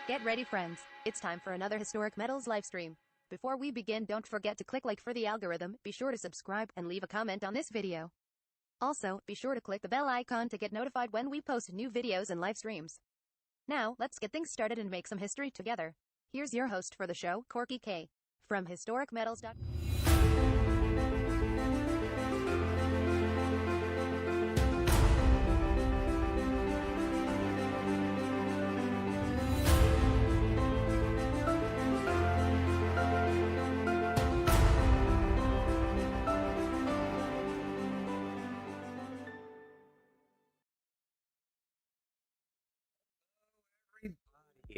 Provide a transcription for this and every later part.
Get ready, friends. It's time for another Historic Metals livestream. Before we begin, don't forget to click like for the algorithm, be sure to subscribe, and leave a comment on this video. Also, be sure to click the bell icon to get notified when we post new videos and live streams. Now, let's get things started and make some history together. Here's your host for the show, Corky K. From HistoricMetals.com.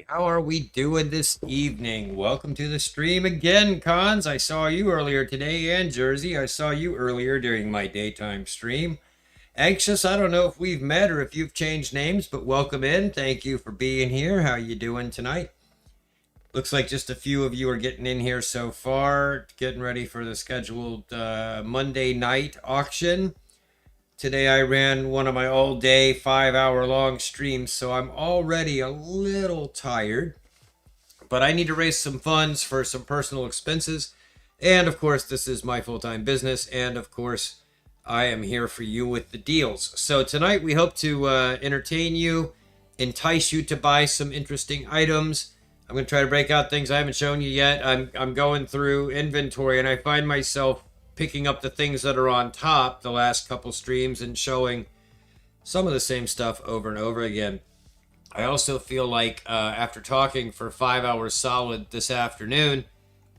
How are we doing this evening? Welcome to the stream again, Cons. I saw you earlier today, and Jersey. I saw you earlier during my daytime stream. Anxious, I don't know if we've met or if you've changed names, but welcome in. Thank you for being here. How you doing tonight? Looks like just a few of you are getting in here so far, getting ready for the scheduled Monday night auction. Today I ran one of my all-day 5-hour-long streams, so I'm already a little tired. But I need to raise some funds for some personal expenses. And, of course, this is my full-time business. And, of course, I am here for you with the deals. So tonight we hope to entertain you, entice you to buy some interesting items. I'm going to try to break out things I haven't shown you yet. I'm going through inventory, and I find myself picking up the things that are on top the last couple streams and showing some of the same stuff over and over again. I also feel like after talking for 5 hours solid this afternoon,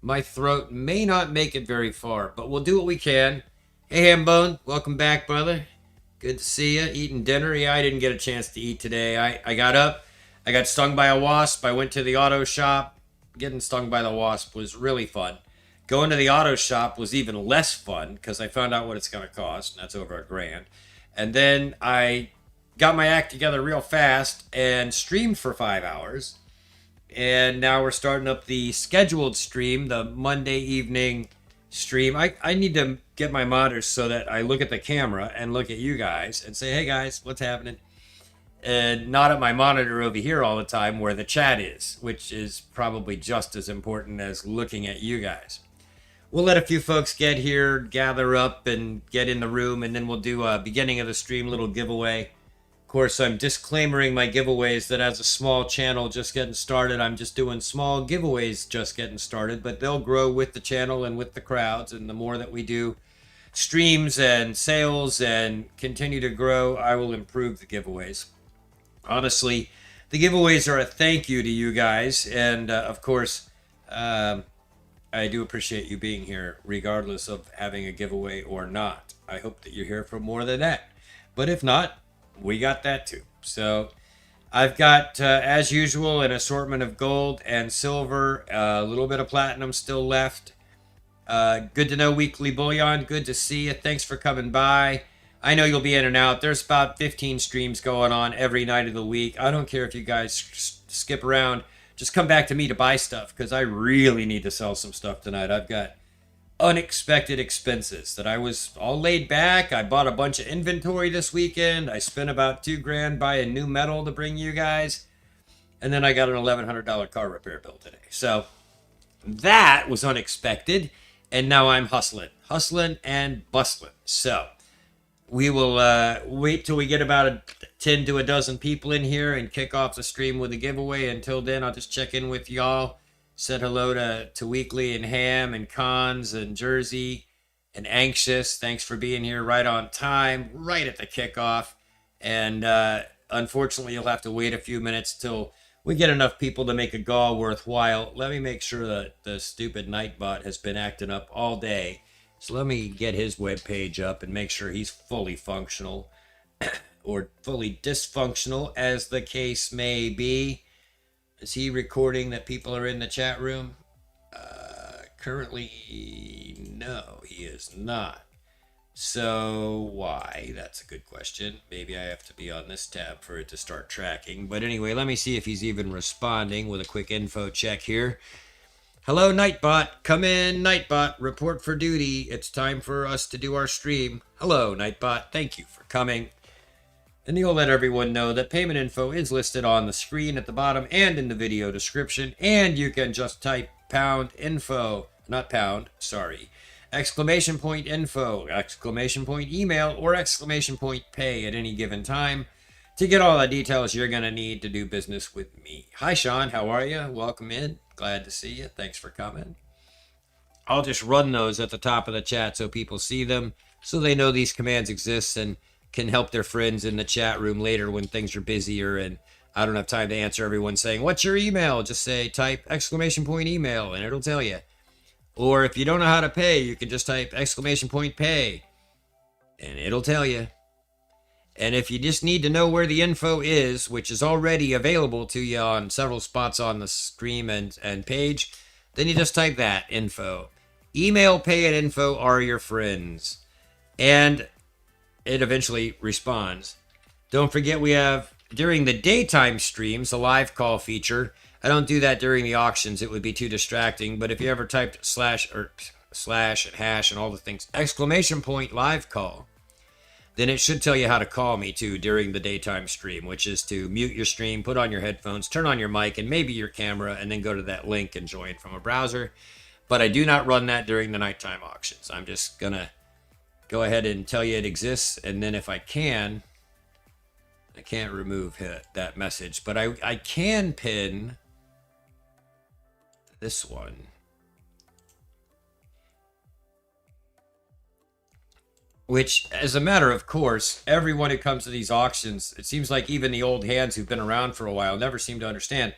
my throat may not make it very far, but we'll do what we can. Hey, Hambone, welcome back, brother. Good to see you. Eating dinner? Yeah, I didn't get a chance to eat today. I got up. I got stung by a wasp. I went to the auto shop. Getting stung by the wasp was really fun. Going to the auto shop was even less fun because I found out what it's going to cost, and that's over $1,000. And then I got my act together real fast and streamed for 5 hours. And now we're starting up the scheduled stream, the Monday evening stream. I need to get my monitors so that I look at the camera and look at you guys and say, hey guys, what's happening? And not at my monitor over here all the time where the chat is, which is probably just as important as looking at you guys. We'll let a few folks get here, gather up, and get in the room, and then we'll do a beginning of the stream little giveaway. Of course, I'm disclaiming my giveaways that as a small channel just getting started, I'm just doing small giveaways just getting started, but they'll grow with the channel and with the crowds, and the more that we do streams and sales and continue to grow, I will improve the giveaways. Honestly, the giveaways are a thank you to you guys, and of course, I do appreciate you being here, regardless of having a giveaway or not. I hope that you're here for more than that. But if not, we got that too. So I've got, as usual, an assortment of gold and silver, a little bit of platinum still left. Good to know, Weekly Bullion. Good to see you. Thanks for coming by. I know you'll be in and out. There's about 15 streams going on every night of the week. I don't care if you guys skip around. Just come back to me to buy stuff because I really need to sell some stuff tonight. I've got unexpected expenses that I was all laid back. I bought a bunch of inventory this weekend. I spent about $2,000 buying new metal to bring you guys. And then I got an $1,100 car repair bill today. So that was unexpected. And now I'm hustling and bustling. So we will wait till we get about 10 to a dozen people in here and kick off the stream with a giveaway. Until then, I'll just check in with y'all. Said hello to Weekly and Ham and Cons and Jersey and Anxious. Thanks for being here right on time, right at the kickoff. And unfortunately, you'll have to wait a few minutes till we get enough people to make a call worthwhile. Let me make sure that the stupid Nightbot has been acting up all day. So let me get his webpage up and make sure he's fully functional or fully dysfunctional, as the case may be. Is he recording that people are in the chat room? Currently, no, he is not. So why? That's a good question. Maybe I have to be on this tab for it to start tracking. But anyway, let me see if he's even responding with a quick info check here. Hello, Nightbot. Come in, Nightbot. Report for duty. It's time for us to do our stream. Hello, Nightbot. Thank you for coming. And you'll let everyone know that payment info is listed on the screen at the bottom and in the video description. And you can just type pound info, not pound, sorry, exclamation point info, exclamation point email, or exclamation point pay at any given time to get all the details you're going to need to do business with me. Hi, Sean. How are you? Welcome in. Glad to see you. Thanks for coming. I'll just run those at the top of the chat so people see them, so they know these commands exist and can help their friends in the chat room later when things are busier and I don't have time to answer everyone saying, what's your email? Just say type exclamation point email and it'll tell you. Or if you don't know how to pay, you can just type exclamation point pay and it'll tell you. And if you just need to know where the info is, which is already available to you on several spots on the stream and page, then you just type that, info. Email, pay, and info are your friends. And it eventually responds. Don't forget we have, during the daytime streams, a live call feature. I don't do that during the auctions. It would be too distracting. But if you ever typed slash and hash and all the things, exclamation point live call, then it should tell you how to call me too during the daytime stream, which is to mute your stream, put on your headphones, turn on your mic and maybe your camera, and then go to that link and join from a browser. But I do not run that during the nighttime auctions. I'm just going to go ahead and tell you it exists, and then if I can't remove that message, but I can pin this one, which, as a matter of course, everyone who comes to these auctions, it seems like even the old hands who've been around for a while never seem to understand.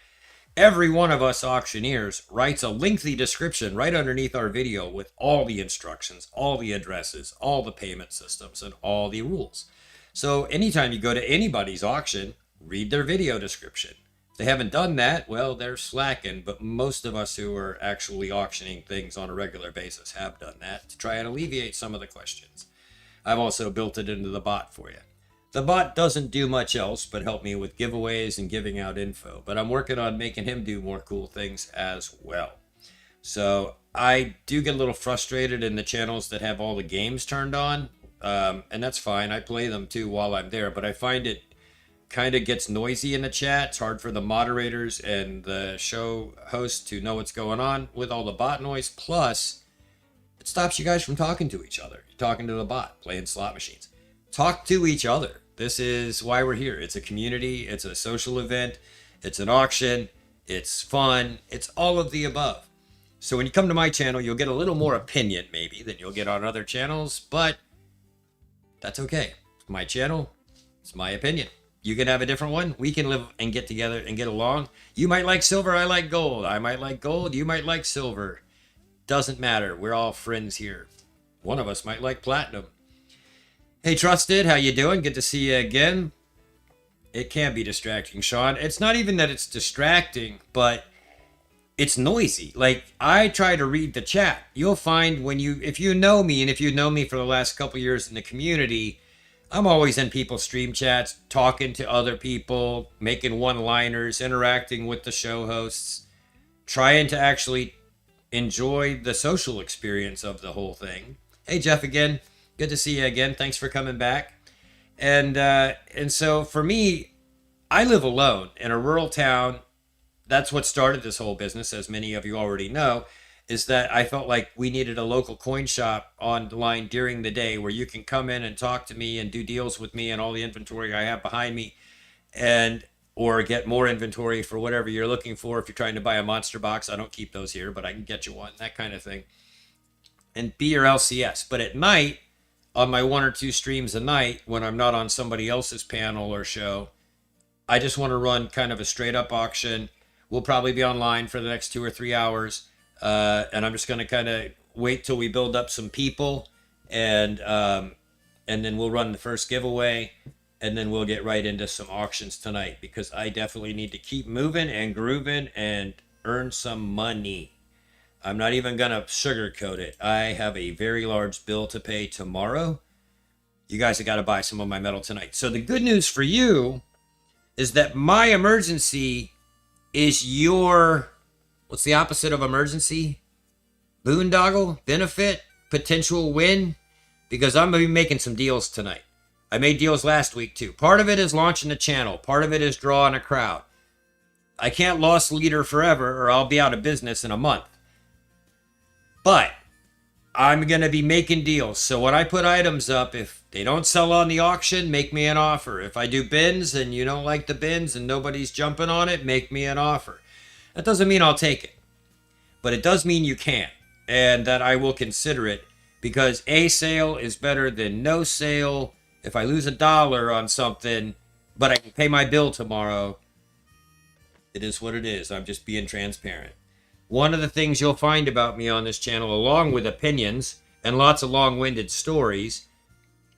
Every one of us auctioneers writes a lengthy description right underneath our video with all the instructions, all the addresses, all the payment systems, and all the rules. So anytime you go to anybody's auction, read their video description. If they haven't done that, well, they're slacking, but most of us who are actually auctioning things on a regular basis have done that to try and alleviate some of the questions. I've also built it into the bot for you. The bot doesn't do much else but help me with giveaways and giving out info, but I'm working on making him do more cool things as well. So I do get a little frustrated in the channels that have all the games turned on, and that's fine. I play them too while I'm there, but I find it kind of gets noisy in the chat. It's hard for the moderators and the show host to know what's going on with all the bot noise. Plus, it stops you guys from talking to each other. You're talking to the bot, playing slot machines. Talk to each other. This is why we're here. It's a community. It's a social event. It's an auction. It's fun. It's all of the above. So when you come to my channel, you'll get a little more opinion maybe than you'll get on other channels, but that's okay. It's my channel. It's my opinion. You can have a different one. We can live and get together and get along. You might like silver. I like gold. I might like gold. You might like silver. Doesn't matter. We're all friends here. One of us might like platinum. Hey, Trusted, how you doing? Good to see you again. It can be distracting, Sean. It's not even that it's distracting, but it's noisy. Like, I try to read the chat. You'll find if you know me, and if you know me for the last couple years in the community, I'm always in people's stream chats, talking to other people, making one-liners, interacting with the show hosts, trying to actually enjoy the social experience of the whole thing. Hey, Jeff, again. Good to see you again. Thanks for coming back. And so for me, I live alone in a rural town. That's what started this whole business, as many of you already know, is that I felt like we needed a local coin shop online during the day where you can come in and talk to me and do deals with me and all the inventory I have behind me, or get more inventory for whatever you're looking for. If you're trying to buy a monster box, I don't keep those here, but I can get you one, that kind of thing. And be your LCS. But at night, on my 1 or 2 streams a night, when I'm not on somebody else's panel or show, I just want to run kind of a straight up auction. We'll probably be online for the next 2 or 3 hours. And I'm just going to kind of wait till we build up some people, and then we'll run the first giveaway, and then we'll get right into some auctions tonight, because I definitely need to keep moving and grooving and earn some money. I'm not even going to sugarcoat it. I have a very large bill to pay tomorrow. You guys have got to buy some of my metal tonight. So the good news for you is that my emergency is your, what's the opposite of emergency? Boondoggle, benefit, potential win, because I'm going to be making some deals tonight. I made deals last week too. Part of it is launching the channel. Part of it is drawing a crowd. I can't loss leader forever or I'll be out of business in a month. But I'm going to be making deals. So when I put items up, if they don't sell on the auction, make me an offer. If I do bins and you don't like the bins and nobody's jumping on it, make me an offer. That doesn't mean I'll take it. But it does mean you can. And that I will consider it. Because a sale is better than no sale. If I lose $1 on something, but I can pay my bill tomorrow, it is what it is. I'm just being transparent. One of the things you'll find about me on this channel, along with opinions and lots of long-winded stories,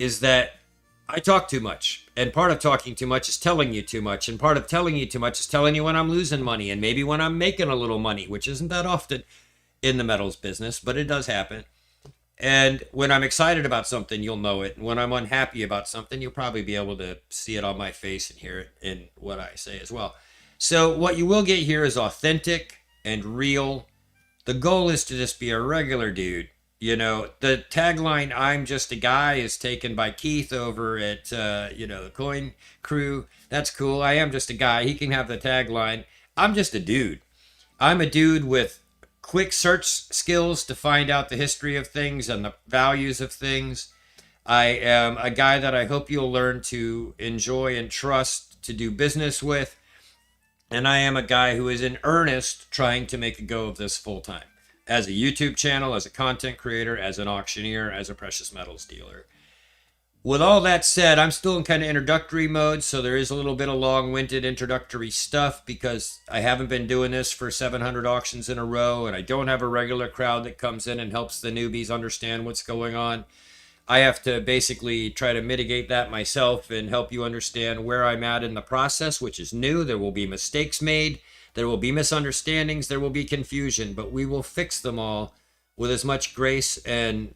is that I talk too much. And part of talking too much is telling you too much. And part of telling you too much is telling you when I'm losing money and maybe when I'm making a little money, which isn't that often in the metals business, but it does happen. And when I'm excited about something, you'll know it. And when I'm unhappy about something, you'll probably be able to see it on my face and hear it in what I say as well. So what you will get here is authentic and real. The goal is to just be a regular dude. You know, the tagline, I'm just a guy, is taken by Keith over at, the Coin Crew. That's cool. I am just a guy. He can have the tagline. I'm just a dude. I'm a dude with quick search skills to find out the history of things and the values of things. I am a guy that I hope you'll learn to enjoy and trust to do business with. And I am a guy who is in earnest trying to make a go of this full time. As a YouTube channel, as a content creator, as an auctioneer, as a precious metals dealer. With all that said, I'm still in kind of introductory mode, so there is a little bit of long-winded introductory stuff because I haven't been doing this for 700 auctions in a row, and I don't have a regular crowd that comes in and helps the newbies understand what's going on. I have to basically try to mitigate that myself and help you understand where I'm at in the process, which is new. There will be mistakes made. There will be misunderstandings. There will be confusion, but we will fix them all with as much grace and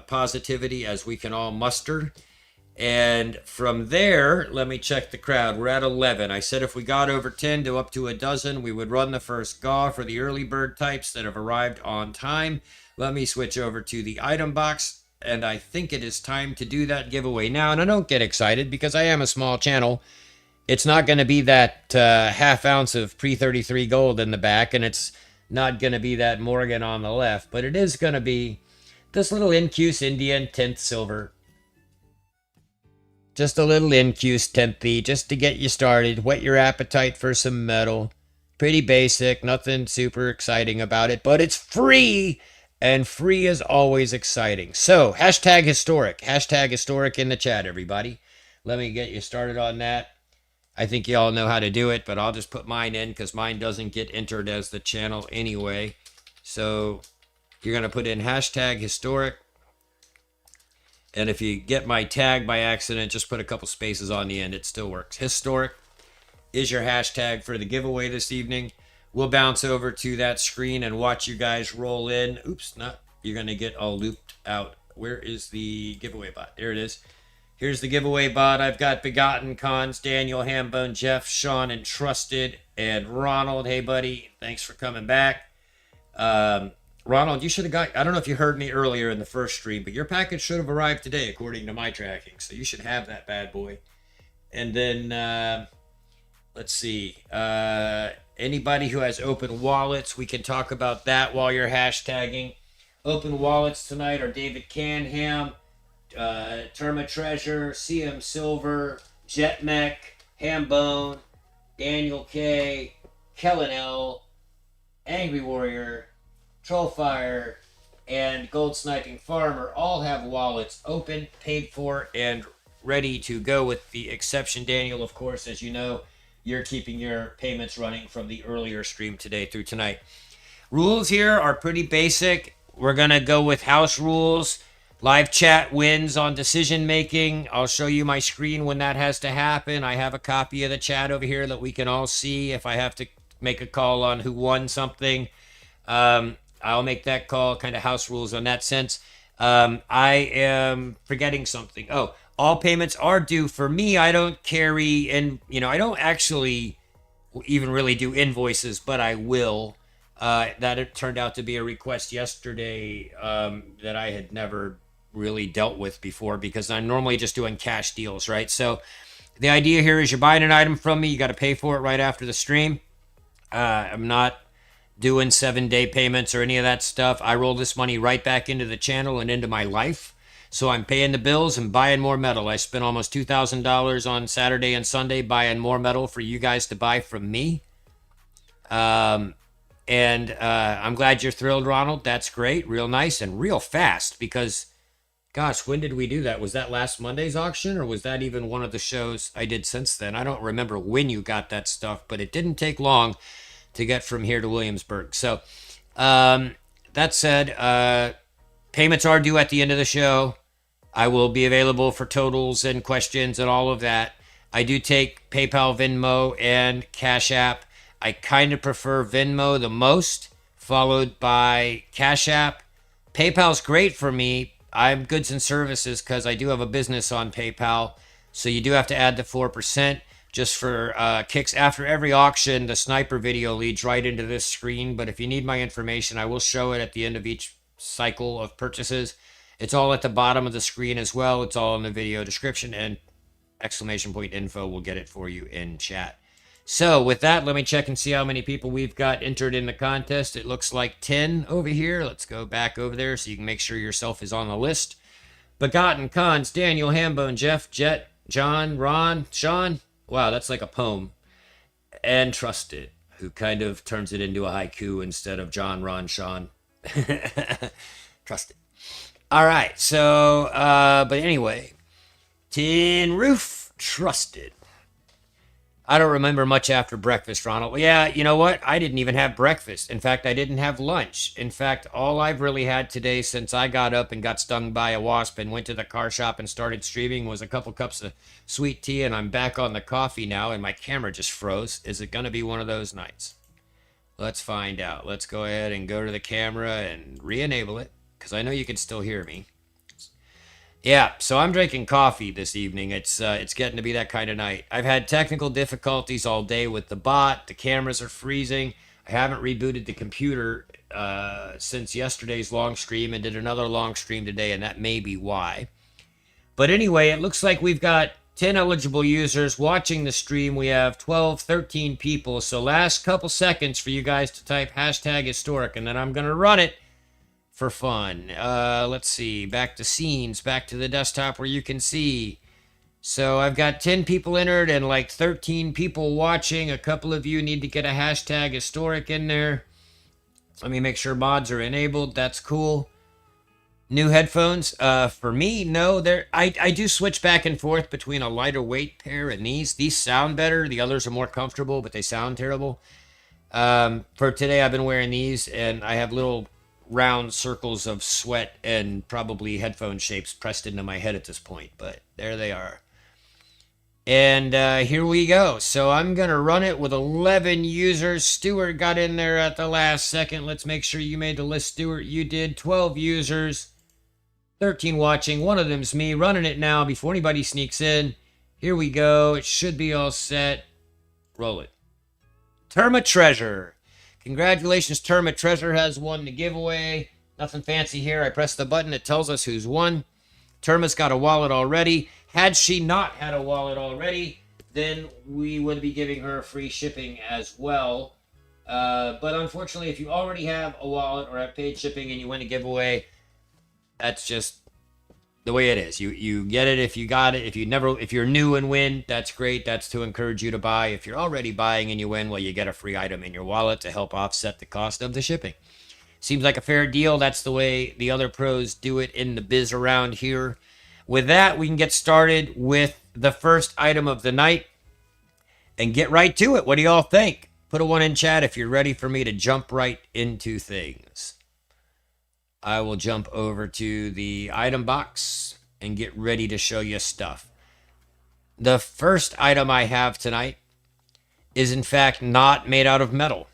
positivity as we can all muster. And from there, let me check the crowd. We're at 11. I said if we got over 10 to up to a dozen, we would run the first GAW for the early bird types that have arrived on time. Let me switch over to the item box, and I think it is time to do that giveaway now. And I don't get excited because I am a small channel. It's not going to be that half ounce of pre-33 gold in the back, and it's not going to be that Morgan on the left, but it is going to be this little Incuse Indian 10th silver. Just a little Incuse 10th, just to get you started, whet your appetite for some metal. Pretty basic, nothing super exciting about it, but it's free, and free is always exciting. So, hashtag historic in the chat, everybody. Let me get you started on that. I think you all know how to do it, but I'll just put mine in because mine doesn't get entered as the channel anyway. So, you're going to put in hashtag historic. And if you get my tag by accident, just put a couple spaces on the end. It still works. Historic is your hashtag for the giveaway this evening. We'll bounce over to that screen and watch you guys roll in. Oops, you're going to get all looped out. Where is the giveaway bot? There it is. Here's the giveaway bot. I've got Begotten, Cons, Daniel, Hambone, Jeff, Sean, and Trusted, and Ronald. Hey, buddy. Thanks for coming back. Ronald, you should have got, I don't know if you heard me earlier in the first stream, but your package should have arrived today according to my tracking. So you should have that bad boy. And then, let's see, anybody who has open wallets, we can talk about that while you're hashtagging. Open wallets tonight are David Canham, Terma Treasure, CM Silver, Jetmech, Hambone, Daniel K, Kellen L, Angry Warrior, Trollfire, and Gold Sniping Farmer all have wallets open, paid for, and ready to go, with the exception, Daniel, of course, as you know, you're keeping your payments running from the earlier stream today through tonight. Rules here are pretty basic. We're going to go with house rules. Live chat wins on decision making. I'll show you my screen when that has to happen. I have a copy of the chat over here that we can all see if I have to make a call on who won something. I'll make that call, kind of house rules on that sense. I am forgetting something. Oh, all payments are due. For me, I don't carry, and I don't actually even really do invoices, but I will. That it turned out to be a request yesterday that I had never really dealt with before because I'm normally just doing cash deals, right? So the idea here is you're buying an item from me, you got to pay for it right after the stream. I'm not doing 7-day payments or any of that stuff. I roll this money right back into the channel and into my life. So I'm paying the bills and buying more metal. I spent almost $2,000 on Saturday and Sunday buying more metal for you guys to buy from me. I'm glad you're thrilled, Ronald. That's great. Real nice and real fast because, gosh, when did we do that? Was that last Monday's auction or was that even one of the shows I did since then? I don't remember when you got that stuff, but it didn't take long to get from here to Williamsburg. So, that said, payments are due at the end of the show. I will be available for totals and questions and all of that. I do take PayPal, Venmo, and Cash App. I kind of prefer Venmo the most, followed by Cash App. PayPal's great for me. I'm goods and services because I do have a business on PayPal. So you do have to add the 4% just for kicks. After every auction, the sniper video leads right into this screen. But if you need my information, I will show it at the end of each cycle of purchases. It's all at the bottom of the screen as well. It's all in the video description, and exclamation point info will get it for you in chat. So with that, let me check and see how many people we've got entered in the contest. It looks like 10 over here. Let's go back over there so you can make sure yourself is on the list. Begotten, Cons, Daniel, Hambone, Jeff, Jet, John, Ron, Sean. Wow, that's like a poem. And Trusted, who kind of turns it into a haiku instead of John, Ron, Sean. Trusted. All right, so, but anyway, Tin Roof, Trusted. I don't remember much after breakfast, Ronald. Well, yeah, you know what? I didn't even have breakfast. In fact, I didn't have lunch. In fact, all I've really had today since I got up and got stung by a wasp and went to the car shop and started streaming was a couple cups of sweet tea, and I'm back on the coffee now, and my camera just froze. Is it going to be one of those nights? Let's find out. Let's go ahead and go to the camera and re-enable it, because I know you can still hear me. Yeah, so I'm drinking coffee this evening. It's getting to be that kind of night. I've had technical difficulties all day with the bot. The cameras are freezing. I haven't rebooted the computer since yesterday's long stream and did another long stream today, and that may be why. But anyway, it looks like we've got 10 eligible users watching the stream. We have 12, 13 people. So last couple seconds for you guys to type #historic, and then I'm going to run it for fun. Let's see. Back to scenes. Back to the desktop where you can see. So I've got 10 people entered and like 13 people watching. A couple of you need to get a #historic in there. Let me make sure mods are enabled. That's cool. New headphones. For me, no. I do switch back and forth between a lighter weight pair and these. These sound better. The others are more comfortable, but they sound terrible. For today, I've been wearing these, and I have little round circles of sweat and probably headphone shapes pressed into my head at this point, but there they are. And here we go. So I'm going to run it with 11 users. Stuart got in there at the last second. Let's make sure you made the list, Stuart. You did. 12 users, 13 watching. One of them's me. Running it now before anybody sneaks in. Here we go. It should be all set. Roll it. Terma Treasure. Congratulations, Terma Treasure has won the giveaway. Nothing fancy here. I press the button. It tells us who's won. Terma's got a wallet already. Had she not had a wallet already, then we would be giving her free shipping as well. But unfortunately, if you already have a wallet or have paid shipping and you win a giveaway, that's just the way it is. You get it if you got it. If you're new and win, that's great. That's to encourage you to buy. If you're already buying and you win, well, you get a free item in your wallet to help offset the cost of the shipping. Seems like a fair deal. That's the way the other pros do it in the biz around here. With that, we can get started with the first item of the night and get right to it. What do y'all think? Put a 1 in chat if you're ready for me to jump right into things. I will jump over to the item box and get ready to show you stuff. The first item I have tonight is in fact not made out of metal.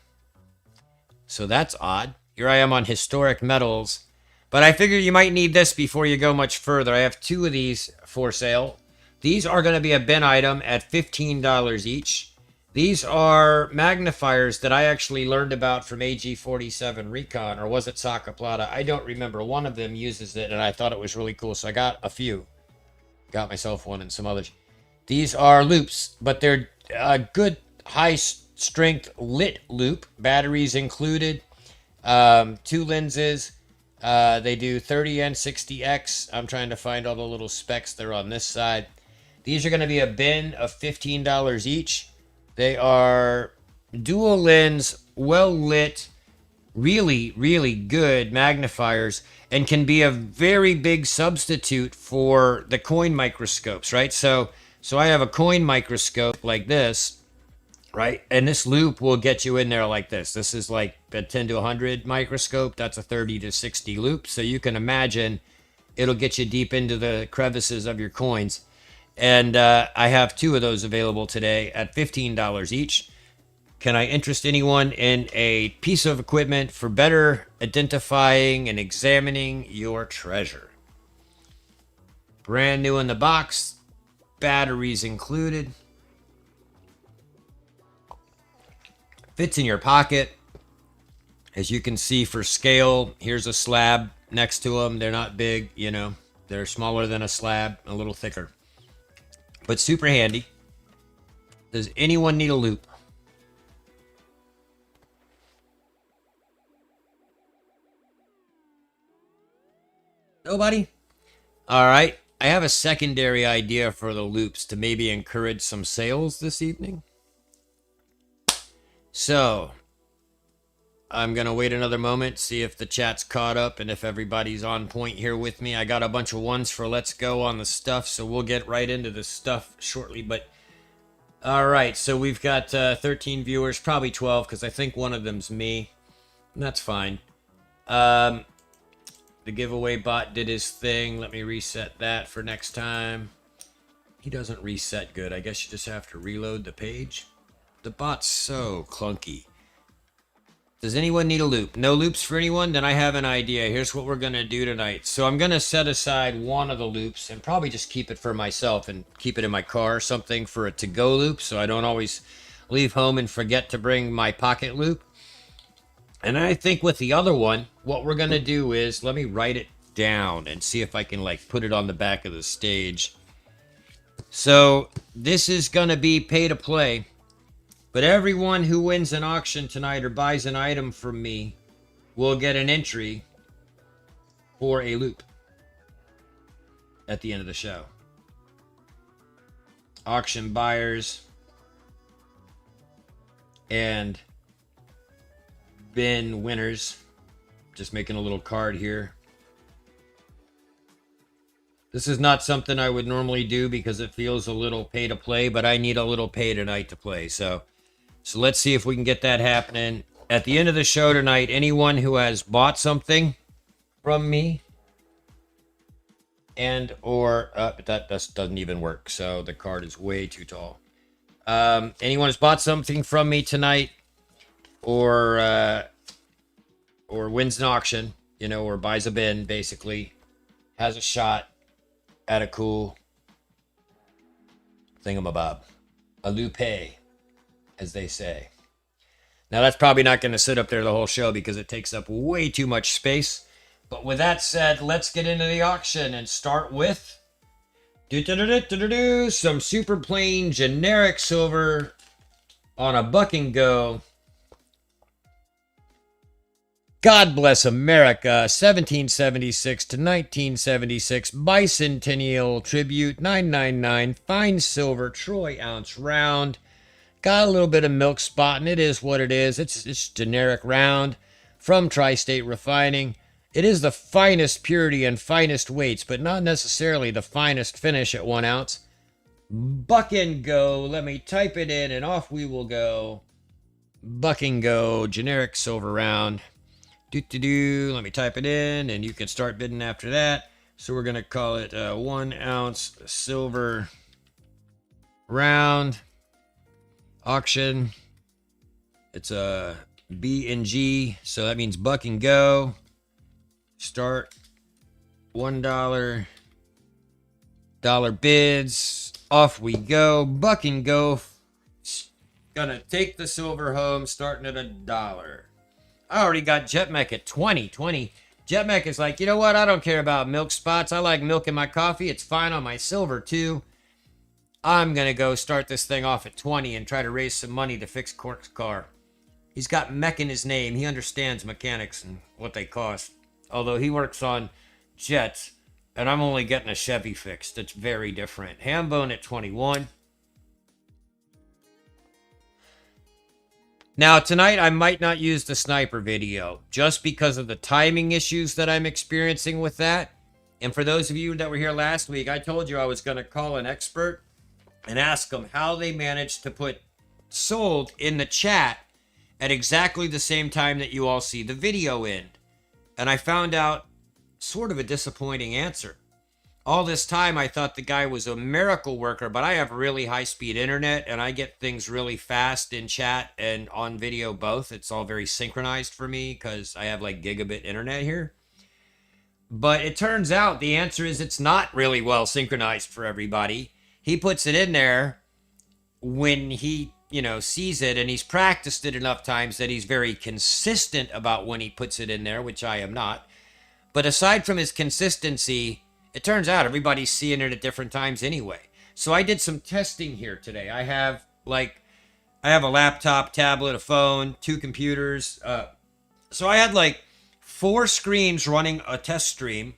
So that's odd. Here I am on HistoricMetals, but I figure you might need this before you go much further. I have 2 of these for sale. These are going to be a bin item at $15 each. These are magnifiers that I actually learned about from AG47 Recon, or was it Saka Plata? I don't remember. One of them uses it, and I thought it was really cool, so I got a few. Got myself one and some others. These are loops, but they're a good high-strength lit loop. Batteries included. 2 lenses. They do 30 and 60x. I'm trying to find all the little specs that are on this side. These are going to be a bin of $15 each. They are dual lens, well lit, really, really good magnifiers, and can be a very big substitute for the coin microscopes, right? So I have a coin microscope like this, right? And this loop will get you in there like this. This is like a 10 to 100 microscope. That's a 30 to 60 loop. So you can imagine it'll get you deep into the crevices of your coins. And I have 2 of those available today at $15 each. Can I interest anyone in a piece of equipment for better identifying and examining your treasure? Brand new in the box, batteries included. Fits in your pocket. As you can see, for scale, here's a slab next to them. They're not big, you know. They're smaller than a slab, a little thicker. But super handy. Does anyone need a loop? Nobody? All right. I have a secondary idea for the loops to maybe encourage some sales this evening. So, I'm going to wait another moment, see if the chat's caught up and if everybody's on point here with me. I got a bunch of ones for Let's Go on the stuff, so we'll get right into the stuff shortly. But, all right, so we've got 13 viewers, probably 12, because I think one of them's me. And that's fine. The giveaway bot did his thing. Let me reset that for next time. He doesn't reset good. I guess you just have to reload the page. The bot's so clunky. Does anyone need a loop? No loops for anyone? Then I have an idea. Here's what we're going to do tonight. So I'm going to set aside one of the loops and probably just keep it for myself and keep it in my car or something for a to-go loop so I don't always leave home and forget to bring my pocket loop. And I think with the other one, what we're going to do is, let me write it down and see if I can like put it on the back of the stage. So this is going to be pay to play. But everyone who wins an auction tonight or buys an item from me will get an entry for a loop at the end of the show. Auction buyers and bin winners. Just making a little card here. This is not something I would normally do because it feels a little pay to play, but I need a little pay tonight to play. So let's see if we can get that happening. At the end of the show tonight, anyone who has bought something from me and or that doesn't even work. So the card is way too tall. Anyone who's bought something from me tonight or wins an auction, you know, or buys a bin, basically, has a shot at a cool thingamabob. A lupe, as they say. Now, that's probably not going to sit up there the whole show because it takes up way too much space. But with that said, let's get into the auction and start with some super plain generic silver on a buck and go. God bless America, 1776 to 1976, bicentennial tribute, 999, fine silver, troy ounce round. Got a little bit of milk spot, and it is what it is. It's generic round from Tri-State Refining. It is the finest purity and finest weights, but not necessarily the finest finish at 1 ounce. Buck and go. Let me type it in, and off we will go. Buck and go, generic silver round. Let me type it in, and you can start bidding after that. So we're going to call it 1 ounce silver round auction. It's a B and G, so that means buck and go. Start $1 bids. Off we go. Buck and go. Gonna take the silver home, starting at $1. I already got Jetmec at 20. Jetmec is like, you know what? I don't care about milk spots. I like milk in my coffee. It's fine on my silver too. I'm gonna go start this thing off at 20 and try to raise some money to fix Cork's car. He's got mech in his name. He understands mechanics and what they cost. Although he works on jets, and I'm only getting a Chevy fixed. It's very different. Hambone at 21. Now, tonight I might not use the sniper video just because of the timing issues that I'm experiencing with that. And for those of you that were here last week, I told you I was going to call an expert and ask them how they managed to put sold in the chat at exactly the same time that you all see the video end. And I found out sort of a disappointing answer. All this time, I thought the guy was a miracle worker, but I have really high-speed internet, and I get things really fast in chat and on video both. It's all very synchronized for me because I have like gigabit internet here. But it turns out the answer is it's not really well synchronized for everybody. He puts it in there when he, sees it, and he's practiced it enough times that he's very consistent about when he puts it in there, which I am not. But aside from his consistency, it turns out everybody's seeing it at different times anyway. So I did some testing here today. I have a laptop, tablet, a phone, 2 computers. So I had 4 screens running a test stream,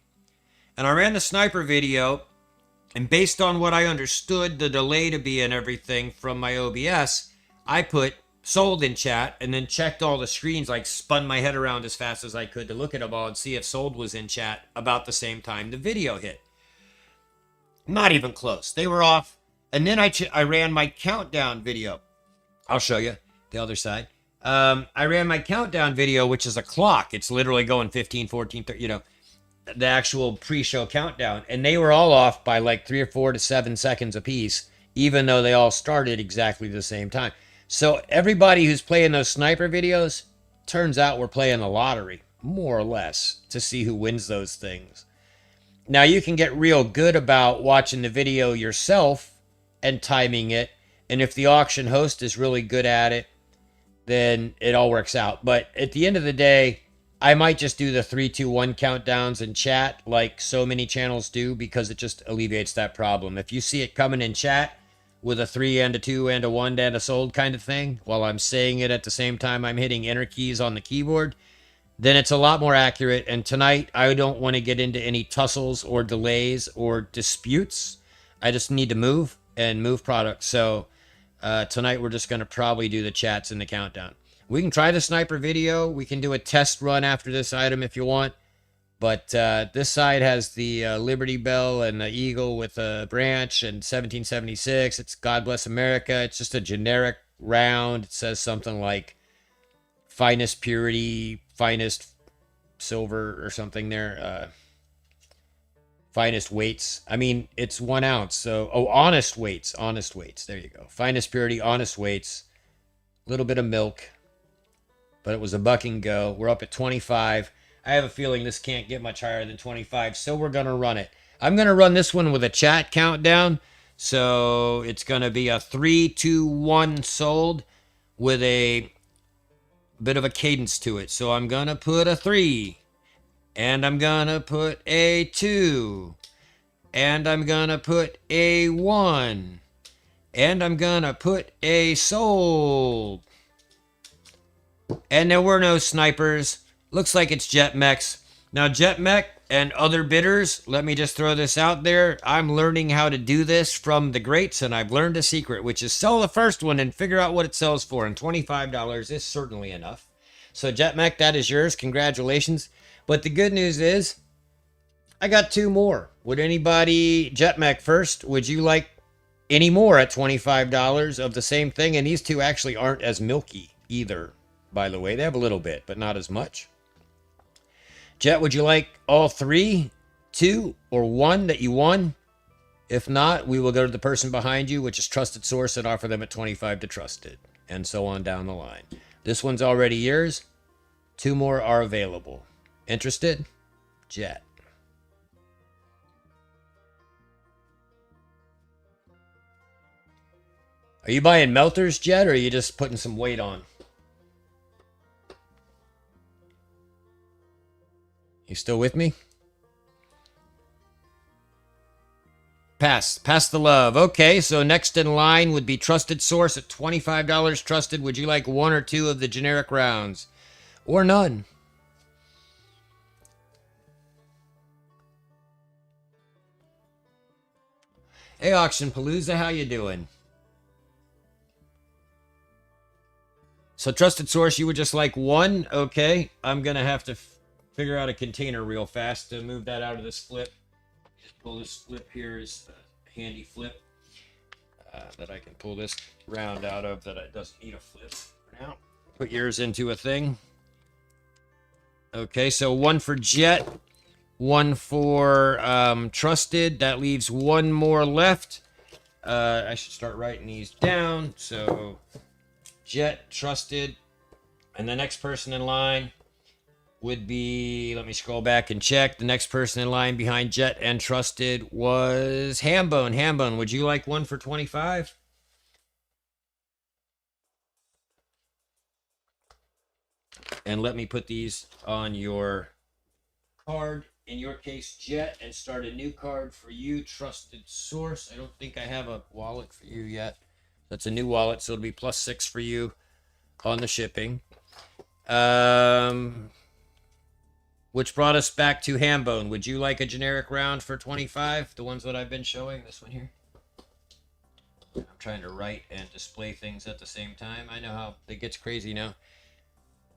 and I ran the sniper video, and based on what I understood the delay to be and everything from my OBS, I put sold in chat and then checked all the screens, spun my head around as fast as I could to look at them all and see if sold was in chat about the same time the video hit. Not even close. They were off. And then I ran my countdown video. I'll show you the other side. I ran my countdown video, which is a clock. It's literally going 15, 14, 30, the actual pre-show countdown. And they were all off by 3 or 4 to 7 seconds apiece, even though they all started exactly the same time. So everybody who's playing those sniper videos, turns out we're playing the lottery, more or less, to see who wins those things. Now, you can get real good about watching the video yourself and timing it. And if the auction host is really good at it, then it all works out. But at the end of the day, I might just do the 3, 2, 1 countdowns in chat like so many channels do, because it just alleviates that problem. If you see it coming in chat with a 3 and a 2 and a 1 and a sold kind of thing, while I'm saying it at the same time I'm hitting enter keys on the keyboard, then it's a lot more accurate. And tonight, I don't want to get into any tussles or delays or disputes. I just need to move and move products. So tonight, we're just going to probably do the chats and the countdown. We can try the sniper video. We can do a test run after this item if you want. But this side has the Liberty Bell and the Eagle with a branch and 1776. It's God Bless America. It's just a generic round. It says something like finest purity, finest silver or something there. Finest weights. I mean, it's 1 ounce. So, honest weights. Honest weights. There you go. Finest purity, honest weights. A little bit of milk. But it was a buck and go. We're up at 25. I have a feeling this can't get much higher than 25, so we're going to run it. I'm going to run this one with a chat countdown. So it's going to be a 3, 2, 1 sold with a bit of a cadence to it. So I'm going to put a 3, and I'm going to put a 2, and I'm going to put a 1, and I'm going to put a sold. And there were no snipers. Looks like it's Jet Mechs. Now, Jet Mech and other bidders, let me just throw this out there. I'm learning how to do this from the greats, and I've learned a secret, which is sell the first one and figure out what it sells for. And $25 is certainly enough. So, Jet Mech, that is yours. Congratulations. But the good news is, I got 2 more. Would anybody, Jet Mech first, would you like any more at $25 of the same thing? And these 2 actually aren't as milky either. By the way, they have a little bit, but not as much. Jet, would you like all 3, 2, or 1 that you won? If not, we will go to the person behind you, which is Trusted Source, and offer them at 25 to Trusted, and so on down the line. This one's already yours. 2 more are available. Interested? Jet. Are you buying melters, Jet, or are you just putting some weight on? You still with me? Pass the love. Okay, so next in line would be Trusted Source at $25 trusted. Would you like one or two of the generic rounds? Or none? Hey, Auction Palooza, how you doing? So Trusted Source, you would just like one? Okay, I'm going to have to figure out a container real fast to move that out of this flip. Just pull this flip here is a handy flip that I can pull this round out of that it doesn't need a flip for now. Put yours into a thing. Okay, so one for Jet, one for Trusted. That leaves one more left. I should start writing these down. So Jet, Trusted, and the next person in line would be, let me scroll back and check. The next person in line behind Jet and Trusted was Hambone. Hambone, would you like one for 25? And let me put these on your card. In your case, Jet, and start a new card for you, Trusted Source. I don't think I have a wallet for you yet. That's a new wallet, so it'll be +6 for you on the shipping. Which brought us back to Hambone. Would you like a generic round for 25? The ones that I've been showing, this one here. I'm trying to write and display things at the same time. I know how it gets crazy now.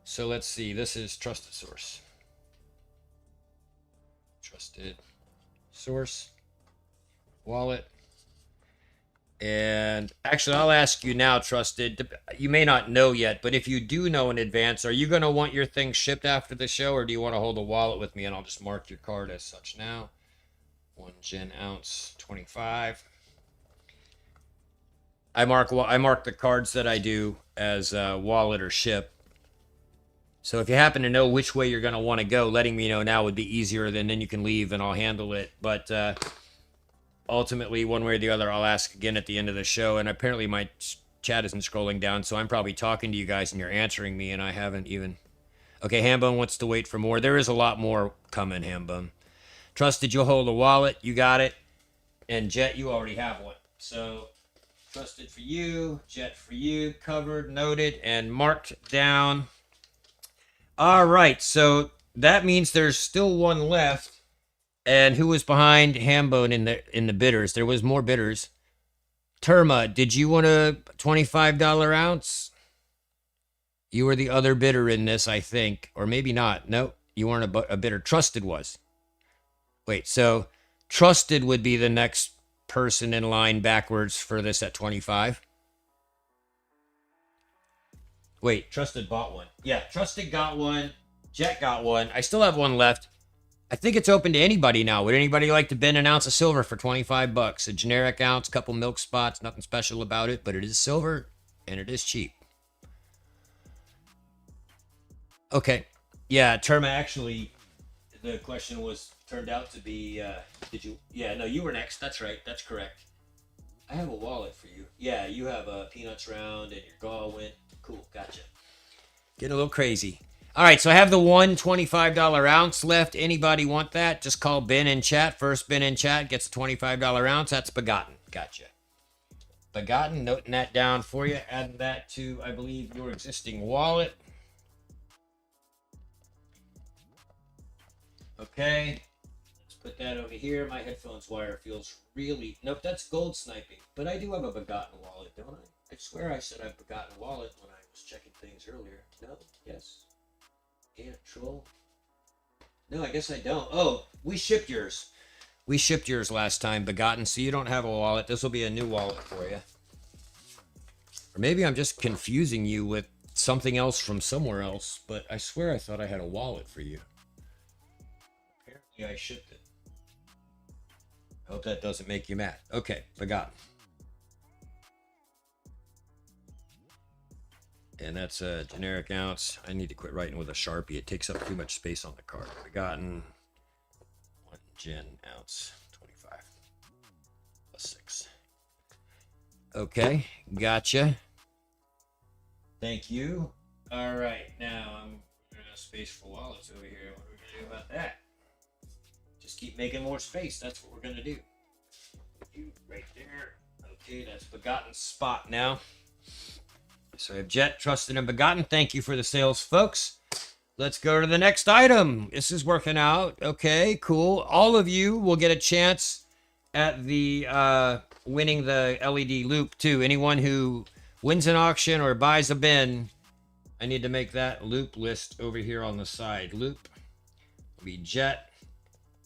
So let's see. This is Trusted Source. Trusted Source. Wallet. And actually, I'll ask you now, Trusted. You may not know yet, but if you do know in advance, are you going to want your thing shipped after the show, or do you want to hold a wallet with me and I'll just mark your card as such now? 1 gen ounce, 25. I mark the cards that I do as wallet or ship. So if you happen to know which way you're going to want to go, letting me know now would be easier. Then you can leave and I'll handle it. But ultimately, one way or the other, I'll ask again at the end of the show. And apparently my chat isn't scrolling down, so I'm probably talking to you guys and you're answering me, and I haven't even... Okay, Hambone wants to wait for more. There is a lot more coming, Hambone. Trusted, you'll hold a wallet. You got it. And Jet, you already have one. So, Trusted for you, Jet for you, covered, noted, and marked down. All right, so that means there's still one left. And who was behind Hambone in the bidders? There was more bidders. Terma, did you want a $25 ounce? You were the other bidder in this, I think. Or maybe not. No, you weren't a bidder. Trusted was. Wait, so Trusted would be the next person in line backwards for this at 25. Wait, Trusted bought one. Yeah, Trusted got one. Jet got one. I still have one left. I think it's open to anybody now. Would anybody like to bid an ounce of silver for 25 bucks? A generic ounce, couple milk spots, nothing special about it, but it is silver and it is cheap. Okay. Yeah, Terma, actually, the question turned out to be, did you? Yeah, no, you were next. That's right. That's correct. I have a wallet for you. Yeah, you have a peanuts round and your gall went. Cool, gotcha. Getting a little crazy. All right, so I have the one $25 ounce left. Anybody want that? Just call Ben in chat. First Ben in chat gets a $25 ounce. That's Begotten. Gotcha. Begotten, noting that down for you. Adding that to, I believe, your existing wallet. Okay. Let's put that over here. My headphones wire feels really... Nope, that's gold sniping. But I do have a Begotten wallet, don't I? I swear I said I've Begotten wallet when I was checking things earlier. No? Yes. Can't troll. No, I guess I don't. Oh, we shipped yours. We shipped yours last time, Begotten, so you don't have a wallet. This will be a new wallet for you. Or maybe I'm just confusing you with something else from somewhere else, but I swear I thought I had a wallet for you. Apparently I shipped it. I hope that doesn't make you mad. Okay, Begotten. And that's a generic ounce. I need to quit writing with a Sharpie. It takes up too much space on the card. Begotten 1 gen ounce 25 +6. Okay, gotcha. Thank you. All right, now I'm running out of space for wallets over here. What are we gonna do about that? Just keep making more space. That's what we're gonna do. You right there. Okay, that's Begotten spot now. So I have Jet, Trusted, and Begotten. Thank you for the sales, folks. Let's go to the next item. This is working out. Okay, cool. All of you will get a chance at the winning the LED loop too. Anyone who wins an auction or buys a bin, I need to make that loop list over here on the side. Loop will be Jet,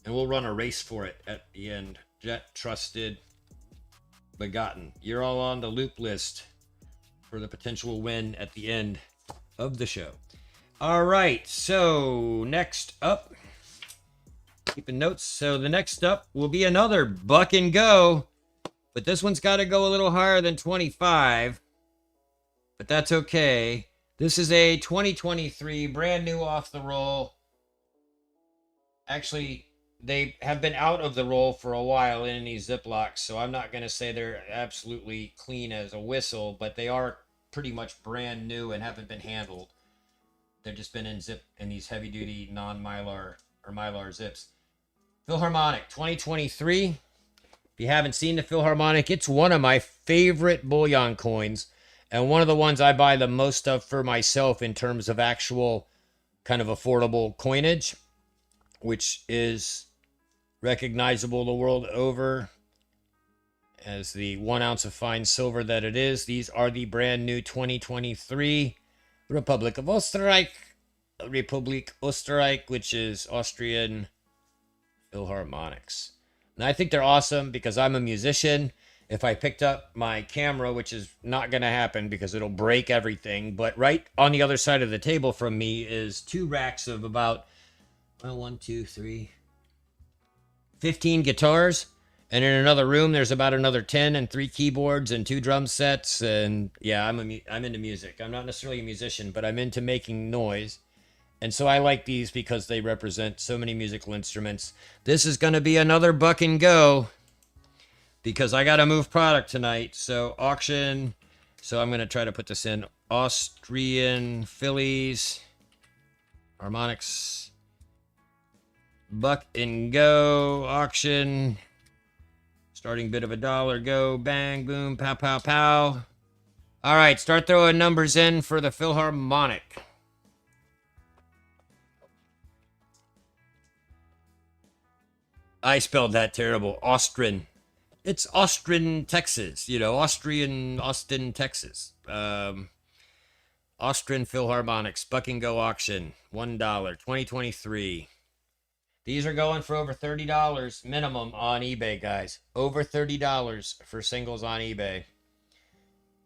and we'll run a race for it at the end. Jet, Trusted, Begotten. You're all on the loop list for the potential win at the end of the show. All right, so next up, keeping notes. So the next up will be another buck and go, but this one's got to go a little higher than 25, but that's okay. This is a 2023 brand new off the roll. Actually, they have been out of the roll for a while in these Ziplocs, so I'm not going to say they're absolutely clean as a whistle, but they are pretty much brand new and haven't been handled. They've just been in these heavy duty non-mylar or mylar zips. Philharmonic 2023. If you haven't seen the Philharmonic, it's one of my favorite bullion coins and one of the ones I buy the most of for myself in terms of actual kind of affordable coinage, which is recognizable the world over as the 1 ounce of fine silver that it is. These are the brand new 2023 Republic of Österreich, which is Austrian Philharmonics. And I think they're awesome because I'm a musician. If I picked up my camera, which is not going to happen because it'll break everything, but right on the other side of the table from me is 2 racks of about, well, 1, 2, 3, 15 guitars. And in another room, there's about another 10 and 3 keyboards and 2 drum sets. And yeah, I'm into music. I'm not necessarily a musician, but I'm into making noise. And so I like these because they represent so many musical instruments. This is going to be another buck and go because I got to move product tonight. So auction. So I'm going to try to put this in Austrian Phillies, harmonics, buck and go, auction. Starting bid of $1, go, bang, boom, pow, pow, pow. All right, start throwing numbers in for the Philharmonic. I spelled that terrible. Austrian. It's Austin, Texas. You know, Austin, Texas. Austrian Philharmonics, buck and go auction, $1, 2023. These are going for over $30 minimum on eBay, guys. Over $30 for singles on eBay.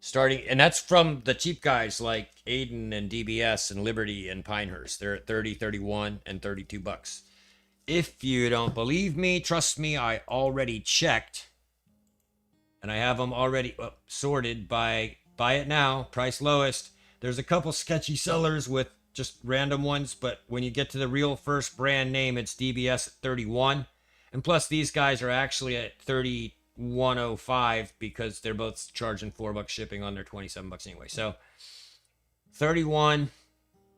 Starting, and that's from the cheap guys like Aiden and DBS and Liberty and Pinehurst. They're at 30, 31, and 32 bucks. If you don't believe me, trust me, I already checked. And I have them already sorted by buy it now, price lowest. There's a couple sketchy sellers with just random ones, but when you get to the real first brand name, it's DBS at 31. And plus these guys are actually at 31.05 because they're both charging $4 shipping on their 27 bucks anyway. So 31,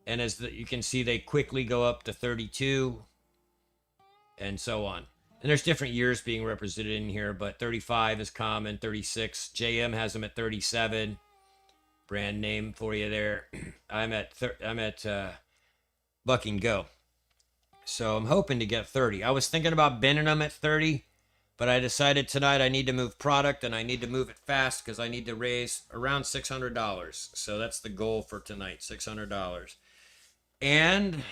and as you can see, they quickly go up to 32 and so on. And there's different years being represented in here, but 35 is common, 36. JM has them at 37. Brand name for you there. I'm at buck and go. So I'm hoping to get 30. I was thinking about binning them at 30, but I decided tonight I need to move product and I need to move it fast because I need to raise around $600. So that's the goal for tonight, $600. And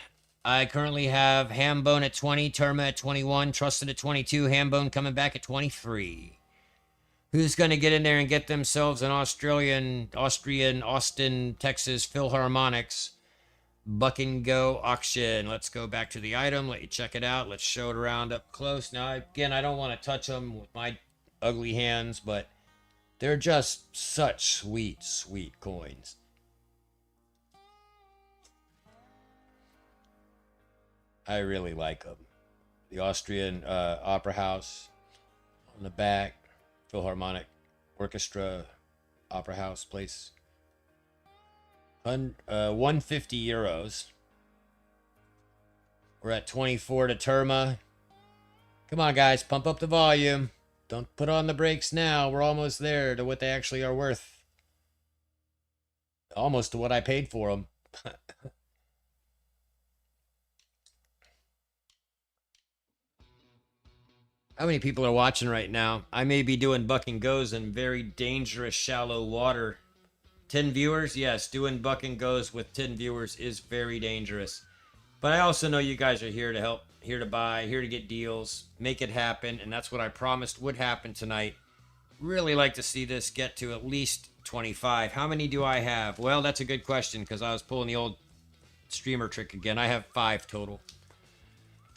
I currently have Hambone at 20, Terma at 21, Trusted at 22, Hambone coming back at 23. Who's going to get in there and get themselves an Austrian, Austin, Texas Philharmonics buck and go auction? Let's go back to the item, let you check it out. Let's show it around up close. Now, again, I don't want to touch them with my ugly hands, but they're just such sweet, sweet coins. I really like them. The Austrian Opera House on the back. Philharmonic Orchestra Opera House place. 150 euros. We're at 24 to Terma. Come on, guys, pump up the volume. Don't put on the brakes now. We're almost there to what they actually are worth. Almost to what I paid for them. How many people are watching right now? I may be doing buck and goes in very dangerous shallow water. 10 viewers? Yes, doing buck and goes with 10 viewers is very dangerous. But I also know you guys are here to help, here to buy, here to get deals, make it happen, and that's what I promised would happen tonight. Really like to see this get to at least 25. How many do I have? Well, that's a good question because I was pulling the old streamer trick again. I have 5 total.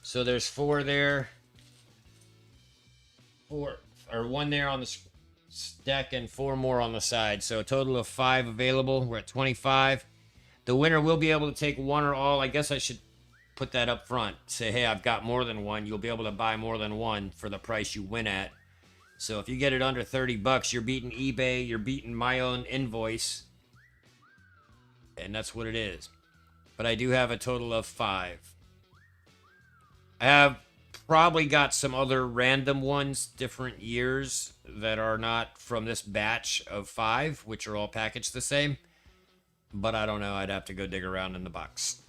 So there's 4 there. 4 or 1 there on the deck and 4 more on the side. So a total of 5 available. We're at 25. The winner will be able to take 1 or all. I guess I should put that up front. Say, hey, I've got more than 1. You'll be able to buy more than 1 for the price you win at. So if you get it under 30 bucks, you're beating eBay, you're beating my own invoice. And that's what it is. But I do have a total of 5. I have probably got some other random ones, different years that are not from this batch of 5, which are all packaged the same. But I don't know. I'd have to go dig around in the box.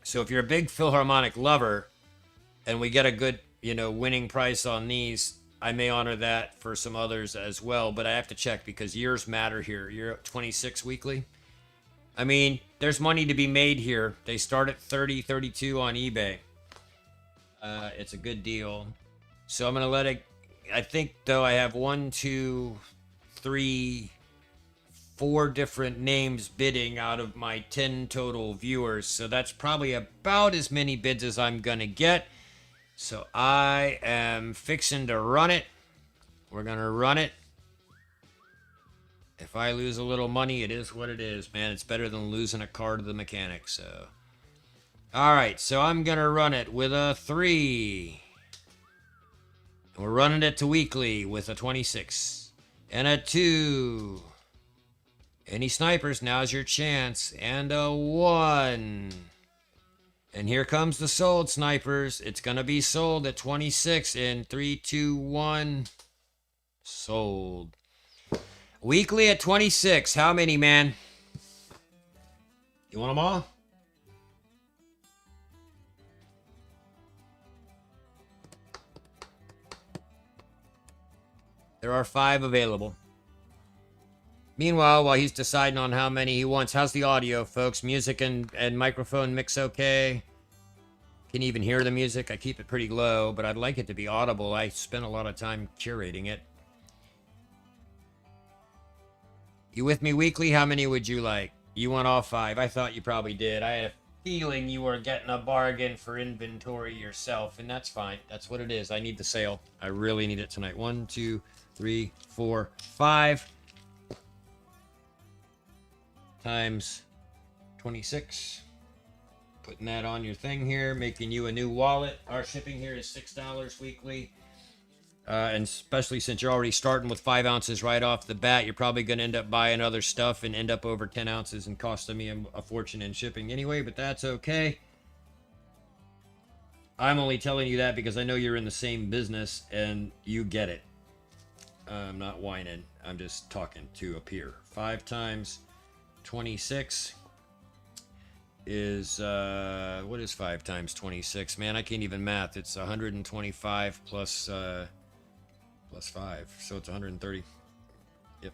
So if you're a big Philharmonic lover and we get a good, winning price on these, I may honor that for some others as well. But I have to check because years matter here. You're at 26 weekly. I mean, there's money to be made here. They start at 30, 32 on eBay. It's a good deal. So I'm going to let it... I think, though, I have 1, 2, 3, 4 different names bidding out of my 10 total viewers. So that's probably about as many bids as I'm going to get. So I am fixing to run it. We're going to run it. If I lose a little money, it is what it is, man. It's better than losing a car to the mechanic, so... Alright, so I'm going to run it with a 3. We're running it to weekly with a 26. And a 2. Any snipers, now's your chance. And a 1. And here comes the sold snipers. It's going to be sold at 26 in 3, 2, 1. Sold. Weekly at 26. How many, man? You want them all? There are 5 available. Meanwhile, while he's deciding on how many he wants, how's the audio, folks? Music and microphone mix okay? Can you even hear the music? I keep it pretty low, but I'd like it to be audible. I spent a lot of time curating it. You with me weekly? How many would you like? You want all 5. I thought you probably did. I had a feeling you were getting a bargain for inventory yourself, and that's fine. That's what it is. I need the sale. I really need it tonight. 1, 2, 3, 4, 5 times 26. Putting that on your thing here, making you a new wallet. Our shipping here is $6 weekly. And especially since you're already starting with 5 ounces right off the bat, you're probably going to end up buying other stuff and end up over 10 ounces and costing me a fortune in shipping anyway, but that's okay. I'm only telling you that because I know you're in the same business and you get it. I'm not whining. I'm just talking to a peer. 5 times 26 is, what is 5 times 26? Man, I can't even math. It's 125 plus 5, so it's 130. Yep.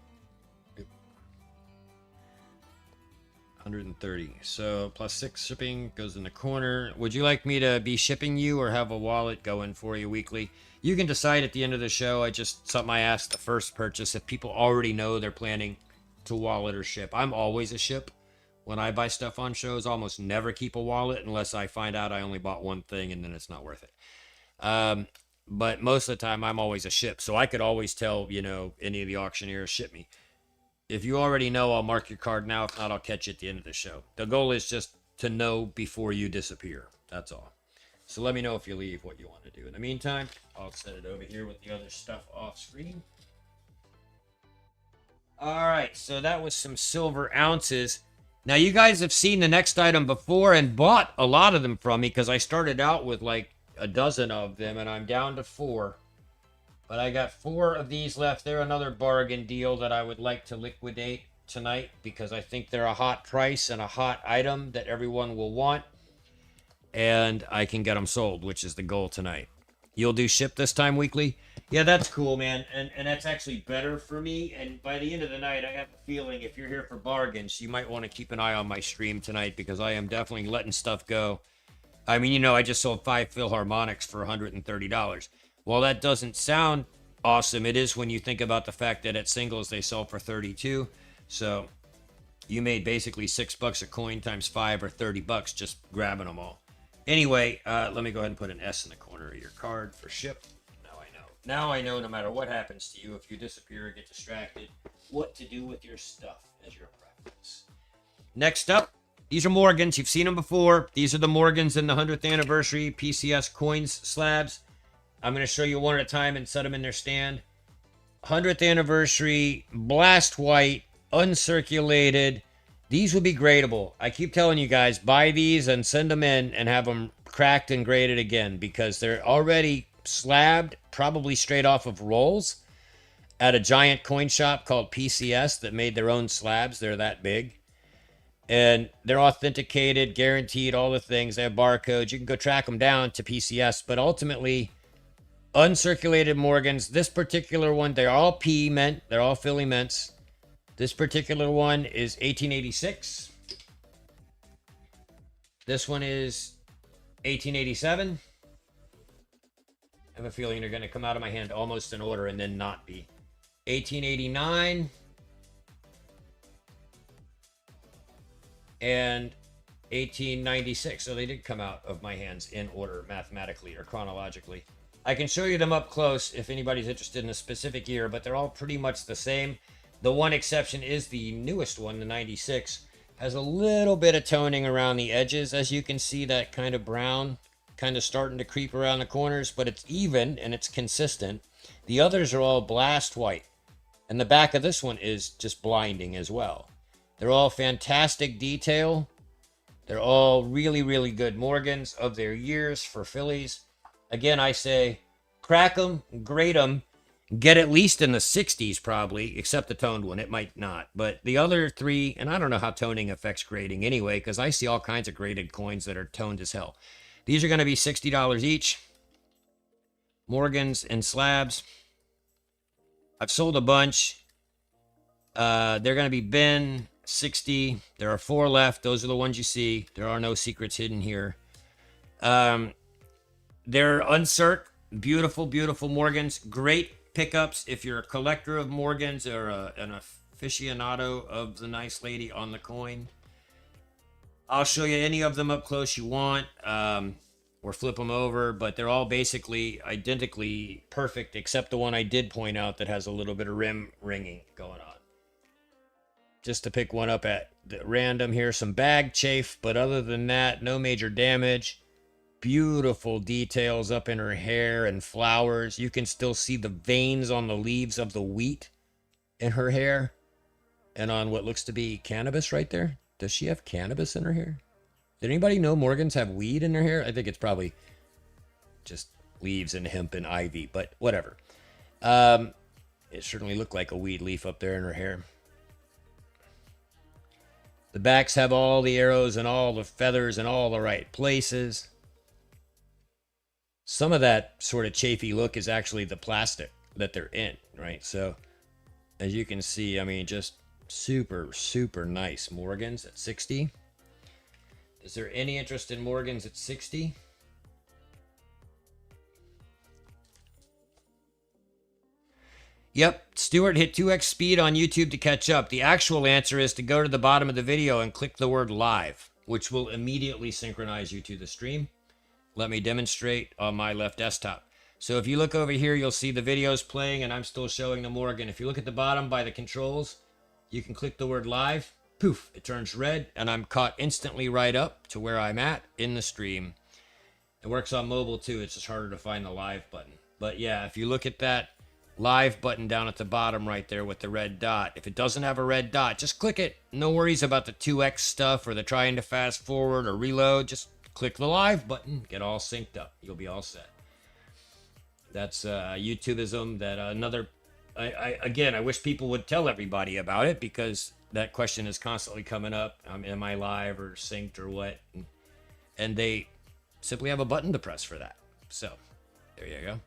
130. So plus 6 shipping goes in the corner. Would you like me to be shipping you or have a wallet going for you weekly? You can decide at the end of the show. Something I asked the first purchase. If people already know they're planning to wallet or ship. I'm always a ship. When I buy stuff on shows, I almost never keep a wallet unless I find out I only bought one thing and then it's not worth it. But most of the time, I'm always a ship. So I could always tell, any of the auctioneers, ship me. If you already know, I'll mark your card now. If not, I'll catch you at the end of the show. The goal is just to know before you disappear. That's all. So let me know if you leave what you want to do. In the meantime, I'll set it over here with the other stuff off screen. All right, so that was some silver ounces. Now, you guys have seen the next item before and bought a lot of them from me because I started out with like a dozen of them and I'm down to 4. But I got 4 of these left. They're another bargain deal that I would like to liquidate tonight because I think they're a hot price and a hot item that everyone will want. And I can get them sold, which is the goal tonight. You'll do ship this time weekly? Yeah, that's cool, man. And that's actually better for me. And by the end of the night, I have a feeling if you're here for bargains, you might want to keep an eye on my stream tonight because I am definitely letting stuff go. I mean, you know, I just sold 5 Philharmonics for $130. While that doesn't sound awesome, it is when you think about the fact that at singles they sell for 32. So you made basically $6 a coin times 5 or $30 just grabbing them all. Anyway, let me go ahead and put an S in the corner of your card for ship. Now I know. Now I know no matter what happens to you, if you disappear or get distracted, what to do with your stuff as your preference. Next up, these are Morgans. You've seen them before. These are the Morgans in the 100th anniversary PCS coins slabs. I'm going to show you one at a time and set them in their stand. 100th anniversary, blast white, uncirculated. These will be gradable. I keep telling you guys, buy these and send them in and have them cracked and graded again because they're already slabbed, probably straight off of rolls at a giant coin shop called PCS that made their own slabs. They're that big. And they're authenticated, guaranteed, all the things. They have barcodes. You can go track them down to PCS. But ultimately, uncirculated Morgans. This particular one, they're all P mint. They're all Philly mints. This particular one is 1886. This one is 1887. I have a feeling they're going to come out of my hand almost in order and then not be. 1889. And 1896. So they did come out of my hands in order mathematically or chronologically. I can show you them up close if anybody's interested in a specific year, but they're all pretty much the same. The one exception is the newest one, the 96, has a little bit of toning around the edges. As you can see, that kind of brown kind of starting to creep around the corners, but it's even and it's consistent. The others are all blast white. And the back of this one is just blinding as well. They're all fantastic detail. They're all really, really good Morgans of their years for Phillies. Again, I say, crack them, grade them, get at least in the 60s probably, except the toned one. It might not. But the other 3, and I don't know how toning affects grading anyway, because I see all kinds of graded coins that are toned as hell. These are going to be $60 each. Morgans and slabs. I've sold a bunch. They're going to be bin, 60. There are 4 left. Those are the ones you see. There are no secrets hidden here. They're uncert. Beautiful, beautiful Morgans. Great pickups if you're a collector of Morgans or an aficionado of the nice lady on the coin. I'll show you any of them up close you want, or flip them over, but they're all basically identically perfect except the one I did point out that has a little bit of rim ringing going on. Just to pick one up at random here, some bag chafe, but other than that, no major damage. Beautiful details up in her hair and flowers. You can still see the veins on the leaves of the wheat in her hair and on what looks to be cannabis right there. Does she have cannabis in her hair? Did anybody know Morgans have weed in their hair? I think it's probably just leaves and hemp and ivy, but whatever. It certainly looked like a weed leaf up there in her hair. The backs have all the arrows and all the feathers in all the right places. Some of that sort of chafy look is actually the plastic that they're in, right? So, as you can see, I mean, just super, super nice Morgans at 60. Is there any interest in Morgans at 60? Yep, Stuart hit 2x speed on YouTube to catch up. The actual answer is to go to the bottom of the video and click the word live, which will immediately synchronize you to the stream. Let me demonstrate on my left desktop. So if you look over here, you'll see the videos playing and I'm still showing the Morgan. If you look at the bottom by the controls, you can click the word live. Poof, it turns red and I'm caught instantly right up to where I'm at in the stream. It works on mobile too. It's just harder to find the live button. But yeah, if you look at that live button down at the bottom right there with the red dot. If it doesn't have a red dot, just click it. No worries about the 2x stuff or the trying to fast forward or reload. Just click the live button, get all synced up. You'll be all set. That's YouTubeism. That another. I wish people would tell everybody about it, because that question is constantly coming up. Am I live or synced or what? And they simply have a button to press for that. So there you go.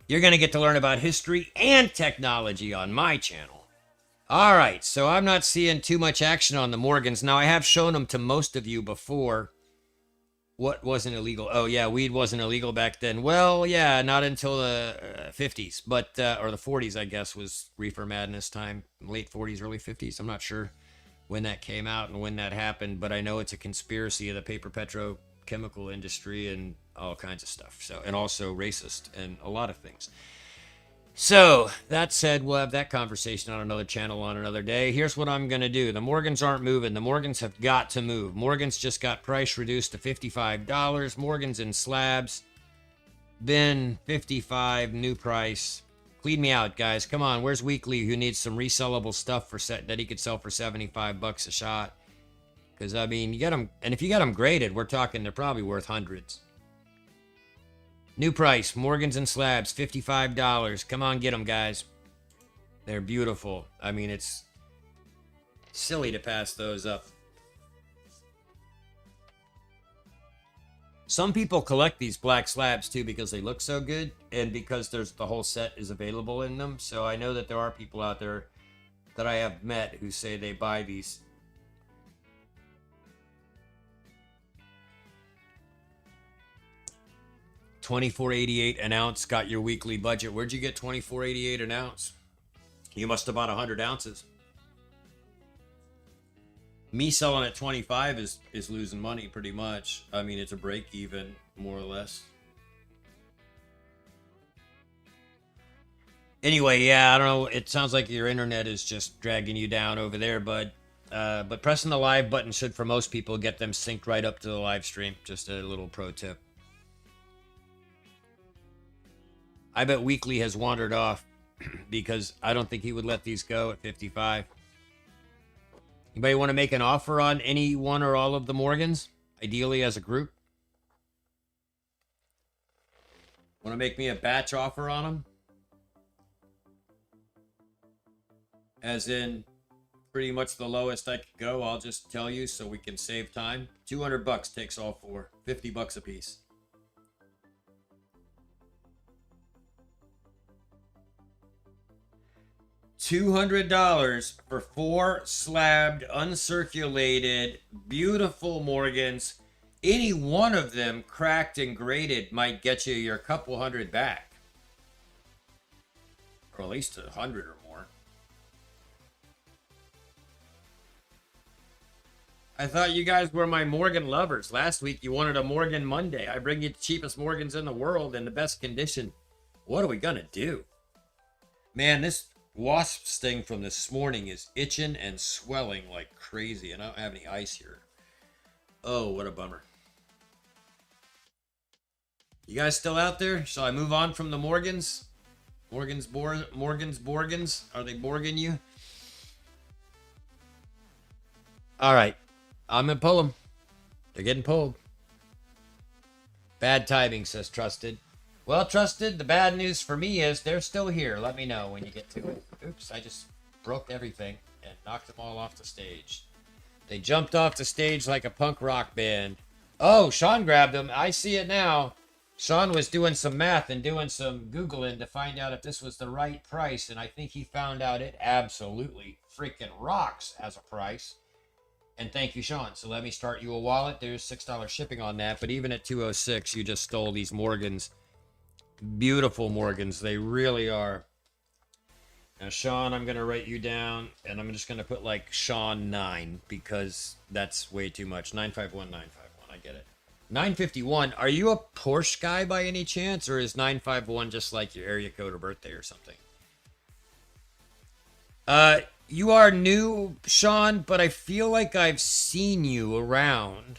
You're going to get to learn about history and technology on my channel. All right, so I'm not seeing too much action on the Morgans. Now, I have shown them to most of you before. What wasn't illegal? Oh, yeah, weed wasn't illegal back then. Well, yeah, not until the 50s, but or the 40s, I guess, was reefer madness time. Late 40s, early 50s. I'm not sure when that came out and when that happened, but I know it's a conspiracy of the paper petrochemical industry and all kinds of stuff. So, and also racist and a lot of things. So that said, we'll have that conversation on another channel on another day. Here's what I'm going to do. The Morgans aren't moving. The Morgans have got to move. Morgans just got price reduced to $55. Morgans in slabs. Bin $55, new price. Clean me out, guys. Come on. Where's Weekly, who needs some resellable stuff for that he could sell for $75 a shot? Because, I mean, you get them, and if you got them graded, we're talking they're probably worth hundreds. New price, Morgans and slabs, $55. Come on, get them, guys. They're beautiful. I mean, it's silly to pass those up. Some people collect these black slabs, too, because they look so good, and because the whole set is available in them. So I know that there are people out there that I have met who say they buy these. $24.88 an ounce got your weekly budget. Where'd you get $24.88 an ounce? You must have bought 100 ounces. Me selling at 25 is losing money pretty much. I mean, it's a break even, more or less. Anyway, yeah, I don't know. It sounds like your internet is just dragging you down over there, bud. But pressing the live button should, for most people, get them synced right up to the live stream. Just a little pro tip. I bet Weekly has wandered off because I don't think he would let these go at 55. Anybody want to make an offer on any one or all of the Morgans? Ideally as a group. Want to make me a batch offer on them? As in, pretty much the lowest I could go. I'll just tell you so we can save time. $200 takes all four. $50 a piece. $200 for 4 slabbed, uncirculated, beautiful Morgans. Any one of them cracked and graded might get you your couple hundred back. Or at least 100 or more. I thought you guys were my Morgan lovers. Last week you wanted a Morgan Monday. I bring you the cheapest Morgans in the world in the best condition. What are we gonna do? Man, this wasp sting from this morning is itching and swelling like crazy, and I don't have any ice here. Oh, what a bummer. You guys still out there? Shall I move on from the Morgans? Morgans, Borgans? Are they Borging you? All right. I'm going to pull them. They're getting pulled. Bad timing, says Trusted. Well, Trusted, the bad news for me is they're still here. Let me know when you get to it. Oops, I just broke everything and knocked them all off the stage. They jumped off the stage like a punk rock band. Oh, Sean grabbed them. I see it now. Sean was doing some math and doing some Googling to find out if this was the right price, and I think he found out it absolutely freaking rocks as a price. And thank you, Sean. So let me start you a wallet. There's $6 shipping on that, but even at $206, you just stole these Morgans. Beautiful Morgans. They really are. Now, Sean, I'm going to write you down, and I'm just going to put, like, Sean 9, because that's way too much. 951951. I get it. 951. Are you a Porsche guy by any chance, or is 951 just like your area code or birthday or something? You are new, Sean, but I feel like I've seen you around.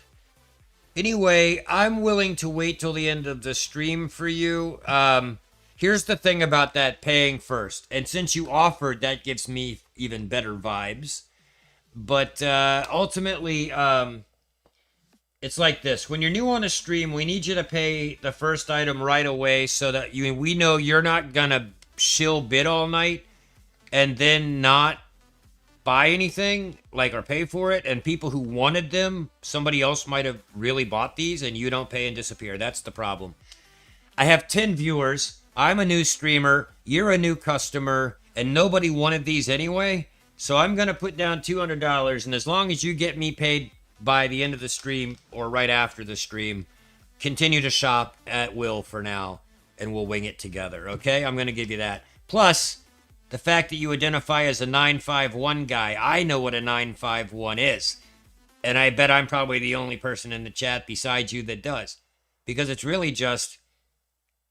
Anyway, I'm willing to wait till the end of the stream for you. Here's the thing about that paying first. And since you offered, that gives me even better vibes. But ultimately, it's like this. When you're new on a stream, we need you to pay the first item right away so that we know you're not going to shill bid all night and then not buy anything, like, or pay for it. And people who wanted them, somebody else might have really bought these and you don't pay and disappear. That's the problem. I have 10 viewers. I'm a new streamer. You're a new customer. And nobody wanted these anyway. So I'm going to put down $200. And as long as you get me paid by the end of the stream or right after the stream, continue to shop at will for now, and we'll wing it together, okay? I'm going to give you that. Plus, the fact that you identify as a 951 guy, I know what a 951 is. And I bet I'm probably the only person in the chat besides you that does. Because it's really just,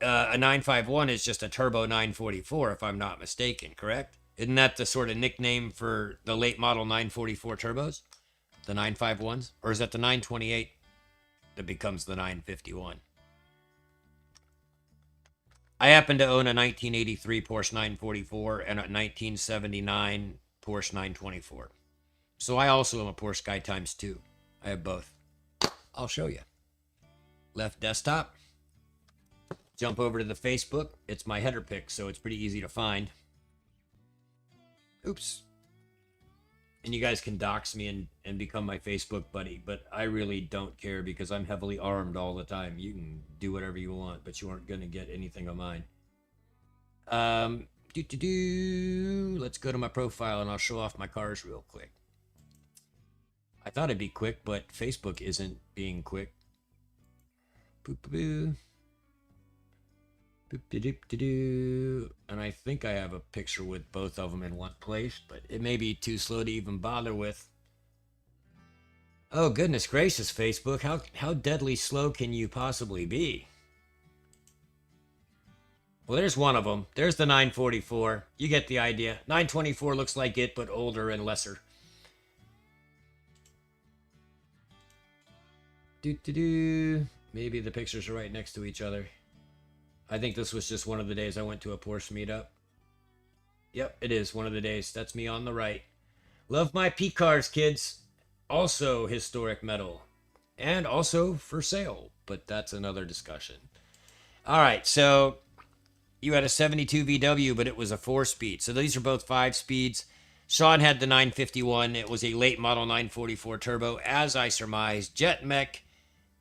a 951 is just a turbo 944, if I'm not mistaken, correct? Isn't that the sort of nickname for the late model 944 turbos? The 951s? Or is that the 928 that becomes the 951? I happen to own a 1983 Porsche 944 and a 1979 Porsche 924. So I also am a Porsche guy times 2. I have both. I'll show you. Left desktop. Jump over to the Facebook. It's my header pick, so it's pretty easy to find. Oops. And you guys can dox me and become my Facebook buddy, but I really don't care because I'm heavily armed all the time. You can do whatever you want, but you aren't going to get anything of mine. Let's go to my profile and I'll show off my cars real quick. I thought it'd be quick, but Facebook isn't being quick. Boop-a-boo. Boop-de-doop-de-doo. And I think I have a picture with both of them in one place, but it may be too slow to even bother with. Oh, goodness gracious, Facebook. How deadly slow can you possibly be? Well, there's one of them. There's the 944. You get the idea. 924 looks like it, but older and lesser. Doo-doo-doo. Maybe the pictures are right next to each other. I think this was just one of the days I went to a Porsche meetup. Yep, it is one of the days. That's me on the right. Love my P cars, kids. Also historic metal. And also for sale. But that's another discussion. Alright, so you had a 72 VW, but it was a 4-speed. So these are both 5 speeds. Sean had the 951. It was a late model 944 turbo. As I surmised, Jet Mech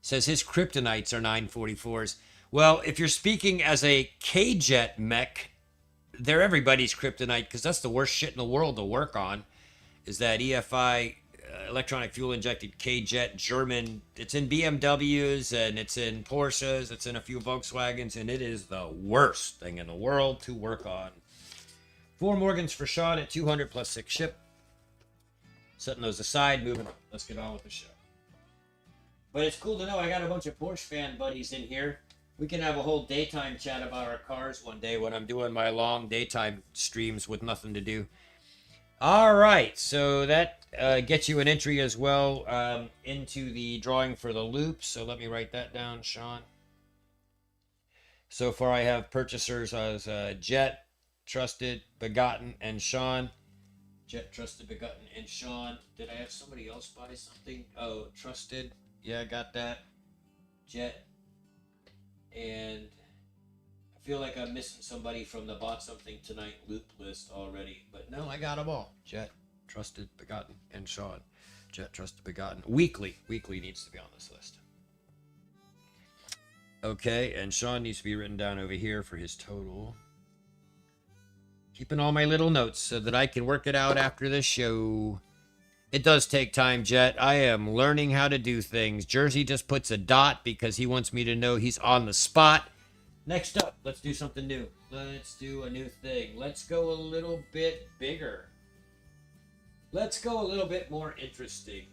says his kryptonites are 944s. Well, if you're speaking as a K-Jet mech, they're everybody's kryptonite because that's the worst shit in the world to work on, is that EFI, electronic fuel injected K-Jet German. It's in BMWs and it's in Porsches, it's in a few Volkswagens, and it is the worst thing in the world to work on. 4 Morgans for Sean at 200 plus 6 ship. Setting those aside, moving on. Let's get on with the show. But it's cool to know I got a bunch of Porsche fan buddies in here. We can have a whole daytime chat about our cars one day when I'm doing my long daytime streams with nothing to do. All right, so that gets you an entry as well into the drawing for the loop. So let me write that down, Sean. So far I have purchasers as Jet, Trusted, Begotten, and Sean. Jet, Trusted, Begotten, and Sean. Did I have somebody else buy something? Oh, Trusted. Yeah, I got that. Jet. And I feel like I'm missing somebody from the bought something tonight loop list already. But no, I got them all. Jet, Trusted, Begotten, and Sean. Jet, Trusted, Begotten. Weekly. Weekly needs to be on this list. Okay, and Sean needs to be written down over here for his total. Keeping all my little notes so that I can work it out after the show. It does take time, Jet. I am learning how to do things. Jersey just puts a dot because he wants me to know he's on the spot. Next up, let's do something new. Let's do a new thing. Let's go a little bit bigger. Let's go a little bit more interesting.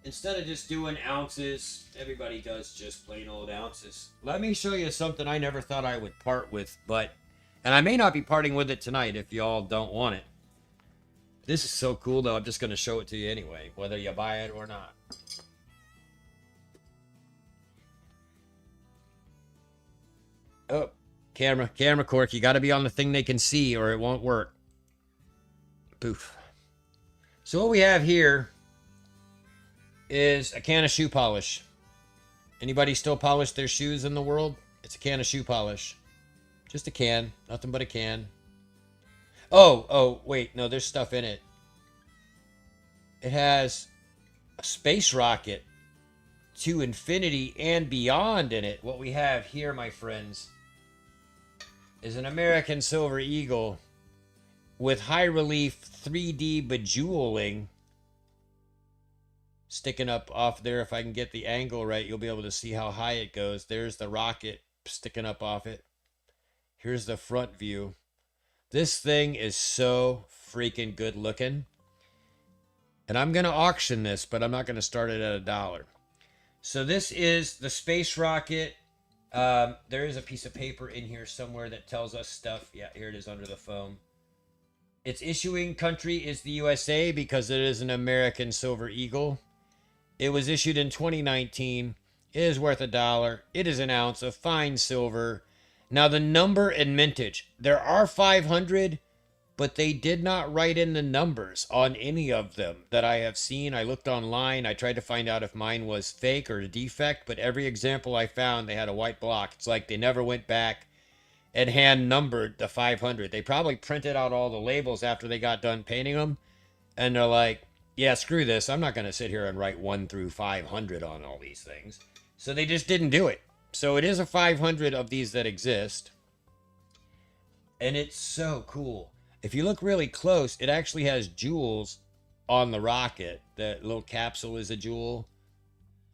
Instead of just doing ounces, everybody does just plain old ounces. Let me show you something I never thought I would part with, and I may not be parting with it tonight if y'all don't want it. This is so cool, though. I'm just going to show it to you anyway, whether you buy it or not. Oh, camera cork. You got to be on the thing they can see or it won't work. Poof. So what we have here is a can of shoe polish. Anybody still polish their shoes in the world? It's a can of shoe polish. Just a can. Nothing but a can. Oh, wait. No, there's stuff in it. It has a space rocket to infinity and beyond in it. What we have here, my friends, is an American Silver Eagle with high relief 3D bejeweling sticking up off there. If I can get the angle right, you'll be able to see how high it goes. There's the rocket sticking up off it. Here's the front view. This thing is so freaking good looking. And I'm going to auction this, but I'm not going to start it at $1. So this is the space rocket. There is a piece of paper in here somewhere that tells us stuff. Yeah, here it is under the foam. Its issuing country is the USA because it is an American Silver Eagle. It was issued in 2019. It is worth $1. It is an ounce of fine silver. Now the number and mintage. There are 500, but they did not write in the numbers on any of them that I have seen. I looked online. I tried to find out if mine was fake or a defect, but every example I found, they had a white block. It's like they never went back and hand numbered the 500. They probably printed out all the labels after they got done painting them. And they're like, yeah, screw this. I'm not going to sit here and write 1 through 500 on all these things. So they just didn't do it. So it is a 500 of these that exist. And it's so cool. If you look really close, it actually has jewels on the rocket. The little capsule is a jewel.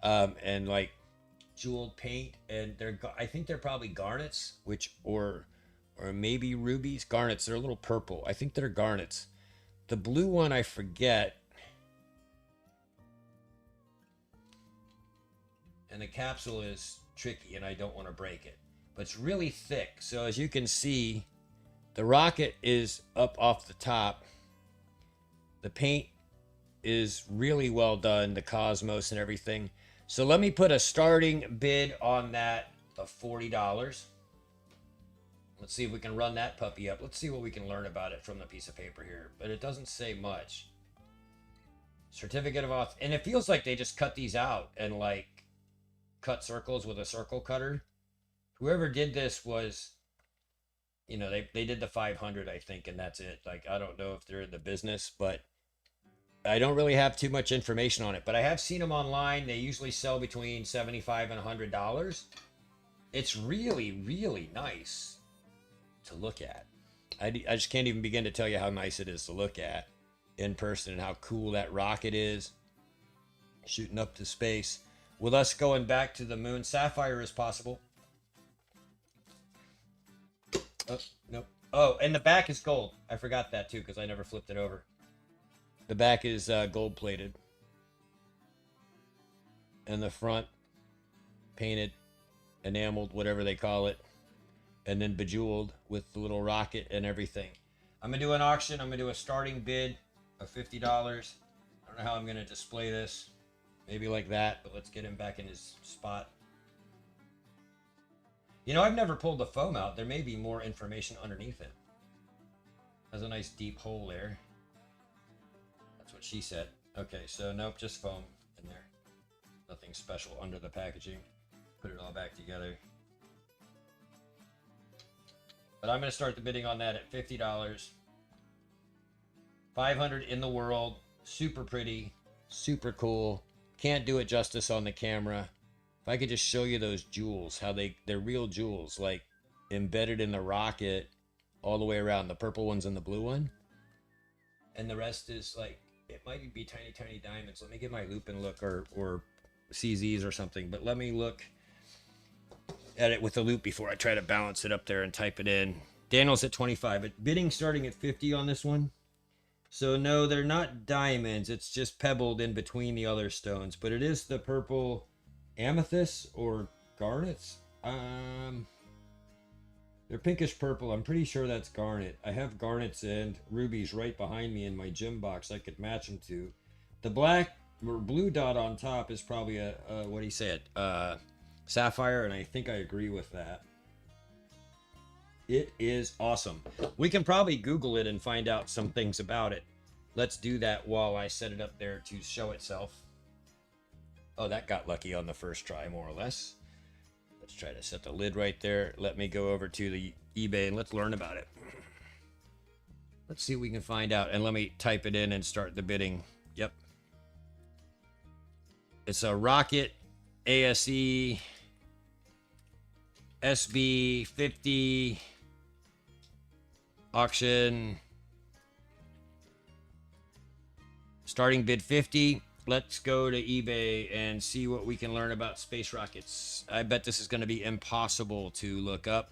And like jeweled paint. And I think they're probably garnets, or maybe rubies. Garnets, they're a little purple. I think they're garnets. The blue one, I forget. And the capsule is tricky and I don't want to break it. But it's really thick. So as you can see, the rocket is up off the top. The paint is really well done, the cosmos and everything. So let me put a starting bid on that of $40. Let's see if we can run that puppy up. Let's see what we can learn about it from the piece of paper here. But it doesn't say much. Certificate of auth. And it feels like they just cut these out and like cut circles with a circle cutter. Whoever did this was, you know, they did the 500, I think, and that's it. Like, I don't know if they're in the business, but I don't really have too much information on it. But I have seen them online. They usually sell between $75 and $100. It's really, really nice to look at. I just can't even begin to tell you how nice it is to look at in person and how cool that rocket is shooting up to space. With us going back to the moon, sapphire is possible. Oh, nope. Oh, and the back is gold. I forgot that too because I never flipped it over. The back is gold plated. And the front painted, enameled, whatever they call it. And then bejeweled with the little rocket and everything. I'm going to do an auction. I'm going to do a starting bid of $50. I don't know how I'm going to display this. Maybe like that, but let's get him back in his spot. You know, I've never pulled the foam out. There may be more information underneath it. Has a nice deep hole there. That's what she said. Okay, so nope, just foam in there. Nothing special under the packaging. Put it all back together. But I'm going to start the bidding on that at $50. 500 in the world. Super pretty. Super cool. Can't do it justice on the camera. If I could just show you those jewels, how they're real jewels, like embedded in the rocket all the way around. The purple one's in the blue one. And the rest is like, it might be tiny, tiny diamonds. Let me get my loop and look, or CZs or something. But let me look at it with the loop before I try to balance it up there and type it in. Daniel's at 25. But bidding starting at 50 on this one. So no, they're not diamonds. It's just pebbled in between the other stones. But it is the purple amethyst or garnets. They're pinkish purple. I'm pretty sure that's garnet. I have garnets and rubies right behind me in my gym box I could match them to. The black or blue dot on top is probably a what do you say it? Sapphire, and I think I agree with that. It is awesome. We can probably Google it and find out some things about it. Let's do that while I set it up there to show itself. Oh, that got lucky on the first try, more or less. Let's try to set the lid right there. Let me go over to the eBay and let's learn about it. Let's see what we can find out. And let me type it in and start the bidding. Yep. It's a Rocket ASE SB50 auction. Starting bid 50. Let's go to eBay and see what we can learn about space rockets. I bet this is going to be impossible to look up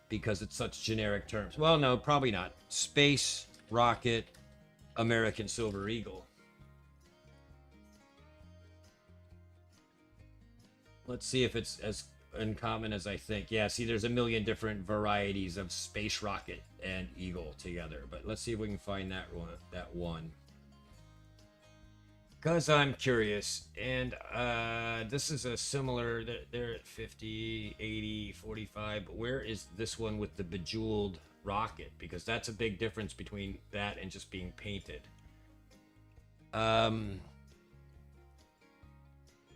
because it's such generic terms. Well, no, probably not. Space rocket, American Silver Eagle. Let's see if it's as uncommon as I think. Yeah, see, there's a million different varieties of space rocket and eagle together. But let's see if we can find that one. Because I'm curious. And this is a similar, they're at 50, 80, 45. But where is this one with the bejeweled rocket? Because that's a big difference between that and just being painted.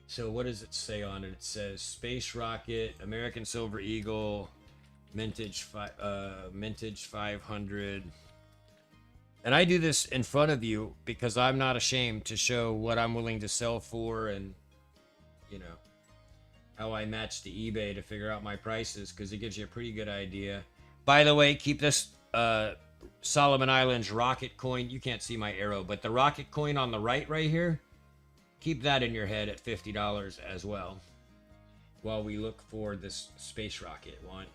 So what does it say on it? It says Space Rocket, American Silver Eagle, Mintage 500. And I do this in front of you because I'm not ashamed to show what I'm willing to sell for and, you know, how I match to eBay to figure out my prices because it gives you a pretty good idea. By the way, keep this Solomon Islands rocket coin. You can't see my arrow, but the rocket coin on the right here, keep that in your head at $50 as well while we look for this space rocket one.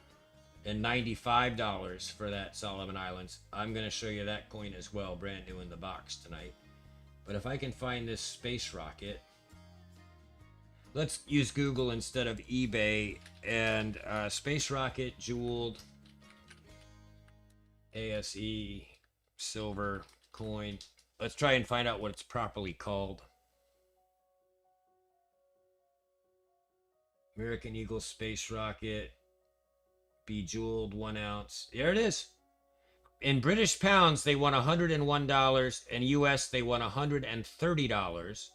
And $95 for that Solomon Islands. I'm going to show you that coin as well, brand new in the box tonight. But if I can find this space rocket, let's use Google instead of eBay. And space rocket, jeweled, ASE, silver coin. Let's try and find out what it's properly called. American Eagle space rocket. Bejeweled 1 ounce. There it is. In British pounds, they won $101. In US, they won $130.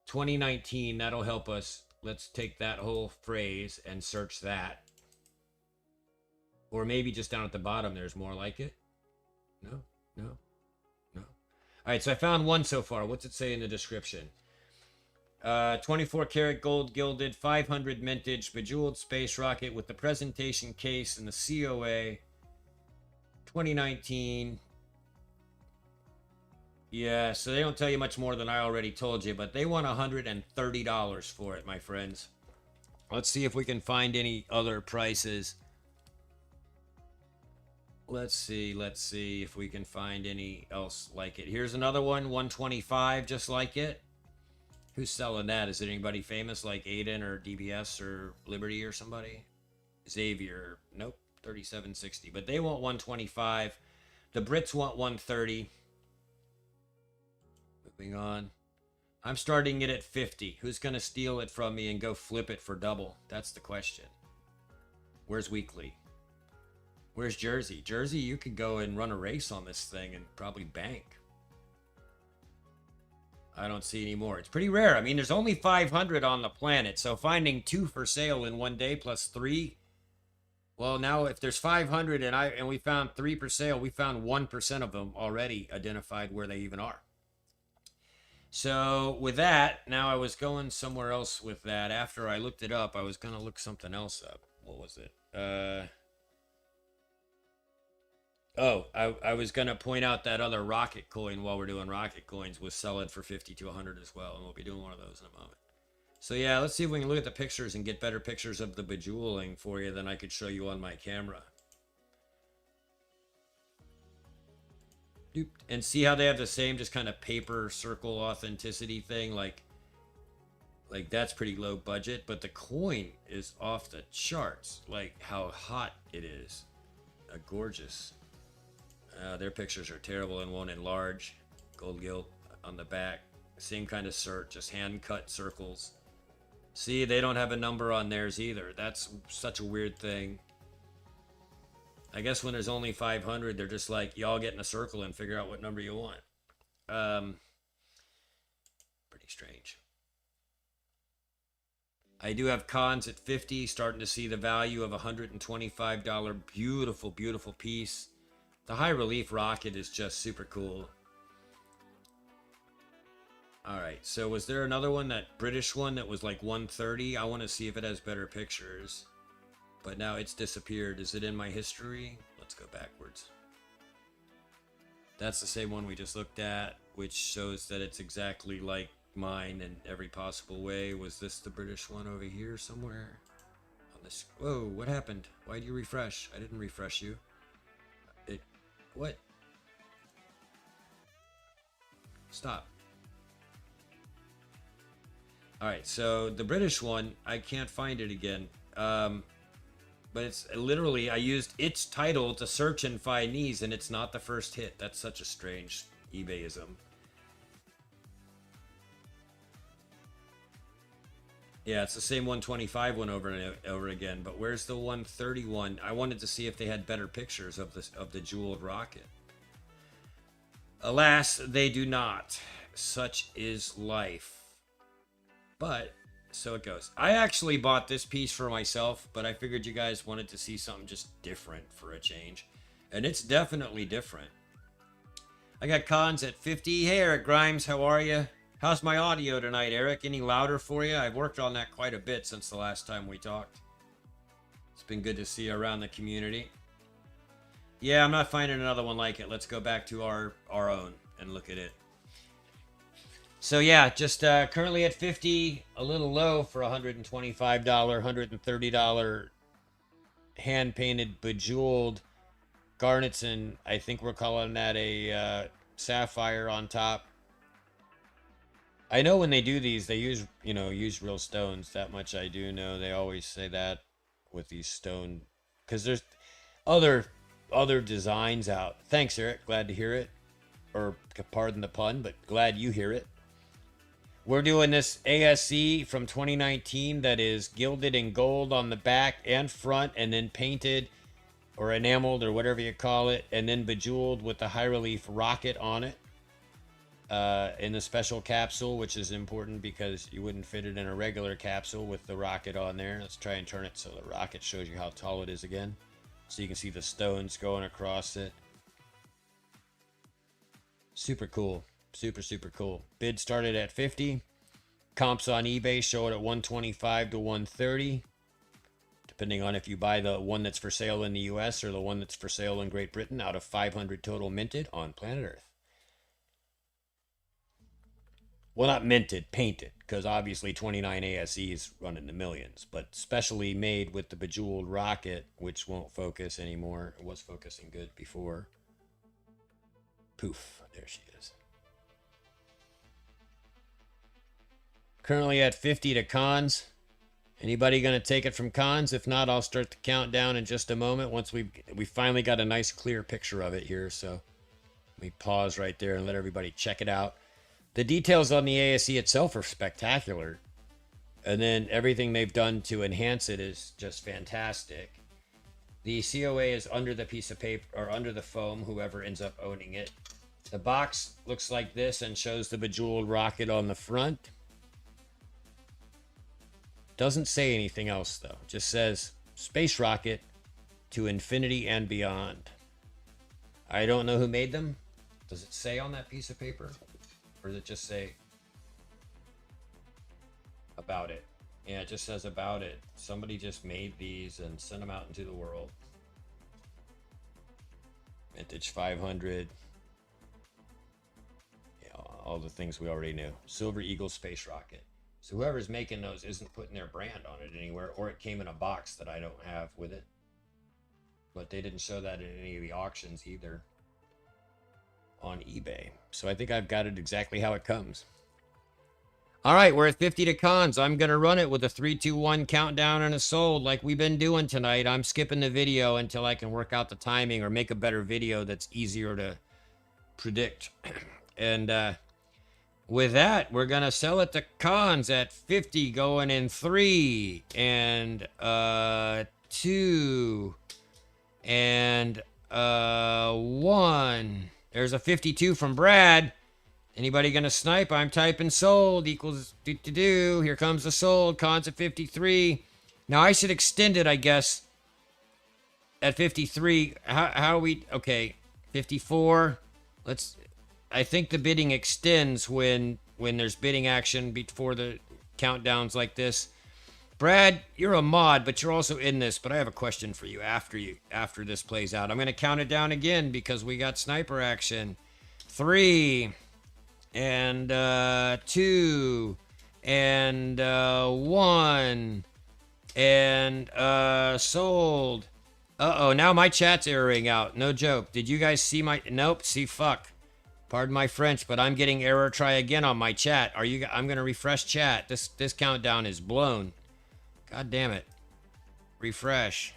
2019, that'll help us. Let's take that whole phrase and search that. Or maybe just down at the bottom, there's more like it. No. All right, so I found one so far. What's it say in the description? 24 karat gold gilded 500 mintage bejeweled space rocket with the presentation case and the COA 2019. Yeah, so they don't tell you much more than I already told you, but they want $130 for it, my friends. Let's see if we can find any other prices. Let's see if we can find any else like it. Here's another one, 125, just like it. Who's selling that? Is it anybody famous like Aiden or DBS or Liberty or somebody? Xavier. Nope. 3760. But they want 125. The Brits want 130. Moving on. I'm starting it at 50. Who's going to steal it from me and go flip it for double? That's the question. Where's Weekly? Where's Jersey? Jersey, you could go and run a race on this thing and probably bank. I don't see any more. It's pretty rare. I mean, there's only 500 on the planet, so finding 2 for sale in one day plus 3. Well, now if there's 500 and we found 3 for sale, we found 1% of them already identified where they even are. So with that, now I was going somewhere else with that. After I looked it up, I was going to look something else up. What was it? I was going to point out that other rocket coin while we're doing rocket coins was selling for 50 to 100 as well. And we'll be doing one of those in a moment. So yeah, let's see if we can look at the pictures and get better pictures of the bejeweling for you than I could show you on my camera. And see how they have the same just kind of paper circle authenticity thing. Like that's pretty low budget, but the coin is off the charts. Like how hot it is. Gorgeous. Their pictures are terrible and won't enlarge. Gold gilt on the back. Same kind of cert, just hand cut circles. See, they don't have a number on theirs either. That's such a weird thing. I guess when there's only 500, they're just like, y'all get in a circle and figure out what number you want. Pretty strange. I do have cons at 50, starting to see the value of a $125 beautiful, beautiful piece. The high relief rocket is just super cool. All right, so was there another one, that British one that was like 130? I want to see if it has better pictures. But now it's disappeared. Is it in my history? Let's go backwards. That's the same one we just looked at, which shows that it's exactly like mine in every possible way. Was this the British one over here somewhere? On this. Whoa, what happened? Why did you refresh? I didn't refresh you. What? Stop. Alright, so the British one, I can't find it again. But it's literally, I used its title to search and find these, and it's not the first hit. That's such a strange eBayism. Yeah, it's the same 125 one over and over again, but where's the 131? I wanted to see if they had better pictures of the jeweled rocket. Alas, they do not. Such is life. But so it goes. I actually bought this piece for myself, but I figured you guys wanted to see something just different for a change. And it's definitely different. I got cons at 50. Hey, Eric Grimes, how are you? How's my audio tonight, Eric? Any louder for you? I've worked on that quite a bit since the last time we talked. It's been good to see you around the community. Yeah, I'm not finding another one like it. Let's go back to our own and look at it. So yeah, just currently at 50, a little low for $125, $130 hand-painted, bejeweled garnets, and I think we're calling that a sapphire on top. I know when they do these, they use real stones. That much I do know. They always say that with these stone, because there's other designs out. Thanks, Eric. Glad to hear it. Or pardon the pun, but glad you hear it. We're doing this ASE from 2019 that is gilded in gold on the back and front, and then painted or enameled or whatever you call it, and then bejeweled with the high relief rocket on it. In the special capsule, which is important because you wouldn't fit it in a regular capsule with the rocket on there. Let's try and turn it so the rocket shows you how tall it is again, so you can see the stones going across it. Super cool. Super cool. Bid started at 50. Comps on eBay show it at 125 to 130, depending on if you buy the one that's for sale in the US or the one that's for sale in Great Britain, out of 500 total minted on planet Earth. Well, not minted, painted, because obviously 29 ASEs run in the millions, but specially made with the bejeweled rocket, which won't focus anymore. It was focusing good before. Poof, there she is. Currently at 50 to cons. Anybody going to take it from cons? If not, I'll start the countdown in just a moment once we finally got a nice clear picture of it here. So let me pause right there and let everybody check it out. The details on the ASE itself are spectacular. And then everything they've done to enhance it is just fantastic. The COA is under the piece of paper, or under the foam, whoever ends up owning it. The box looks like this and shows the bejeweled rocket on the front. Doesn't say anything else though. Just says space rocket to infinity and beyond. I don't know who made them. Does it say on that piece of paper? Or does it just say about it? Yeah, it just says about it. Somebody just made these and sent them out into the world. Vintage 500. Yeah, all the things we already knew. Silver Eagle space rocket. So whoever's making those isn't putting their brand on it anywhere, or it came in a box that I don't have with it. But they didn't show that in any of the auctions either on eBay. So I think I've got it exactly how it comes. All right, we're at 50 to cons. I'm going to run it with a 3, 2, 1 countdown and a sold like we've been doing tonight. I'm skipping the video until I can work out the timing or make a better video that's easier to predict. And with that, we're going to sell it to cons at 50, going in 3 and 2 And 1. There's a 52 from Brad. Anybody gonna snipe? I'm typing sold equals do. Here comes the sold. Cons at 53. Now I should extend it, I guess. At 53. How we? Okay, 54. I think the bidding extends when there's bidding action before the countdowns like this. Brad, you're a mod, but you're also in this. But I have a question for you after this plays out. I'm gonna count it down again because we got sniper action. 3 and 2 and 1 and sold. Uh-oh, now my chat's erroring out. No joke. Did you guys see my... Nope, see fuck. Pardon my French, but I'm getting error. Try again on my chat. I'm going to refresh chat. This countdown is blown. God damn it. Refresh.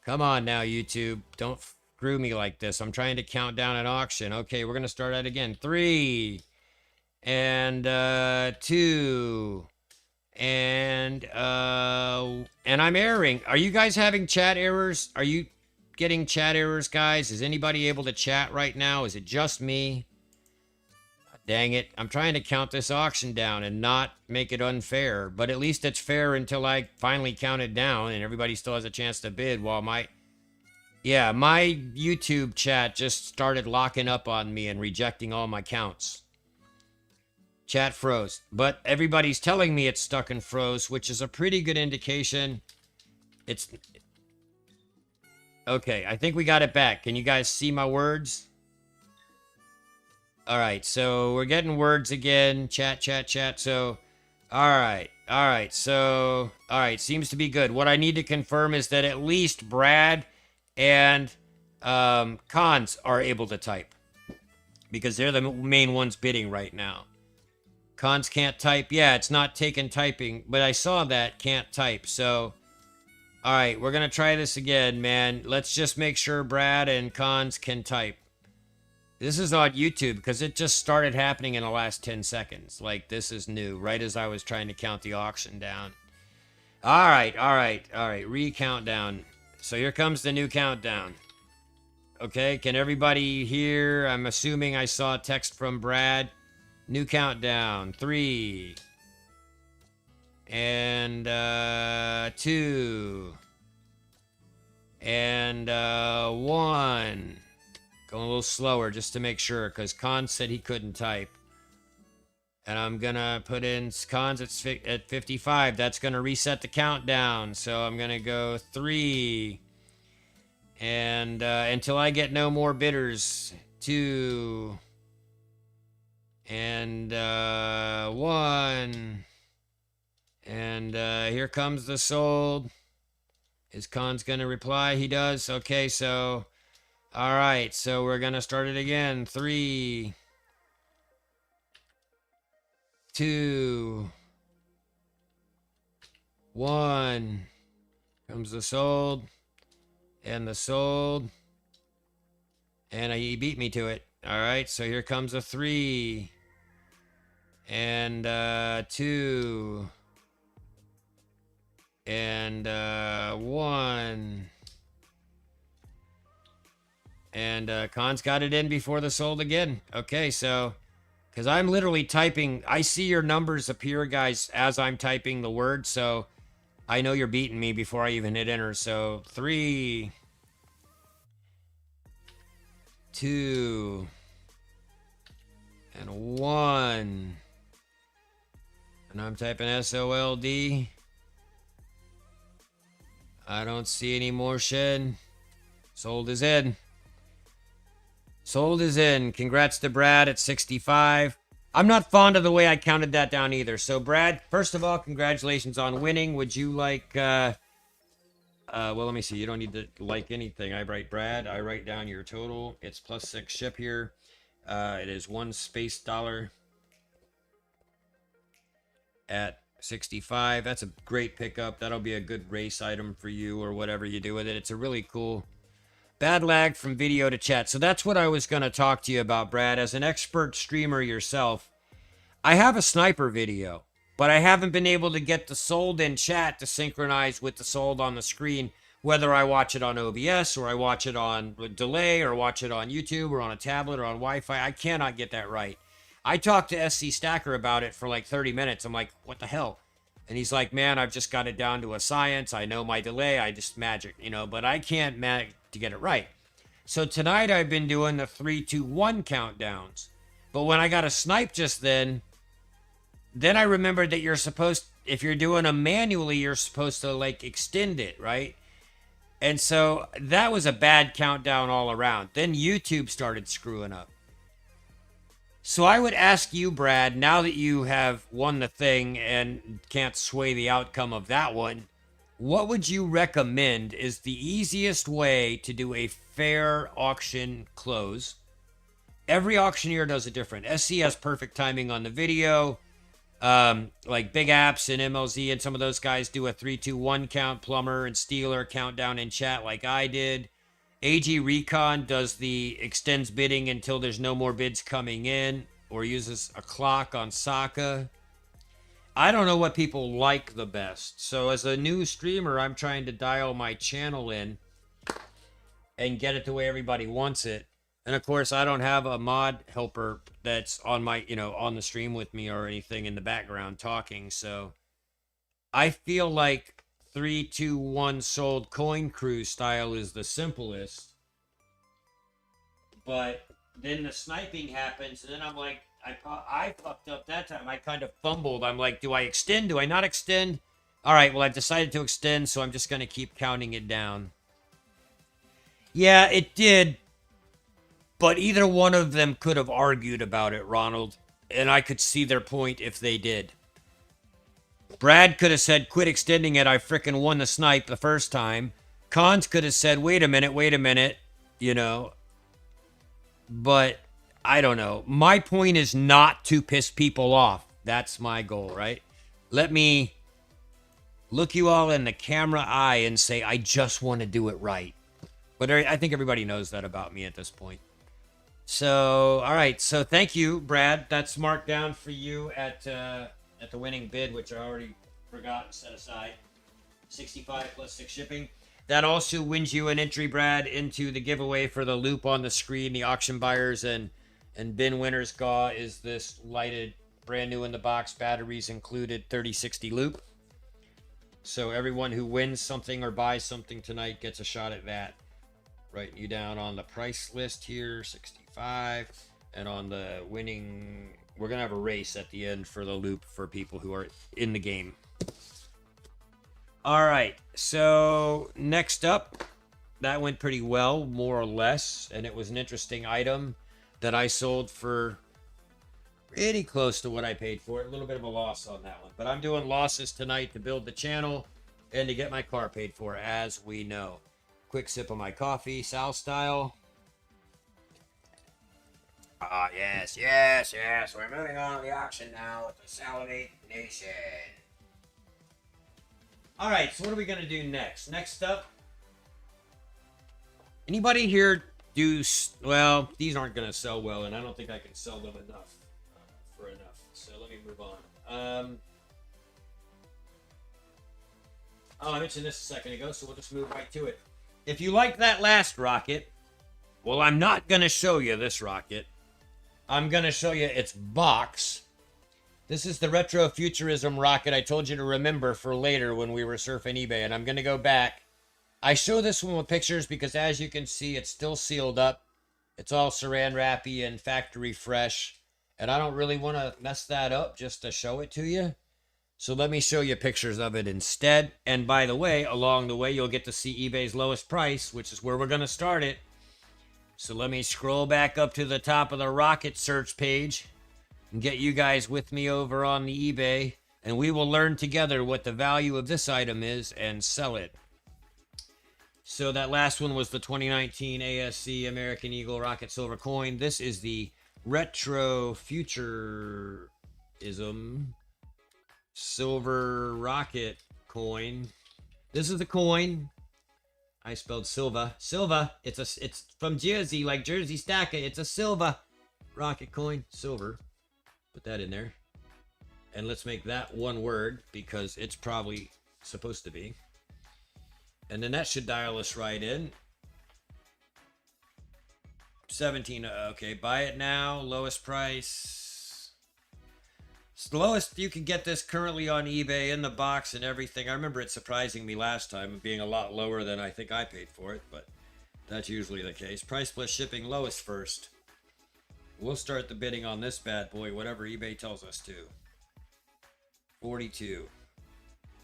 Come on now, YouTube. Don't screw me like this. I'm trying to count down an auction. Okay, we're going to start that again. 3 and 2 and I'm erroring. Are you guys having chat errors? Are you getting chat errors, guys? Is anybody able to chat right now? Is it just me? Dang it. I'm trying to count this auction down and not make it unfair, but at least it's fair until I finally count it down and everybody still has a chance to bid while my YouTube chat just started locking up on me and rejecting all my counts. Chat froze, but everybody's telling me it's stuck and froze, which is a pretty good indication. It's okay. I think we got it back. Can you guys see my words? All right, so we're getting words again. Chat. So, all right. So, all right, seems to be good. What I need to confirm is that at least Brad and Cons are able to type because they're the main ones bidding right now. Cons can't type. Yeah, it's not taken typing, but I saw that can't type. So, all right, we're going to try this again, man. Let's just make sure Brad and Cons can type. This is on YouTube because it just started happening in the last 10 seconds. Like, this is new, right as I was trying to count the auction down. All right. Recount down. So here comes the new countdown. Okay, can everybody hear? I'm assuming I saw a text from Brad. New countdown. 3 and 2 and 1. Going a little slower just to make sure because Con said he couldn't type. And I'm going to put in Cons at 55. That's going to reset the countdown. So I'm going to go 3 and until I get no more bidders. 2 and 1 and here comes the sold. Is Con's gonna reply? He does. Okay, so all right, so we're gonna start it again. 3 2 1 comes the sold and the sold, and he beat me to it. All right, so here comes a 3 and 2 and 1 and Con's got it in before the sold again. Okay, so because I'm literally typing, I see your numbers appear, guys, as I'm typing the word, so I know you're beating me before I even hit enter. So 3 2 and 1, and I'm typing SOLD. I don't see any more shed. Sold is in. Sold is in. Congrats to Brad at 65. I'm not fond of the way I counted that down either. So Brad, first of all, congratulations on winning. Would you like well, let me see. You don't need to like anything. I write Brad. I write down your total. It's +6 ship here. It is $1 at 65. That's a great pickup. That'll be a good race item for you or whatever you do with it. It's a really cool. Bad lag from video to chat. So that's what I was going to talk to you about, Brad. As an expert streamer yourself, I have a sniper video, but I haven't been able to get the sold in chat to synchronize with the sold on the screen, whether I watch it on OBS or I watch it on delay or watch it on YouTube or on a tablet or on Wi-Fi. I cannot get that right. I talked to SC Stacker about it for like 30 minutes. I'm like, what the hell? And he's like, man, I've just got it down to a science. I know my delay. I just magic, but I can't manage to get it right. So tonight I've been doing the 3, 2, 1 countdowns. But when I got a snipe just then I remembered that you're supposed, if you're doing them manually, you're supposed to like extend it, right? And so that was a bad countdown all around. Then YouTube started screwing up. So I would ask you, Brad, now that you have won the thing and can't sway the outcome of that one, what would you recommend is the easiest way to do a fair auction close? Every auctioneer does it different. SC has perfect timing on the video. Like Big Apps and MLZ and some of those guys do a 3, 2, 1 count. Plumber and Steeler countdown in chat like I did. AG Recon does the extends bidding until there's no more bids coming in, or uses a clock on Saka. I don't know what people like the best. So as a new streamer, I'm trying to dial my channel in and get it the way everybody wants it. And of course, I don't have a mod helper that's on my, on the stream with me or anything in the background talking. So I feel like 3, 2, 1 sold coin crew style is the simplest. But then the sniping happens, and then I'm like, I fucked up that time. I kind of fumbled. I'm like, do I extend? Do I not extend? All right, well, I've decided to extend, so I'm just going to keep counting it down. Yeah, it did. But either one of them could have argued about it, Ronald. And I could see their point if they did. Brad could have said, quit extending it. I frickin' won the snipe the first time. Cons could have said, wait a minute. But I don't know. My point is not to piss people off. That's my goal, right? Let me look you all in the camera eye and say, I just want to do it right. But I think everybody knows that about me at this point. So, all right. So thank you, Brad. That's marked down for you at the winning bid, which I already forgot and set aside. 65 plus 6 shipping. That also wins you an entry, Brad, into the giveaway for the loop on the screen. The auction buyers and bin winners GAW is this lighted, brand new in the box, batteries included, 3060 loop. So everyone who wins something or buys something tonight gets a shot at that. Writing you down on the price list here, 65. And on the winning, we're going to have a race at the end for the loop for people who are in the game. All right, so next up, that went pretty well, more or less. And it was an interesting item that I sold for pretty close to what I paid for it. A little bit of a loss on that one. But I'm doing losses tonight to build the channel and to get my car paid for, as we know. Quick sip of my coffee, Sal style. Ah, yes. We're moving on to the auction now with the Salivate Nation. All right, so what are we going to do next? Next up, anybody here do... Well, these aren't going to sell well, and I don't think I can sell them enough for enough. So let me move on. I mentioned this a second ago, so we'll just move right to it. If you like that last rocket, well, I'm not going to show you this rocket. I'm going to show you its box. This is the Retro Futurism rocket I told you to remember for later when we were surfing eBay, and I'm going to go back. I show this one with pictures because, as you can see, it's still sealed up. It's all saran wrappy and factory fresh, and I don't really want to mess that up just to show it to you. So let me show you pictures of it instead. And by the way, along the way, you'll get to see eBay's lowest price, which is where we're going to start it. So let me scroll back up to the top of the rocket search page and get you guys with me over on the eBay. And we will learn together what the value of this item is and sell it. So that last one was the 2019 ASC American Eagle Rocket Silver Coin. This is the Retro Futurism Silver Rocket Coin. This is the coin. I spelled Silva. Silva. It's from Jersey, like Jersey Stacker. It's a Silva rocket coin. Silver. Put that in there. And let's make that one word because it's probably supposed to be. And then that should dial us right in. 17. Okay, buy it now. Lowest price. It's the lowest you can get this currently on eBay in the box and everything. I remember it surprising me last time, being a lot lower than I think I paid for it, but that's usually the case. Price plus shipping, lowest first. We'll start the bidding on this bad boy, whatever eBay tells us to. 42.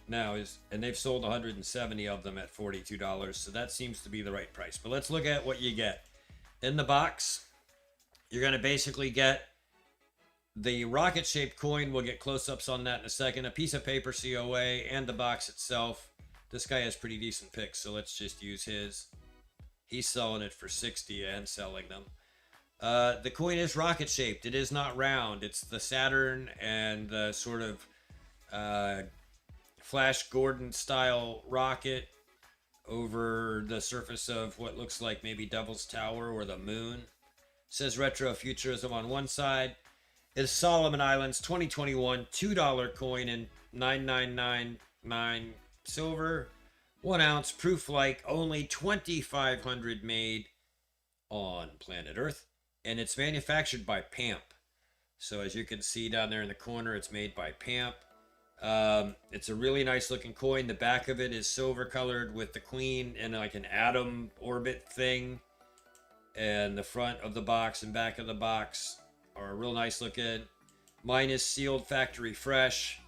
Now and they've sold 170 of them at $42, so that seems to be the right price. But let's look at what you get. In the box, you're going to basically get the rocket-shaped coin. We'll get close-ups on that in a second. A piece of paper COA and the box itself. This guy has pretty decent picks, so let's just use his. He's selling it for 60 and selling them. The coin is rocket-shaped. It is not round. It's the Saturn and the sort of Flash Gordon-style rocket over the surface of what looks like maybe Devil's Tower or the moon. It says Retro Futurism on one side. It's Solomon Islands 2021 $2 coin in 9999 silver. 1 ounce, proof-like, only 2,500 made on planet Earth. And it's manufactured by PAMP. So as you can see down there in the corner, it's made by PAMP. It's a really nice looking coin. The back of it is silver colored with the queen and like an atom orbit thing. And the front of the box and back of the box are real nice looking. Mine is sealed factory fresh.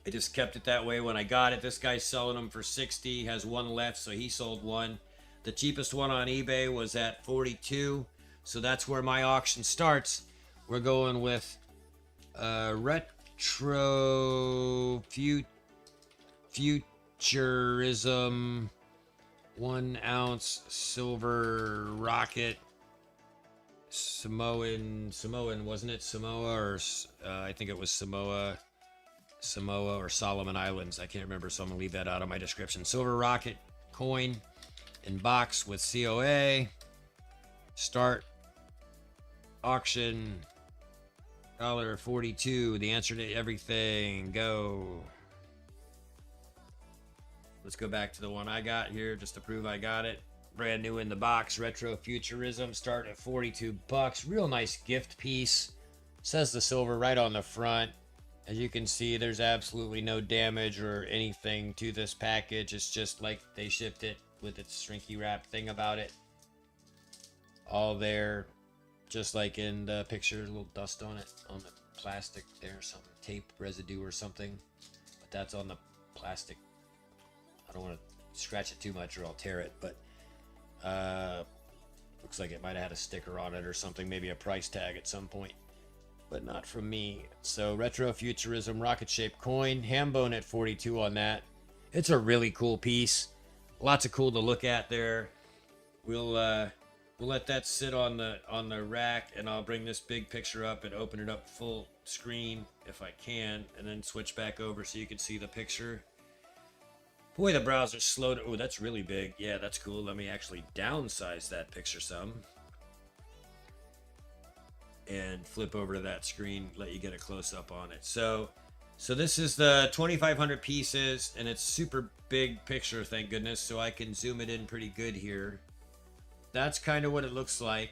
I just kept it that way when I got it. This guy's selling them for 60, has one left, so he sold one. The cheapest one on eBay was at 42, so that's where my auction starts. We're going with Retro Futurism 1 ounce silver rocket. Samoan, wasn't it? Samoa, or I think it was Samoa or Solomon Islands. I can't remember, so I'm gonna leave that out of my description. Silver rocket coin in box with COA. Start auction. $1.42. The answer to everything. Go. Let's go back to the one I got here just to prove I got it. Brand new in the box. Retro Futurism. Start at $42. Real nice gift piece. Says the silver right on the front. As you can see, there's absolutely no damage or anything to this package. It's just like they shipped it with its shrinky wrap thing about it. All there. Just like in the picture, a little dust on it, on the plastic there, something, tape residue or something. But that's on the plastic. I don't want to scratch it too much or I'll tear it, but looks like it might have had a sticker on it or something, maybe a price tag at some point, but not from me. So Retro Futurism rocket-shaped coin, ham bone at 42 on that. It's a really cool piece. Lots of cool to look at there. We'll let that sit on the rack, and I'll bring this big picture up and open it up full screen if I can, and then switch back over so you can see the picture. Boy, the browser's slow to... Oh, that's really big. Yeah, that's cool. Let me actually downsize that picture some. And flip over to that screen, let you get a close-up on it. So this is the 2,500 pieces, and it's super big picture, thank goodness, so I can zoom it in pretty good here. That's kind of what it looks like.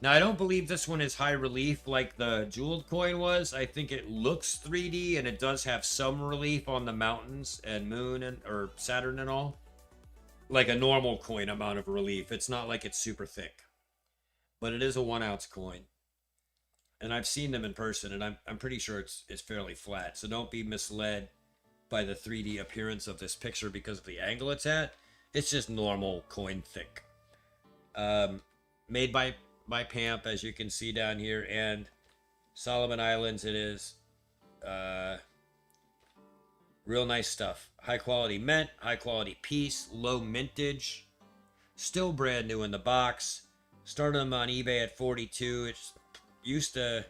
Now, I don't believe this one is high relief like the jeweled coin was. I think it looks 3D, and it does have some relief on the mountains and moon or Saturn and all. Like a normal coin amount of relief. It's not like it's super thick. But it is a 1 ounce coin. And I've seen them in person, and I'm pretty sure it's fairly flat. So don't be misled by the 3D appearance of this picture because of the angle it's at. It's just normal coin thick. Made by PAMP, as you can see down here, and Solomon Islands. It is real nice stuff. High quality mint, high quality piece, low mintage, still brand new in the box. Started them on eBay at 42. It used to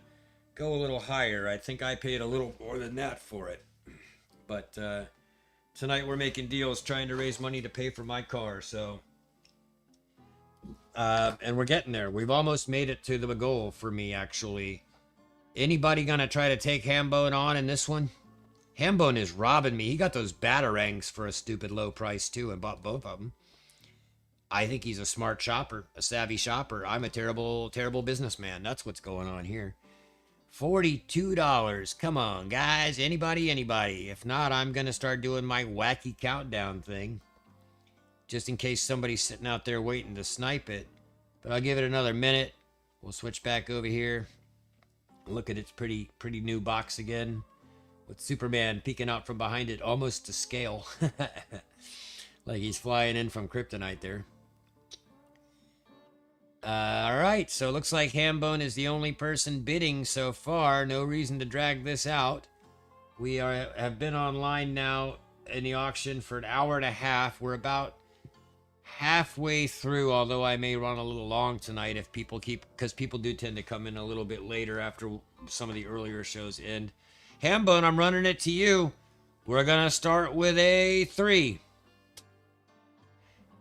go a little higher. I think I paid a little more than that for it, but tonight we're making deals trying to raise money to pay for my car, so and we're getting there. We've almost made it to the goal for me, actually. Anybody gonna try to take Hambone on in this one? Hambone is robbing me. He got those batarangs for a stupid low price too and bought both of them. I think he's a smart shopper, a savvy shopper. I'm a terrible, terrible businessman. That's what's going on here. $42. Come on, guys. Anybody, anybody. If not, I'm going to start doing my wacky countdown thing. Just in case somebody's sitting out there waiting to snipe it. But I'll give it another minute. We'll switch back over here. Look at its pretty new box again. With Superman peeking out from behind it almost to scale. Like he's flying in from kryptonite there. Alright, so it looks like Hambone is the only person bidding so far. No reason to drag this out. We have been online now in the auction for an hour and a half. We're about halfway through, although I may run a little long tonight if people because people do tend to come in a little bit later after some of the earlier shows end. Hambone, I'm running it to you. We're going to start with a 3.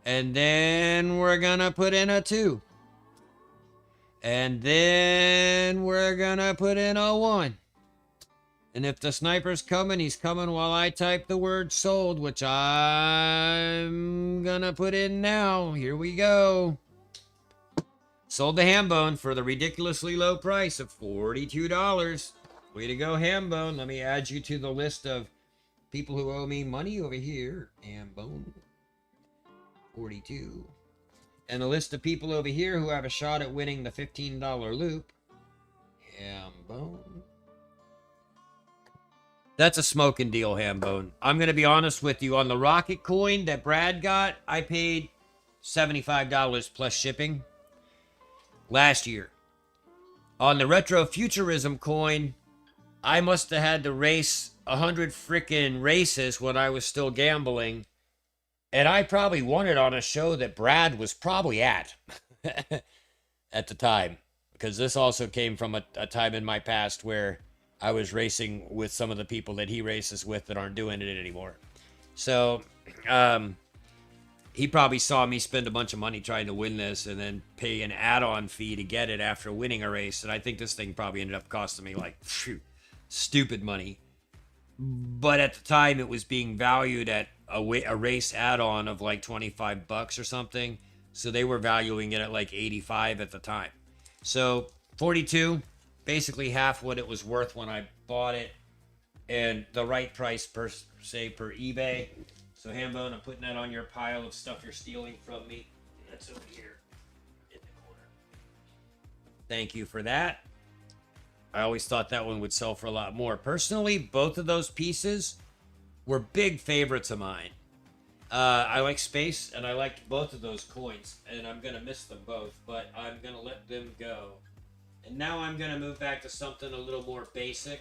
And then we're going to put in a 2. And then we're going to put in a 1. And if the sniper's coming, he's coming while I type the word sold, which I'm going to put in now. Here we go. Sold the Hambone for the ridiculously low price of $42. Way to go, Hambone. Let me add you to the list of people who owe me money over here. Hambone. 42. And a list of people over here who have a shot at winning the $15 loop. Hambone. That's a smoking deal, Hambone. I'm going to be honest with you. On the rocket coin that Brad got, I paid $75 plus shipping last year. On the Retro Futurism coin, I must have had to race 100 frickin' races when I was still gambling. And I probably won it on a show that Brad was probably at at the time. Because this also came from a time in my past where I was racing with some of the people that he races with that aren't doing it anymore. So, he probably saw me spend a bunch of money trying to win this and then pay an add-on fee to get it after winning a race. And I think this thing probably ended up costing me like, stupid money. But at the time, it was being valued at a race add-on of like $25 or something. So they were valuing it at like 85 at the time. So 42, basically half what it was worth when I bought it, and the right price per eBay. So Hambone, I'm putting that on your pile of stuff you're stealing from me. That's over here in the corner. Thank you for that. I always thought that one would sell for a lot more. Personally, both of those pieces were big favorites of mine. I like space, and I liked both of those coins, and I'm going to miss them both, but I'm going to let them go. And now I'm going to move back to something a little more basic.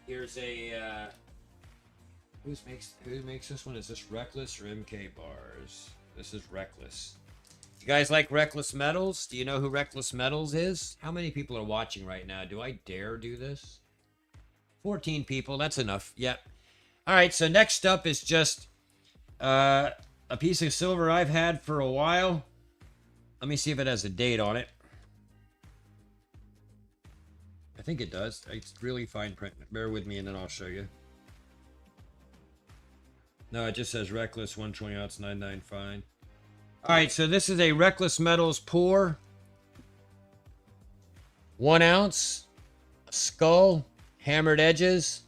Here's a... Who makes this one? Is this Reckless or MK Bars? This is Reckless. You guys like Reckless Metals? Do you know who Reckless Metals is? How many people are watching right now? Do I dare do this? 14 people. That's enough. Yep. All right. So next up is just a piece of silver I've had for a while. Let me see if it has a date on it. I think it does. It's really fine print. Bear with me and then I'll show you. No, it just says Reckless 120 ounce 99 fine. All right, so this is a Reckless Metals pour. 1 ounce. A skull. Hammered edges.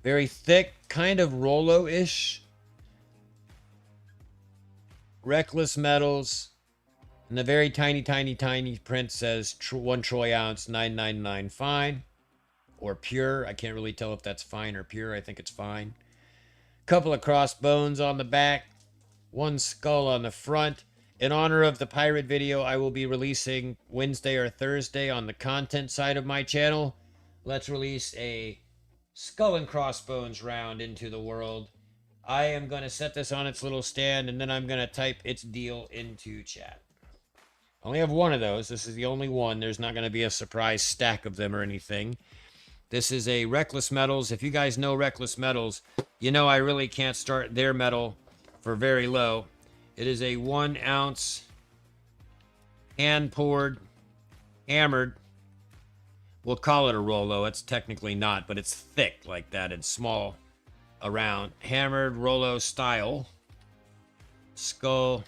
Very thick. Kind of Rolo-ish. Reckless Metals. And the very tiny print says 1 troy ounce 999 fine. Or pure. I can't really tell if that's fine or pure. I think it's fine. Couple of crossbones on the back. 1 skull on the front. In honor of the pirate video I will be releasing Wednesday or Thursday on the content side of my channel, let's release a skull and crossbones round into the world. I am going to set this on its little stand, and then I'm going to type its deal into chat. I only have 1 of those. This is the only one. There's not going to be a surprise stack of them or anything. This is a Reckless Metals. If you guys know Reckless Metals, you know I really can't start their metal for very low. It is a 1 ounce hand poured, hammered. we'll call it a Rollo. It's technically not, but it's thick like that and small around. Hammered Rollo style. Skull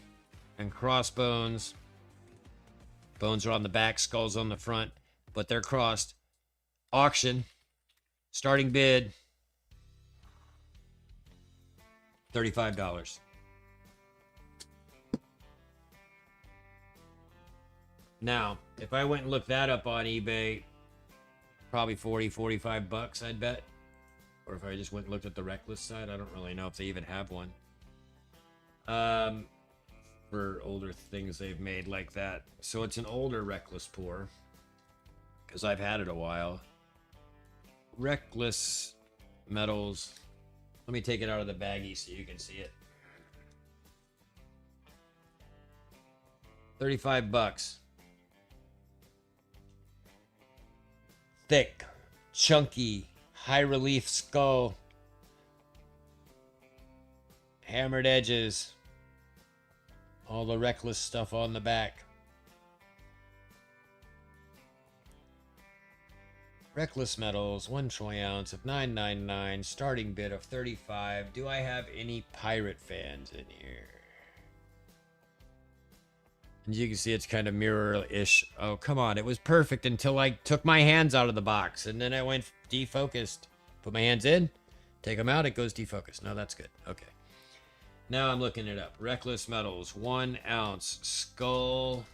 and crossbones. Bones are on the back, skulls on the front, but they're crossed. Auction. Starting bid. $35. Now, if I went and looked that up on eBay, probably 40, 45 bucks, I'd bet. Or if I just went and looked at the Reckless side, I don't really know if they even have one. For older things they've made like that. So it's an older Reckless pour, because I've had it a while. Reckless Metals. Let me take it out of the baggie so you can see it. 35 bucks. Thick, chunky, high relief skull. Hammered edges. All the Reckless stuff on the back. Reckless Metals, 1 troy ounce of $9.99, starting bid of $35. Do I have any pirate fans in here? And you can see it's kind of mirror-ish. Oh, come on. It was perfect until I took my hands out of the box, and then I went defocused. Put my hands in, take them out, it goes defocused. No, that's good. Okay. Now I'm looking it up. Reckless Metals, 1 ounce, skull,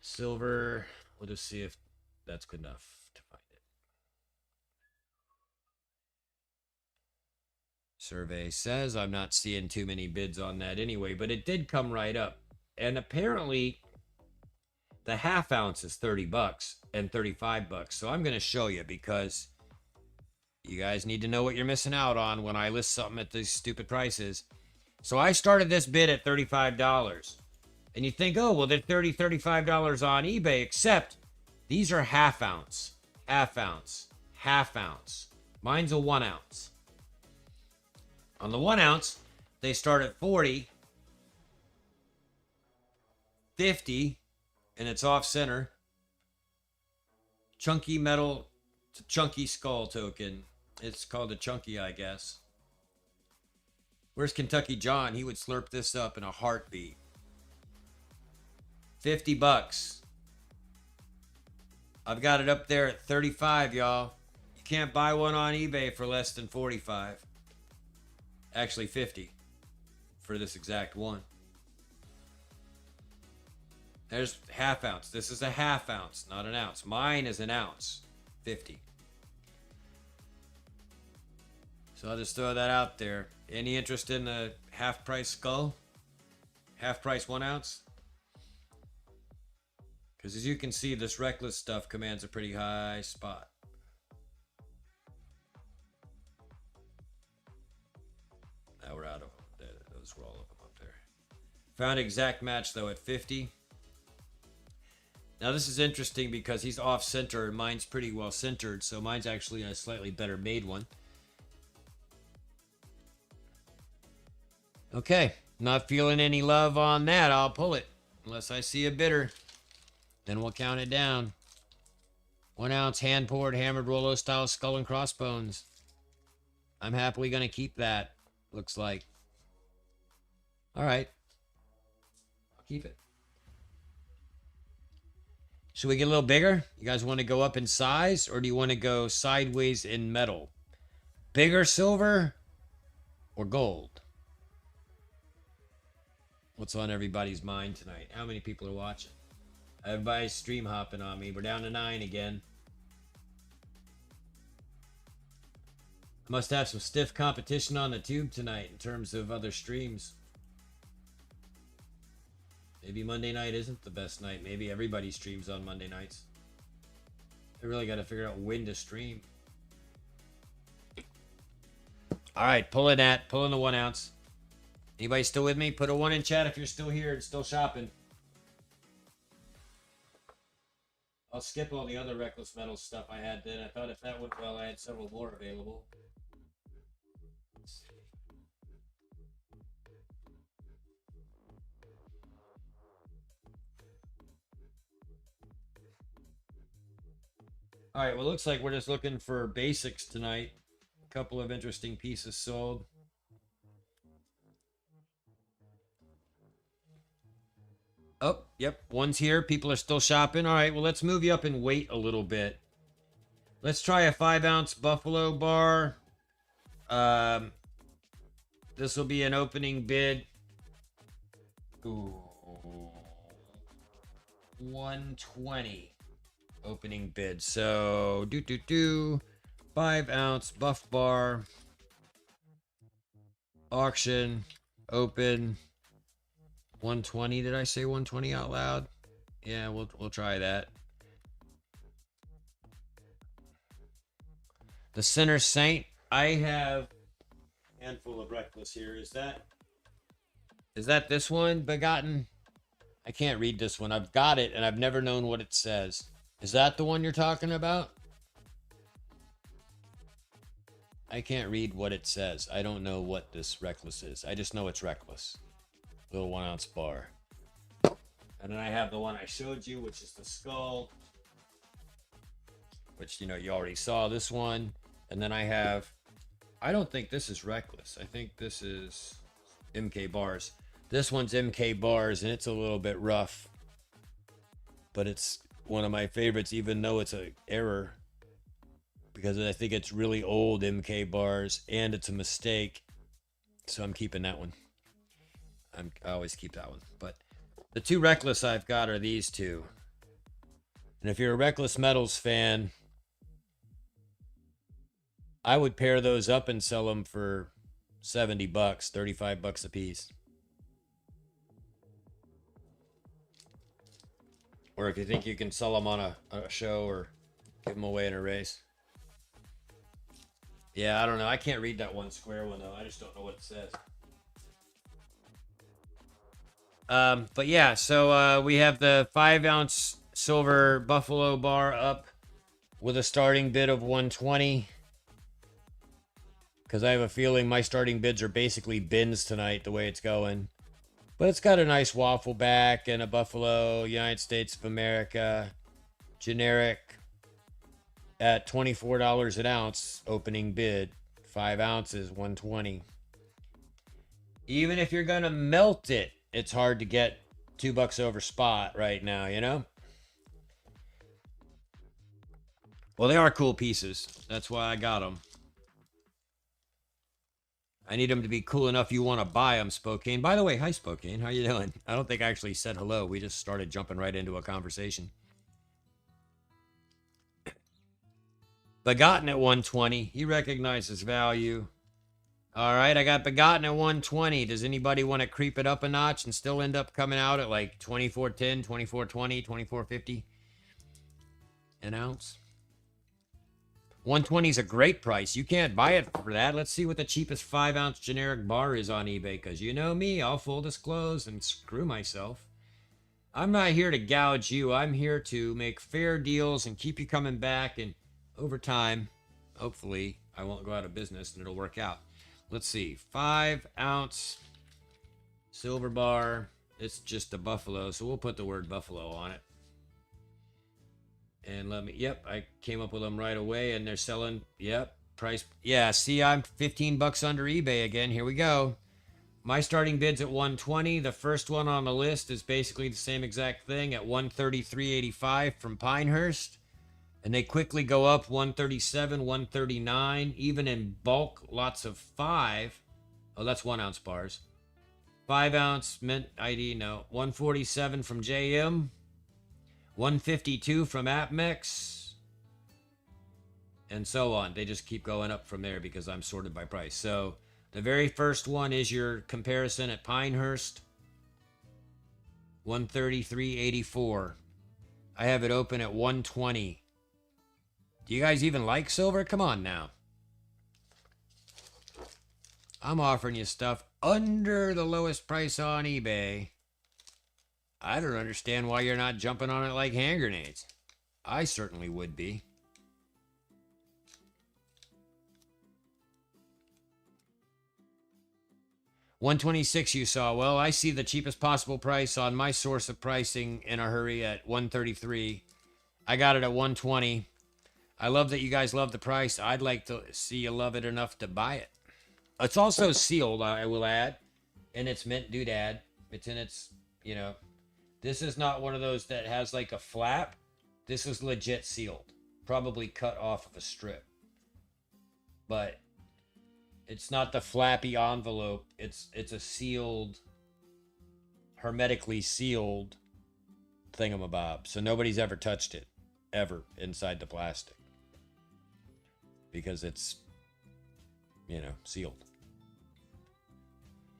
silver. We'll just see if that's good enough to find it. Survey says I'm not seeing too many bids on that anyway, but it did come right up. And apparently the half ounce is 30 bucks and 35 bucks. So I'm going to show you, because you guys need to know what you're missing out on when I list something at these stupid prices. So I started this bid at $35. And you think, oh, well, they're $30, $35 on eBay, except these are half ounce, half ounce, half ounce. Mine's a 1 ounce. On the 1 ounce, they start at 40, 50, and it's off center. Chunky metal, chunky skull token. It's called a chunky, I guess. Where's Kentucky John? He would slurp this up in a heartbeat. 50 bucks. I've got it up there at 35, y'all. You can't buy one on eBay for less than 45. Actually 50 for this exact one. There's half ounce. This is a half ounce, not an ounce. Mine is an ounce. 50. So I'll just throw that out there. Any interest in the half price skull? Half price 1 ounce? Because as you can see, this Reckless stuff commands a pretty high spot. Now we're out of them. Those were all of them up there. Found exact match though at 50. Now this is interesting because he's off center and mine's pretty well centered, so mine's actually a slightly better made one. Okay, not feeling any love on that. I'll pull it unless I see a bidder. Then we'll count it down. 1 ounce hand poured hammered Rollo style skull and crossbones. I'm happily going to keep that. Looks like. All right. I'll keep it. Should we get a little bigger? You guys want to go up in size, or do you want to go sideways in metal? Bigger silver or gold? What's on everybody's mind tonight? How many people are watching? Everybody's stream hopping on me. We're down to 9 again. I must have some stiff competition on the tube tonight in terms of other streams. Maybe Monday night isn't the best night. Maybe everybody streams on Monday nights. I really got to figure out when to stream. All right, pulling the 1 ounce. Anybody still with me? Put a 1 in chat if you're still here and still shopping. I'll skip all the other Reckless Metals stuff I had then. I thought if that went well, I had several more available. Let's see. All right, well, looks like we're just looking for basics tonight. A couple of interesting pieces sold. Oh, yep, one's here. People are still shopping. All right, well, let's move you up and wait a little bit. Let's try a 5-ounce Buffalo bar. This will be an opening bid. Ooh, 120 opening bid. So 5-ounce buff bar auction open 120. Did I say 120 out loud? Yeah, we'll try that. The Center Saint. I have a handful of reckless here. Is that this one? Begotten? I can't read this one. I've got it and I've never known what it says. Is that the one you're talking about? I can't read what it says. I don't know what this reckless is. I just know it's reckless. Little 1-ounce bar. And then I have the one I showed you, which is the skull. Which, you already saw this one. And then I have, I don't think this is reckless. I think this is MK bars. This one's MK bars, and it's a little bit rough. But it's one of my favorites, even though it's an error. Because I think it's really old MK bars, and it's a mistake. So I'm keeping that one. I always keep that one. But the two reckless I've got are these two. And if you're a Reckless Metals fan, I would pair those up and sell them for $70, $35 a piece. Or if you think you can sell them on a show or give them away in a race. Yeah, I don't know. I can't read that one square one, though. I just don't know what it says. But yeah, so we have the 5-ounce silver Buffalo bar up with a starting bid of 120. Because I have a feeling my starting bids are basically bins tonight, the way it's going. But it's got a nice waffle back and a Buffalo, United States of America, generic at $24 an ounce, opening bid. 5 ounces, 120. Even if you're going to melt it, it's hard to get $2 over spot right now, you know? Well, they are cool pieces. That's why I got them. I need them to be cool enough you want to buy them, Spokane. By the way, hi, Spokane. How you doing? I don't think I actually said hello. We just started jumping right into a conversation. Begotten at 120. He recognizes value. All right, I got Begotten at 120. Does anybody want to creep it up a notch and still end up coming out at like 24.10, 24.20, 24.50 an ounce? 120 is a great price. You can't buy it for that. Let's see what the cheapest 5-ounce generic bar is on eBay, because you know me, I'll full disclose and screw myself. I'm not here to gouge you. I'm here to make fair deals and keep you coming back, and over time, hopefully, I won't go out of business and it'll work out. Let's see. 5-ounce silver bar. It's just a Buffalo, so we'll put the word Buffalo on it. And yep, I came up with them right away, and they're selling, yep, price, yeah, see, I'm $15 under eBay again. Here we go. My starting bid's at 120. The first one on the list is basically the same exact thing at 133.85 from Pinehurst. And they quickly go up 137, 139, even in bulk, lots of 5. Oh, that's 1-ounce bars. 5-ounce mint ID, no. 147 from JM. 152 from AppMex. And so on. They just keep going up from there because I'm sorted by price. So the very first one is your comparison at Pinehurst. 133.84. I have it open at 120. Do you guys even like silver? Come on now. I'm offering you stuff under the lowest price on eBay. I don't understand why you're not jumping on it like hand grenades. I certainly would be. $126 you saw. Well, I see the cheapest possible price on my source of pricing in a hurry at $133. I got it at $120. I love that you guys love the price. I'd like to see you love it enough to buy it. It's also sealed, I will add, and it's mint doodad. It's in its, you know, this is not one of those that has like a flap. This is legit sealed, probably cut off of a strip. But it's not the flappy envelope. It's a sealed, hermetically sealed thingamabob. So nobody's ever touched it, ever, inside the plastic. Because it's, you know, sealed.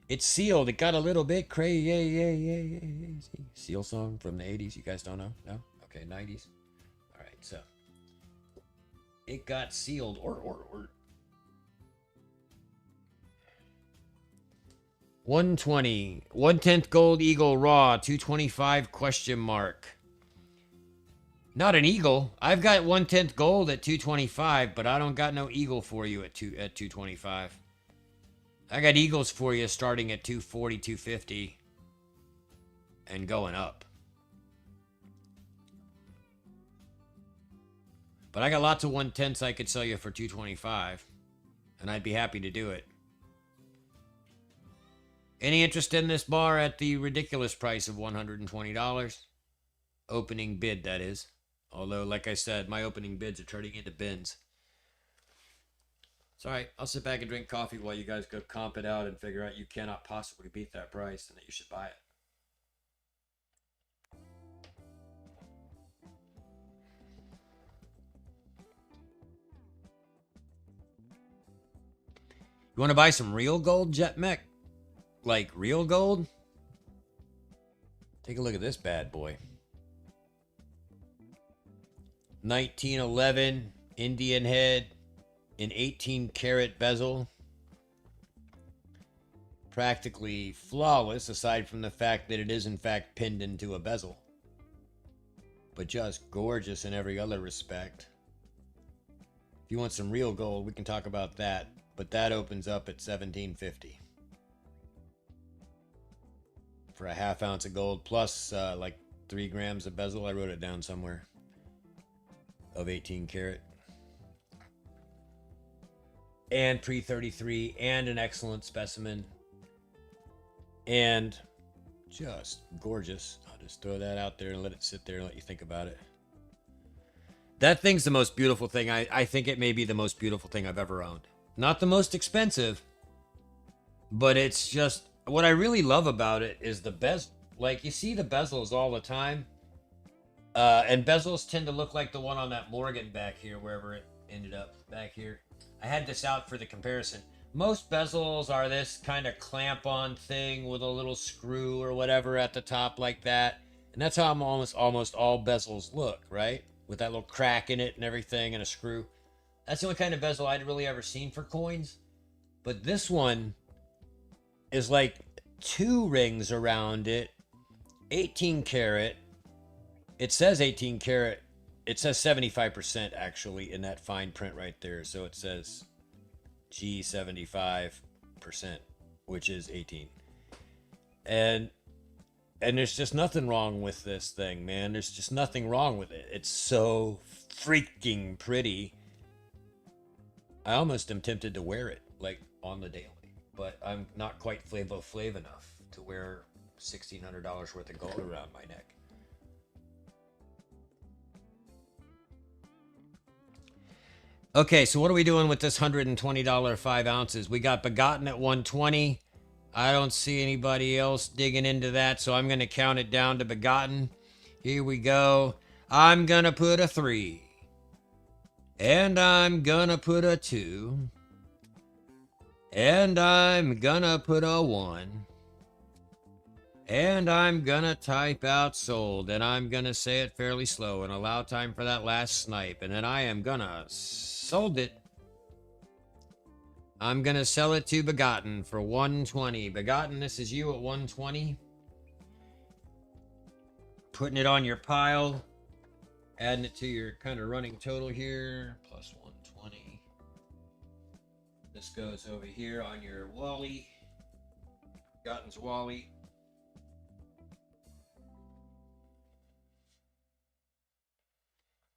It's sealed. It got a little bit crazy. Seal song from the 80s. You guys don't know? No? Okay, 90s. All right, so. It got sealed. Or. 120. 1/10 gold eagle raw. 225 question mark. Not an eagle. I've got 1/10 gold at 225, but I don't got no eagle for you at 225. I got eagles for you starting at 240, 250 and going up. But I got lots of 1/10s I could sell you for 225, and I'd be happy to do it. Any interest in this bar at the ridiculous price of $120? Opening bid, that is. Although, like I said, my opening bids are turning into bins. It's all right. I'll sit back and drink coffee while you guys go comp it out and figure out you cannot possibly beat that price and that you should buy it. You want to buy some real gold, Jet Mech? Like real gold? Take a look at this bad boy. 1911 Indian head, an 18-karat bezel. Practically flawless, aside from the fact that it is in fact pinned into a bezel. But just gorgeous in every other respect. If you want some real gold, we can talk about that. But that opens up at $17.50. For a half ounce of gold, plus like 3 grams of bezel. I wrote it down somewhere. Of 18 karat. And pre-33, and an excellent specimen. And just gorgeous. I'll just throw that out there and let it sit there and let you think about it. That thing's the most beautiful thing. I think it may be the most beautiful thing I've ever owned. Not the most expensive, but it's just, what I really love about it is the bezel. Like, you see the bezels all the time. And bezels tend to look like the one on that Morgan back here, wherever it ended up back here. I had this out for the comparison. Most bezels are this kind of clamp-on thing with a little screw or whatever at the top like that. And that's how almost all bezels look, right? With that little crack in it and everything and a screw. That's the only kind of bezel I'd really ever seen for coins. But this one is like 2 rings around it. 18 karat. It says 18 karat. It says 75% actually in that fine print right there. So it says G75%, which is 18. And there's just nothing wrong with this thing, man. There's just nothing wrong with it. It's so freaking pretty. I almost am tempted to wear it, like, on the daily. But I'm not quite Flavo Flav enough to wear $1,600 worth of gold around my neck. Okay, so what are we doing with this $120 5 ounces? We got Begotten at 120. I don't see anybody else digging into that, so I'm going to count it down to Begotten. Here we go. I'm going to put a 3. And I'm going to put a 2. And I'm going to put a 1. And I'm going to type out sold. And I'm going to say it fairly slow and allow time for that last snipe. And then I am going to sold it. I'm going to sell it to Begotten for 120. Begotten, this is you at 120. Putting it on your pile. Adding it to your kind of running total here. Plus 120. This goes over here on your Wally. Begotten's Wally.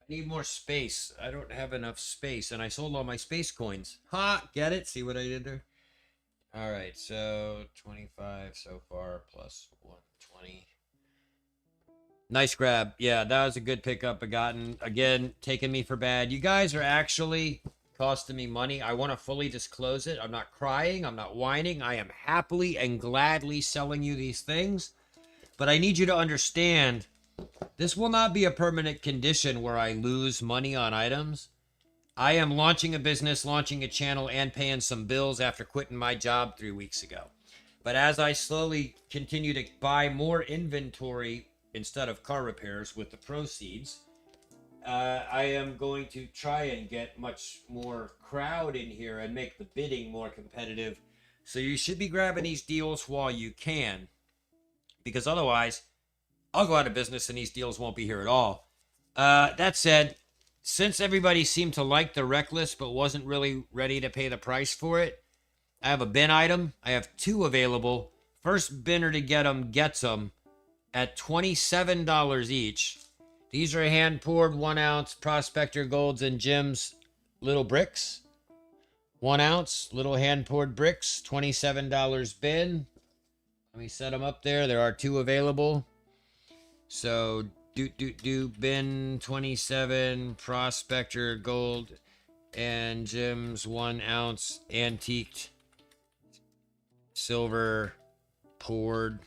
I need more space. I don't have enough space, and I sold all my space coins. Ha! Get it? See what I did there? All right, so 25 so far plus 120. Nice grab. Yeah, that was a good pickup. Begotten. Again, taking me for bad. You guys are actually costing me money. I want to fully disclose it. I'm not crying. I'm not whining. I am happily and gladly selling you these things. But I need you to understand, this will not be a permanent condition where I lose money on items. I am launching a business, launching a channel, and paying some bills after quitting my job 3 weeks ago. But as I slowly continue to buy more inventory instead of car repairs with the proceeds, I am going to try and get much more crowd in here and make the bidding more competitive. So you should be grabbing these deals while you can, because otherwise I'll go out of business and these deals won't be here at all. That said, since everybody seemed to like the Reckless but wasn't really ready to pay the price for it, I have a bin item. I have 2 available. First binner to get them gets them at $27 each. These are hand-poured 1 ounce Prospector Golds and Gems little bricks. 1 ounce little hand-poured bricks, $27 bin. Let me set them up there. There are 2 available. So bin 27 Prospector Gold and Gems 1 ounce antiqued silver poured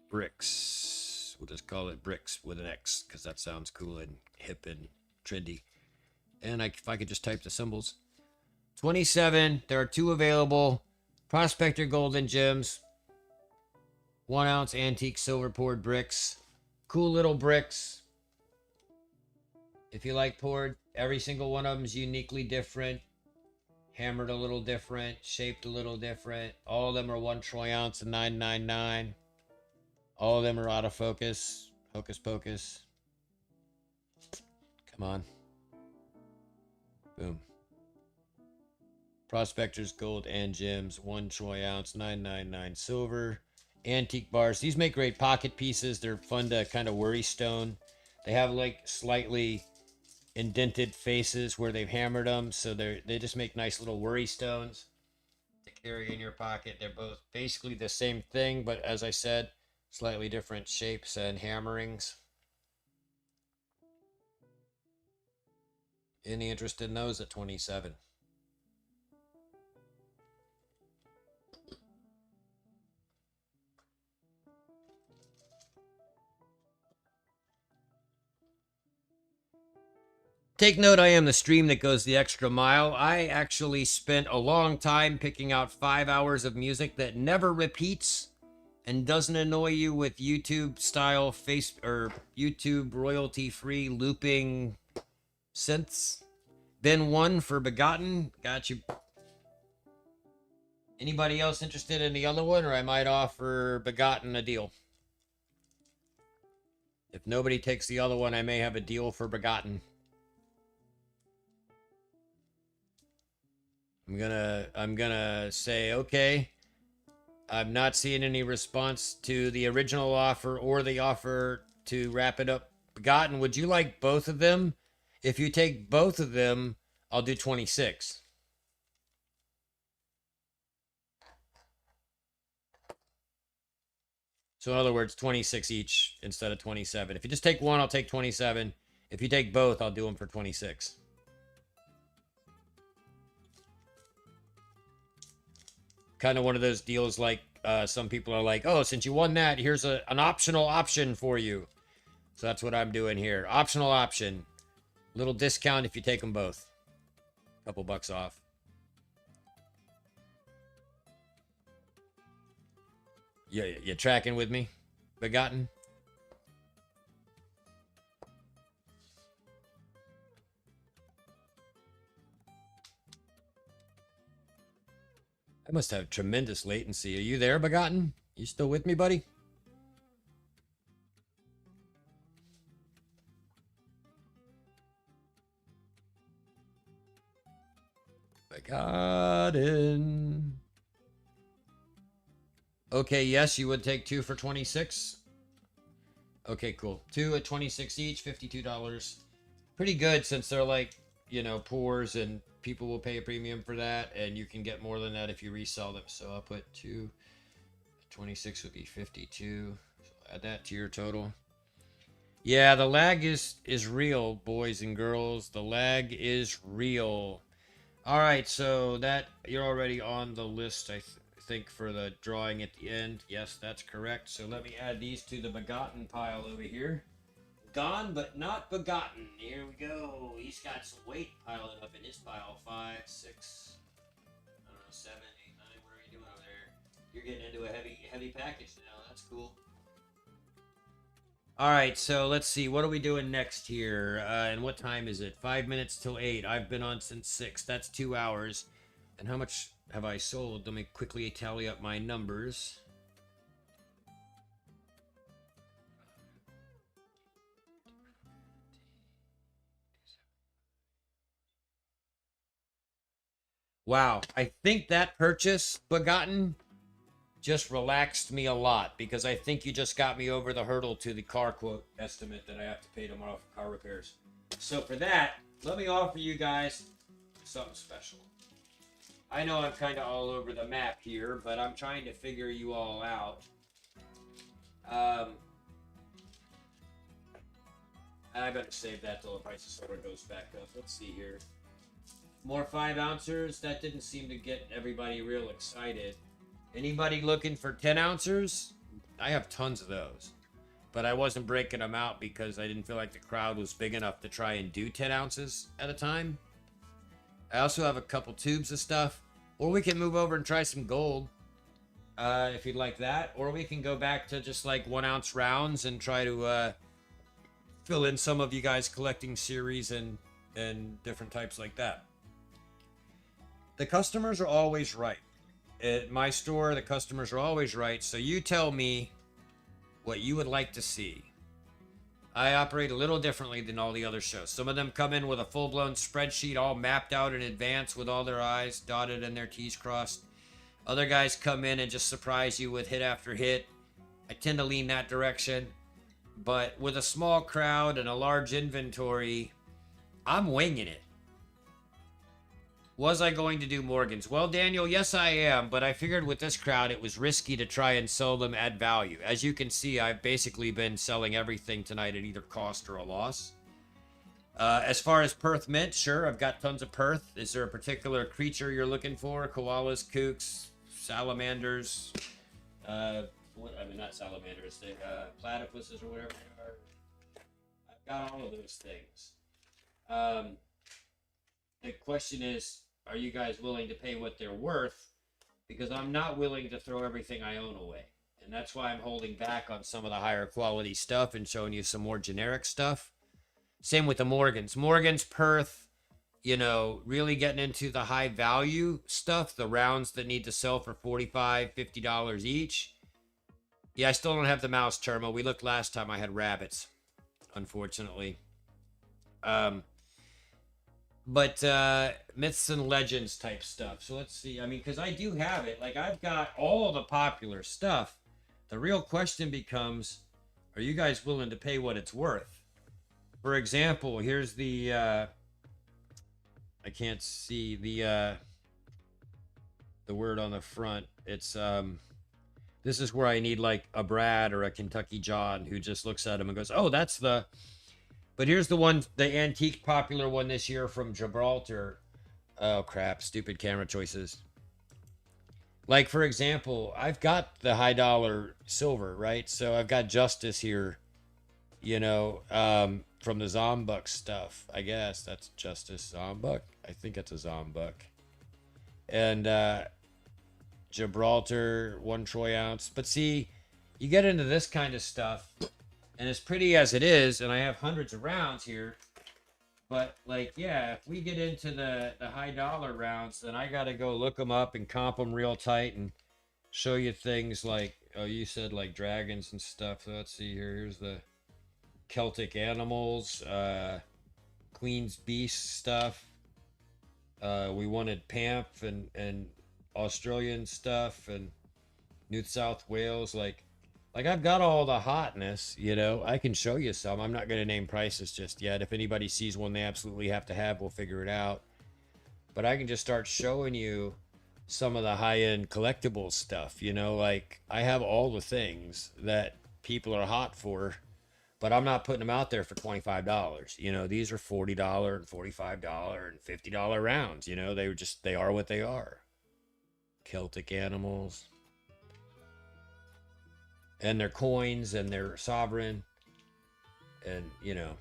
bricks. We'll just call it bricks with an X because that sounds cool and hip and trendy. And if I could just type the symbols. 27. There are 2 available. Prospector Gold and Gems 1 ounce antique silver poured bricks. Cool little bricks. If you like poured, every single one of them is uniquely different. Hammered a little different. Shaped a little different. All of them are 1 troy ounce and 999. All of them are out of focus. Hocus pocus. Come on. Boom. Prospectors Gold and Gems 1 troy ounce 999 silver. Antique bars. These make great pocket pieces. They're fun to kind of worry stone. They have like slightly indented faces where they've hammered them, so they just make nice little worry stones to carry in your pocket. They're both basically the same thing, but as I said, slightly different shapes and hammerings. Any interest in those at 27? Take note, I am the stream that goes the extra mile. I actually spent a long time picking out 5 hours of music that never repeats and doesn't annoy you with YouTube style YouTube royalty free looping synths. Bin 1 for Begotten. Got you. Anybody else interested in the other one, or I might offer Begotten a deal? If nobody takes the other one, I may have a deal for Begotten. I'm gonna say, okay, I'm not seeing any response to the original offer or the offer to wrap it up. Begotten, would you like both of them? If you take both of them, I'll do 26. So in other words, 26 each instead of 27. If you just take one, I'll take 27. If you take both, I'll do them for 26. Kind of one of those deals like some people are like, oh, since you won that, here's an optional option for you. So that's what I'm doing here. Optional option. Little discount if you take them both. Couple bucks off. Yeah, you tracking with me, Begotten? I must have tremendous latency. Are you there, Begotten? You still with me, buddy? Begotten. Okay, yes, you would take 2 for 26. Okay, cool. 2 at 26 each, $52. pretty good since they're like, you know, pours and people will pay a premium for that, and you can get more than that if you resell them. So I'll put 226 would be 52. So add that to your total. Yeah, the lag is real, boys and girls. The lag is real. All right, so that you're already on the list, I think, for the drawing at the end. Yes, that's correct. So let me add these to the begotten pile over here. Gone but not begotten. Here we go. He's got some weight piling up in his pile. 5, 6, I don't know, 7, 8, 9. What are you doing over there? You're getting into a heavy package now. That's cool. All right, so let's see. What are we doing next here? And what time is it? 5 minutes till 8. I've been on since 6. That's 2 hours. And how much have I sold? Let me quickly tally up my numbers. Wow, I think that purchase, Begotten, just relaxed me a lot because I think you just got me over the hurdle to the car quote estimate that I have to pay tomorrow for car repairs. So for that, let me offer you guys something special. I know I'm kind of all over the map here, but I'm trying to figure you all out. I better save that till the price of silver goes back up. Let's see here. More 5 ounces. That didn't seem to get everybody real excited. Anybody looking for 10 ounces? I have tons of those. But I wasn't breaking them out because I didn't feel like the crowd was big enough to try and do 10 ounces at a time. I also have a couple tubes of stuff. Or we can move over and try some gold. If you'd like that. Or we can go back to just like 1 ounce rounds and try to fill in some of you guys collecting series and different types like that. The customers are always right. At my store, the customers are always right. So you tell me what you would like to see. I operate a little differently than all the other shows. Some of them come in with a full-blown spreadsheet all mapped out in advance with all their I's dotted and their T's crossed. Other guys come in and just surprise you with hit after hit. I tend to lean that direction. But with a small crowd and a large inventory, I'm winging it. Was I going to do Morgans? Well, Daniel, yes I am, but I figured with this crowd it was risky to try and sell them at value. As you can see, I've basically been selling everything tonight at either cost or a loss. As far as Perth Mint, sure, I've got tons of Perth. Is there a particular creature you're looking for? Koalas, kooks, salamanders, not salamanders, platypuses or whatever they are. I've got all of those things. The question is, are you guys willing to pay what they're worth? Because I'm not willing to throw everything I own away. And that's why I'm holding back on some of the higher quality stuff and showing you some more generic stuff. Same with the Morgans. Morgans, Perth, you know, really getting into the high value stuff, the rounds that need to sell for $45, $50 each. Yeah, I still don't have the mouse terminal. We looked last time, I had rabbits, unfortunately. But myths and legends type stuff. So let's see. I mean, because I do have it. Like, I've got all the popular stuff. The real question becomes, are you guys willing to pay what it's worth? For example, here's the, I can't see the word on the front. It's, this is where I need like a Brad or a Kentucky John who just looks at him and goes, oh, that's the... But here's the one, the antique popular one this year from Gibraltar. Oh, crap. Stupid camera choices. Like, for example, I've got the high dollar silver, right? So I've got Justice here, you know, from the Zombuk stuff. I guess that's Justice Zombuk. I think it's a Zombuk. And Gibraltar, 1 troy ounce. But see, you get into this kind of stuff. And as pretty as it is, and I have hundreds of rounds here, but like, yeah, if we get into the high dollar rounds, then I got to go look them up and comp them real tight and show you things like, oh, you said like dragons and stuff. So let's see here. Here's the Celtic animals, Queen's Beast stuff. We wanted Pamp and Australian stuff and New South Wales, like Like, I've got all the hotness, you know. I can show you some. I'm not going to name prices just yet. If anybody sees one they absolutely have to have, we'll figure it out. But I can just start showing you some of the high-end collectible stuff, you know. Like, I have all the things that people are hot for, but I'm not putting them out there for $25. You know, these are $40 and $45 and $50 rounds, you know. They are what they are. Celtic animals. And their coins and their sovereign, and you know,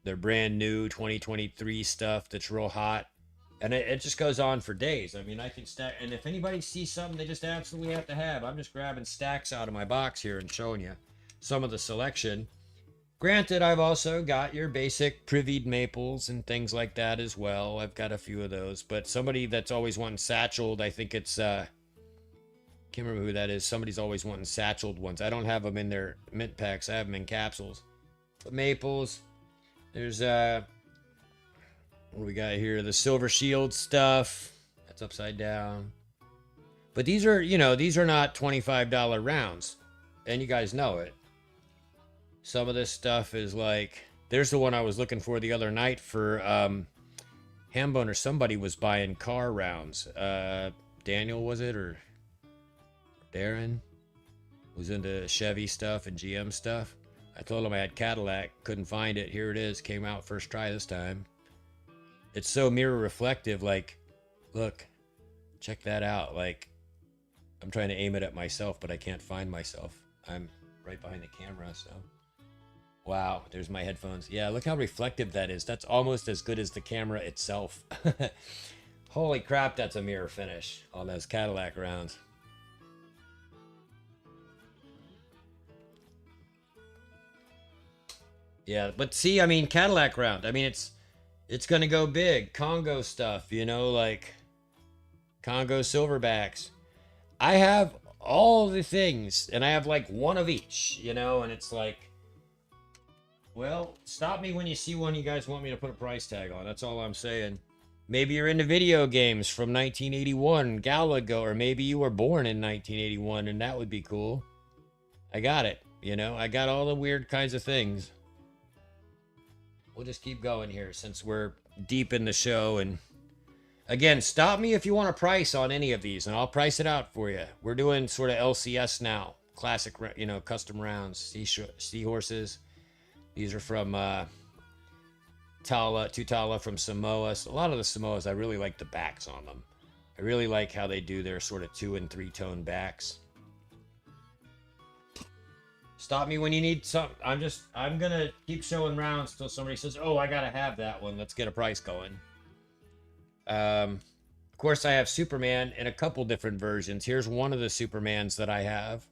their brand new 2023 stuff that's real hot, and it just goes on for days. I mean, I can stack, and if anybody sees something they just absolutely have to have, I'm just grabbing stacks out of my box here and showing you some of the selection. Granted, I've also got your basic privied maples and things like that as well. I've got a few of those, but somebody that's always wanting satcheled, I think it's can't remember who that is. Somebody's always wanting satcheled ones. I don't have them in their mint packs. I have them in capsules. But maples. There's what do we got here? The silver shield stuff. That's upside down. But these are, you know, these are not $25 rounds. And you guys know it. Some of this stuff is like, there's the one I was looking for the other night for Hambone, or somebody was buying car rounds. Daniel, was it? Or Darren was into Chevy stuff and GM stuff. I told him I had Cadillac, couldn't find it. Here it is, came out first try this time. It's so mirror reflective, like, look, check that out. Like, I'm trying to aim it at myself, but I can't find myself. I'm right behind the camera, so. Wow, there's my headphones. Yeah, look how reflective that is. That's almost as good as the camera itself. Holy crap, that's a mirror finish on those Cadillac rounds. Yeah, but see, I mean, Cadillac round. I mean, it's gonna go big. Congo stuff, you know, like Congo silverbacks. I have all the things, and I have like one of each, you know, and it's like, well, stop me when you see one you guys want me to put a price tag on. That's all I'm saying. Maybe you're into video games from 1981, Galago, or maybe you were born in 1981, and that would be cool. I got it, you know, I got all the weird kinds of things. We'll just keep going here since we're deep in the show. And again, stop me if you want a price on any of these, and I'll price it out for you. We're doing sort of LCS now. Classic, you know, custom rounds. Seahorses. These are from Tutala from Samoa. So a lot of the Samoas, I really like the backs on them. I really like how they do their sort of 2- and 3-tone backs. Stop me when you need something. I'm gonna keep showing rounds till somebody says, oh, I gotta have that one. Let's get a price going. Of course, I have Superman in a couple different versions. Here's one of the Supermans that I have.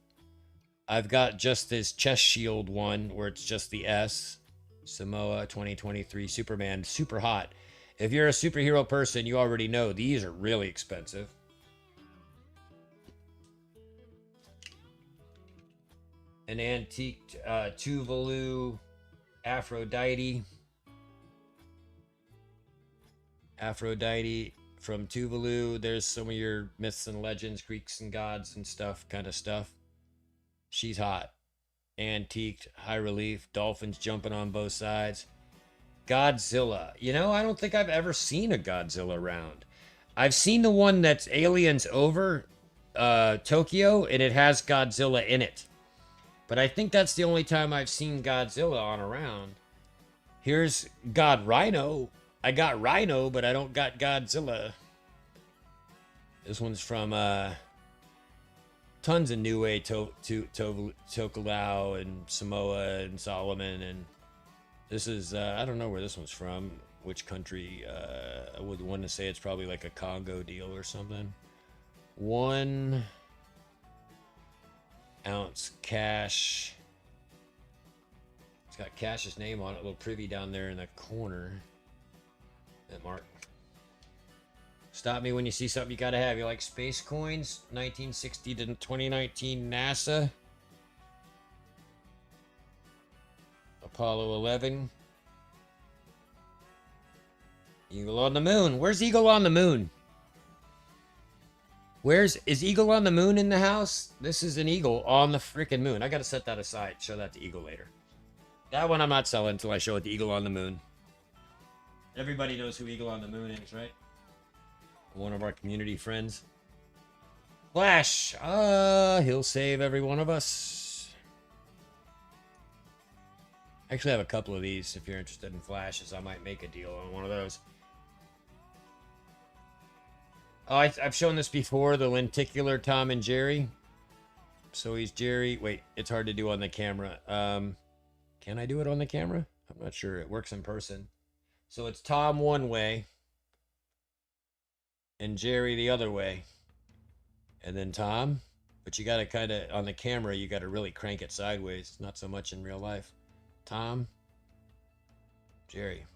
I've got just this chest shield one where it's just the S. Samoa 2023 Superman. Super hot. If you're a superhero person, you already know these are really expensive. An antique Tuvalu Aphrodite. Aphrodite from Tuvalu. There's some of your myths and legends, Greeks and gods and stuff, kind of stuff. She's hot. Antiqued, high relief, dolphins jumping on both sides. Godzilla. You know, I don't think I've ever seen a Godzilla round. I've seen the one that's aliens over Tokyo, and it has Godzilla in it. But I think that's the only time I've seen Godzilla on a round. Here's God Rhino. I got Rhino, but I don't got Godzilla. This one's from tons of Niue, Tokelau, and Samoa, and Solomon. And this is, I don't know where this one's from. Which country? I would want to say it's probably like a Congo deal or something. 1 ounce cash. It's got Cash's name on it. A little privy down there in the corner. That mark. Stop me when you see something you gotta have. You like space coins? 1960 to 2019 NASA. Apollo 11. Eagle on the moon. Where's Eagle on the moon? Is Eagle on the Moon in the house? This is an eagle on the freaking moon. I gotta set that aside. Show that to Eagle later. That one I'm not selling until I show it to Eagle on the Moon. Everybody knows who Eagle on the Moon is, right? One of our community friends. Flash! He'll save every one of us. I actually have a couple of these. If you're interested in flashes, I might make a deal on one of those. Oh, I've shown this before, the lenticular Tom and Jerry. So he's Jerry. Wait, it's hard to do on the camera. Can I do it on the camera? I'm not sure. It works in person. So it's Tom one way and Jerry the other way. And then Tom. But you got to kind of, on the camera, you got to really crank it sideways. Not so much in real life. Tom, Jerry.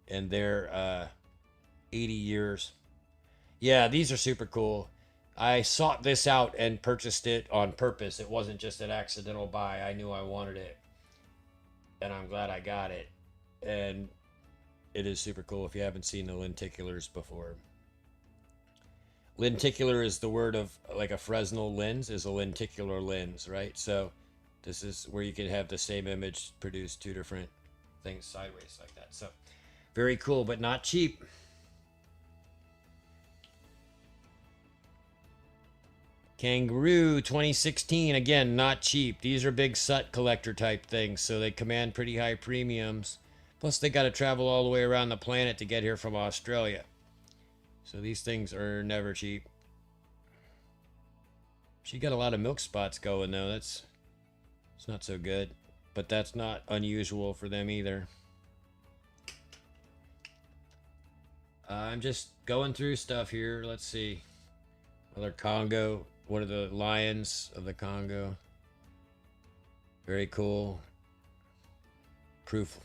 And they're 80 years. Yeah, these are super cool. I sought this out and purchased it on purpose. It wasn't just an accidental buy. I knew I wanted it. And I'm glad I got it. And it is super cool if you haven't seen the lenticulars before. Lenticular is the word of, like a Fresnel lens is a lenticular lens, right? So this is where you can have the same image produce two different things sideways like that. So very cool, but not cheap. Kangaroo 2016, again, not cheap. These are big Sut collector type things, so they command pretty high premiums. Plus, they got to travel all the way around the planet to get here from Australia. So these things are never cheap. She got a lot of milk spots going, though. It's not so good, but that's not unusual for them either. I'm just going through stuff here. Let's see. Another Congo. One of the lions of the Congo. Very cool. Proof.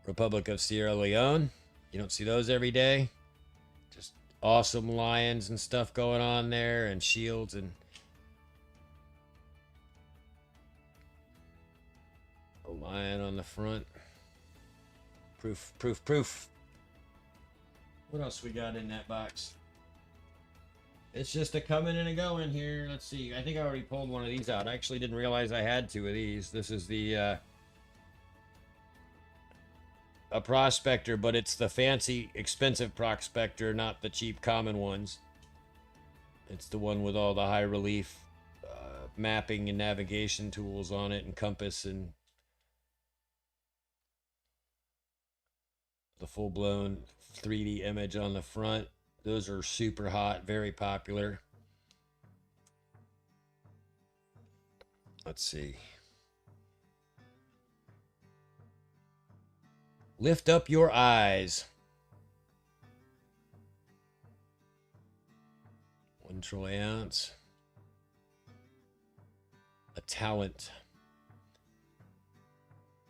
Republic of Sierra Leone. You don't see those every day. Just awesome lions and stuff going on there, and shields and a lion on the front. Proof, proof, proof. What else we got in that box? It's just a coming and a going here. Let's see. I think I already pulled one of these out. I actually didn't realize I had two of these. This is the a prospector, but it's the fancy, expensive prospector, not the cheap common ones. It's the one with all the high relief mapping and navigation tools on it, and compass, and the full-blown 3D image on the front. Those are super hot, very popular. Let's see. Lift up your eyes. 1 troy ounce. A talent.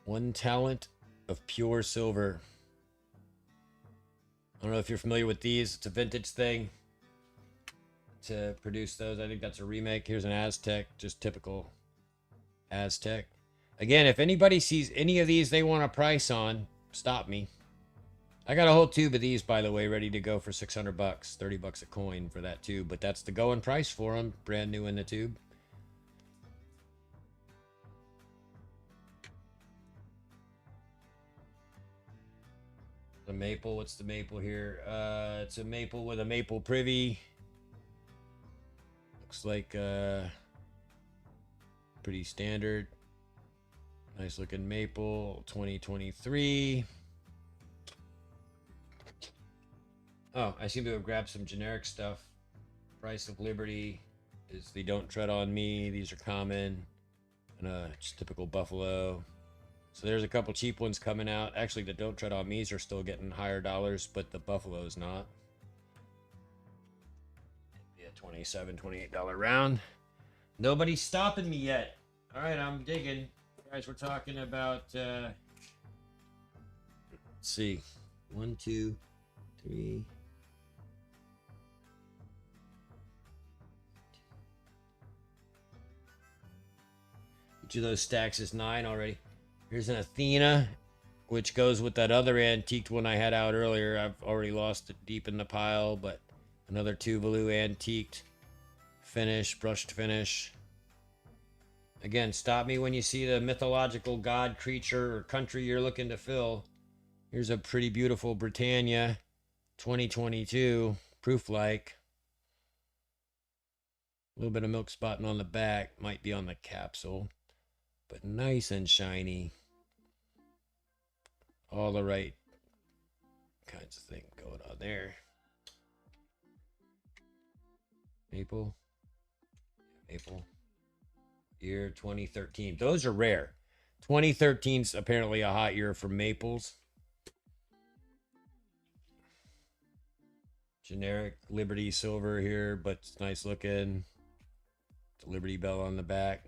1 talent of pure silver. I don't know if you're familiar with these. It's a vintage thing to produce those. I think that's a remake. Here's an Aztec, just typical Aztec. Again, if anybody sees any of these they want a price on, stop me. I got a whole tube of these, by the way, ready to go for 600 bucks, 30 bucks a coin for that tube, but that's the going price for them, brand new in the tube. The maple, what's the maple here? It's a maple with a maple privy. Looks like pretty standard. Nice looking maple, 2023. Oh, I seem to have grabbed some generic stuff. Price of Liberty is the Don't Tread on Me. These are common. And just typical Buffalo. So there's a couple cheap ones coming out. Actually, the Don't Tread on Me's are still getting higher dollars, but the Buffalo's not. Yeah, $27, $28 round. Nobody's stopping me yet. All right, I'm digging. Guys, we're talking about, let's see. 1, 2, 3. Each of those stacks is 9 already. Here's an Athena which goes with that other antiqued one I had out earlier. I've already lost it deep in the pile, but another Tuvalu antiqued finish, brushed finish. Again, stop me when you see the mythological god, creature, or country you're looking to fill. Here's a pretty beautiful Britannia 2022 proof-like. A little bit of milk spotting on the back, might be on the capsule, but nice and shiny. All the right kinds of thing going on there. Maple. Year 2013. Those are rare. 2013's apparently a hot year for maples. Generic Liberty silver here, but it's nice looking. The Liberty Bell on the back.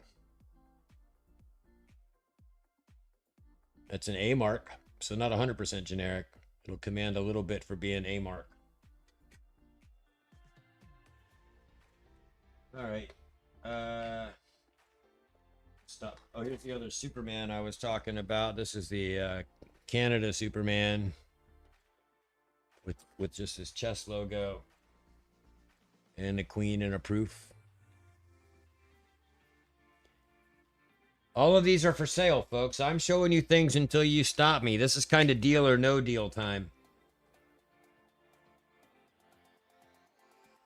That's an A mark, so not 100% generic. It'll command a little bit for being A mark. All right. Stop. Oh, here's the other Superman I was talking about. This is the Canada Superman with just his chest logo and the Queen in a proof. All of these are for sale, folks. I'm showing you things until you stop me. This is kind of deal or no deal time.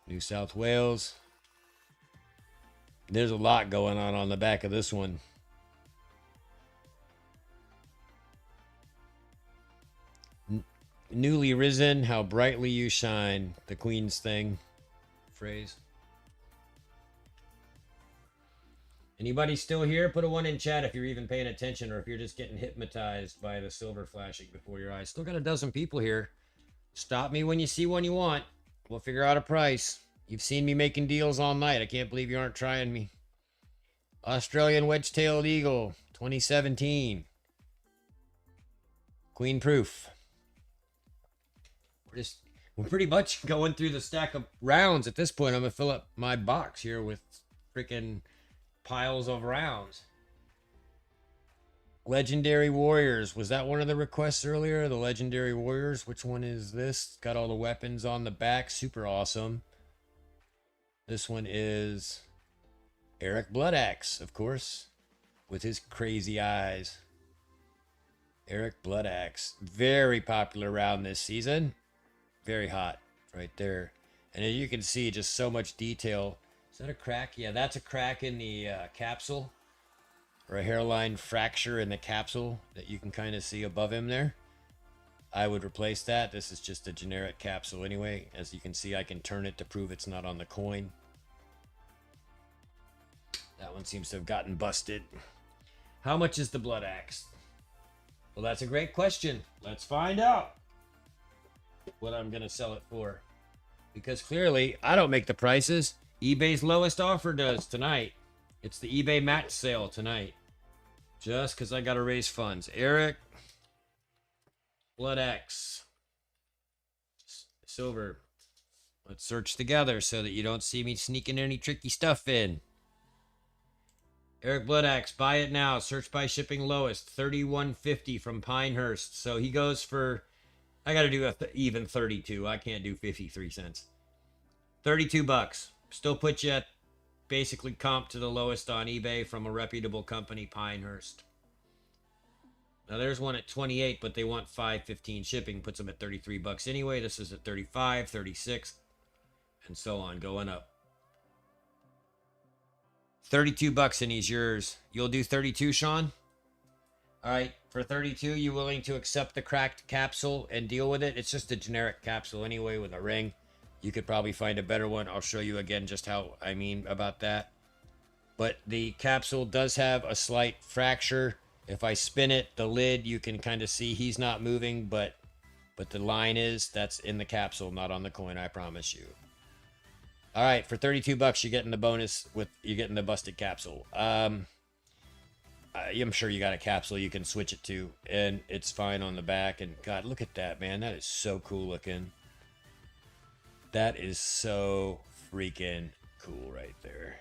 New South Wales. There's a lot going on the back of this one. Newly risen, how brightly you shine. The Queen's thing. Phrase. Anybody still here? Put a 1 in chat if you're even paying attention or if you're just getting hypnotized by the silver flashing before your eyes. Still got a dozen people here. Stop me when you see one you want. We'll figure out a price. You've seen me making deals all night. I can't believe you aren't trying me. Australian wedge-tailed eagle, 2017. Queen proof. We're pretty much going through the stack of rounds at this point. I'm gonna fill up my box here with freaking piles of rounds. Legendary Warriors. Was that one of the requests earlier? The Legendary Warriors. Which one is this? Got all the weapons on the back. Super awesome. This one is Eric Bloodaxe, of course, with his crazy eyes. Eric Bloodaxe. Very popular round this season. Very hot right there. And as you can see, just so much detail. Is that a crack? Yeah, that's a crack in the capsule. Or a hairline fracture in the capsule that you can kind of see above him there. I would replace that. This is just a generic capsule anyway. As you can see, I can turn it to prove it's not on the coin. That one seems to have gotten busted. How much is the Bloodaxe? Well, that's a great question. Let's find out what I'm going to sell it for. Because clearly, I don't make the prices. eBay's lowest offer does tonight. It's the eBay match sale tonight. Just because I got to raise funds. Eric Bloodaxe. Silver. Let's search together so that you don't see me sneaking any tricky stuff in. Eric Bloodaxe, buy it now. Search by shipping lowest. $31.50 from Pinehurst. So he goes for, I got to do even 32. I can't do 53 cents. 32 bucks. Still put you at basically comp to the lowest on eBay from a reputable company, Pinehurst. Now there's one at 28, but they want $5.15 shipping. Puts them at 33 bucks anyway. This is at 35, 36, and so on, going up. 32 bucks and he's yours. You'll do 32, Sean? All right, for 32, you willing to accept the cracked capsule and deal with it? It's just a generic capsule anyway with a ring. You could probably find a better one. I'll show you again just how I mean about that. But the capsule does have a slight fracture. If I spin it, the lid, you can kind of see he's not moving, but the line is, that's in the capsule, not on the coin, I promise you. All right, for 32 bucks, you're getting the bonus you're getting the busted capsule. I'm sure you got a capsule you can switch it to, and it's fine on the back. And God, look at that, man. That is so cool looking. That is so freaking cool right there.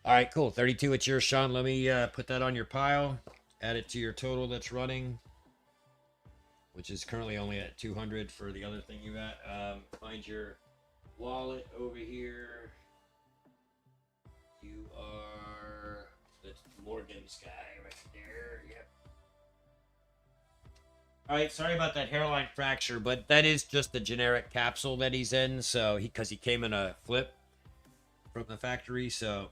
All right, cool. 32, it's yours, Sean. Let me put that on your pile. add it to your total that's running, which is currently only at 200 for the other thing you got. Find your wallet over here. You are the Morgan's guy right there. Yep. All right, sorry about that hairline fracture, but that is just the generic capsule that he's in. So because he came in a flip from the factory, so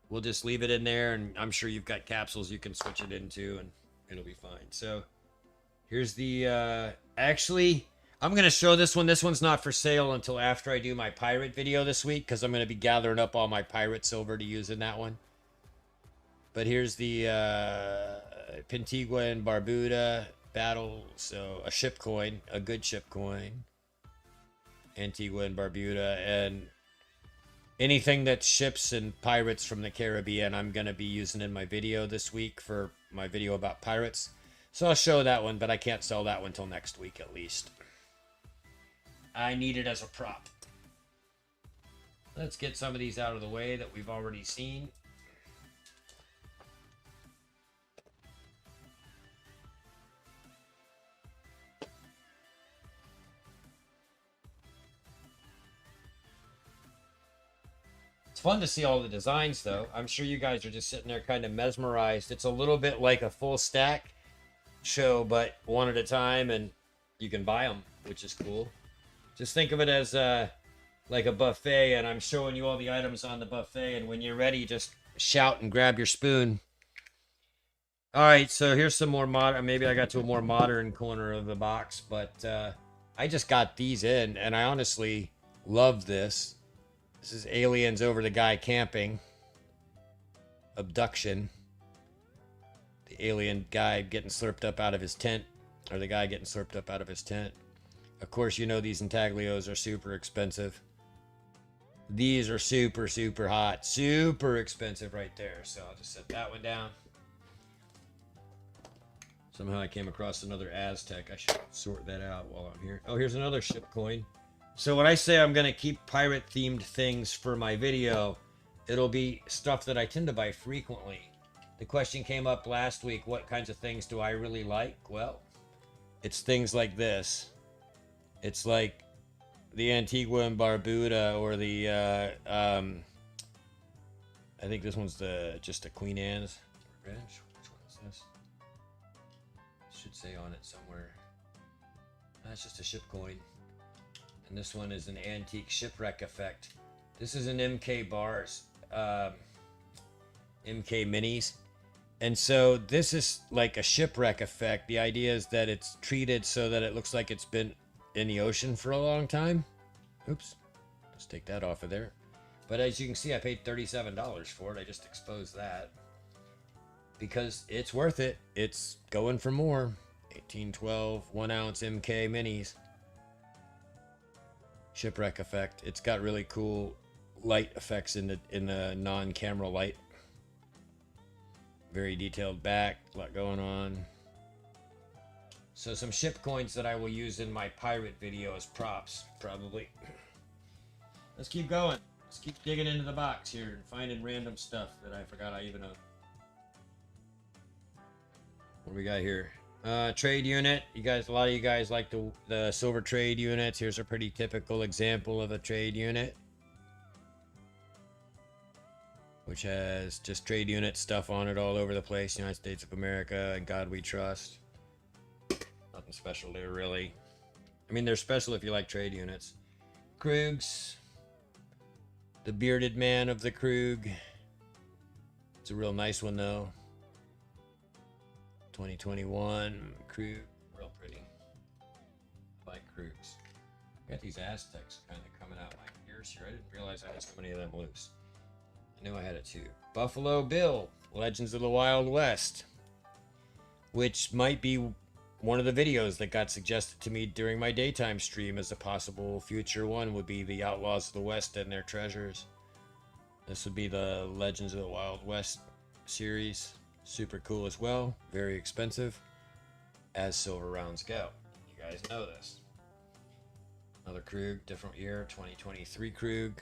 we'll just leave it in there, and I'm sure you've got capsules you can switch it into, and it'll be fine. So here's the, actually, I'm going to show this one. This one's not for sale until after I do my pirate video this week, because I'm going to be gathering up all my pirate silver to use in that one. But here's the Pintigua and Barbuda battle. So a ship coin, a good ship coin. Antigua and Barbuda, and anything that ships and pirates from the Caribbean, I'm going to be using in my video this week for my video about pirates. So I'll show that one, but I can't sell that one until next week at least. I need it as a prop. Let's get some of these out of the way that we've already seen. Fun to see all the designs though. I'm sure you guys are just sitting there kind of mesmerized. It's a little bit like a full stack show, but one at a time, and you can buy them, which is cool. Just think of it as like a buffet, and I'm showing you all the items on the buffet, and when you're ready, just shout and grab your spoon. All right, so here's some more modern. Maybe I got to a more modern corner of the box, but I just got these in, and I honestly love this. This is Aliens Over the Guy Camping. Abduction. The alien guy getting slurped up out of his tent. Or the guy getting slurped up out of his tent. Of course, you know these intaglios are super expensive. These are super, super hot. Super expensive right there. So I'll just set that one down. Somehow I came across another Aztec. I should sort that out while I'm here. Oh, here's another ship coin. So when I say I'm going to keep pirate-themed things for my video, it'll be stuff that I tend to buy frequently. The question came up last week, what kinds of things do I really like? Well, it's things like this. It's like the Antigua and Barbuda, or the, I think this one's just a Queen Anne's Revenge. Which one is this? It should say on it somewhere. That's just a ship coin. And this one is an antique shipwreck effect. This is an MK bars, MK minis. And so this is like a shipwreck effect. The idea is that it's treated so that it looks like it's been in the ocean for a long time. Oops, let's take that off of there. But as you can see, I paid $37 for it. I just exposed that because it's worth it. It's going for more. 1812 1 ounce MK minis. Shipwreck effect. It's got really cool light effects in the non-camera light. Very detailed back, a lot going on. So some ship coins that I will use in my pirate video as props, probably. Let's keep going. Let's keep digging into the box here and finding random stuff that I forgot I even owned. What do we got here? Trade unit. You guys, a lot of you guys like the silver trade units. Here's a pretty typical example of a trade unit, which has just trade unit stuff on it all over the place. United States of America, and God We Trust. Nothing special there, really. I mean, they're special if you like trade units. Krugs. The bearded man of the Krug. It's a real nice one, though. 2021 Krug, real pretty. I like Krugs. Got these Aztecs kind of coming out my ears here. I didn't realize I had so many of them loose. I knew I had it too. Buffalo Bill, Legends of the Wild West, which might be one of the videos that got suggested to me during my daytime stream as a possible future one. Would be the Outlaws of the West and their treasures. This would be the Legends of the Wild West series. Super cool as well. Very expensive, as silver rounds go. You guys know this. Another Krug, different year, 2023 Krug.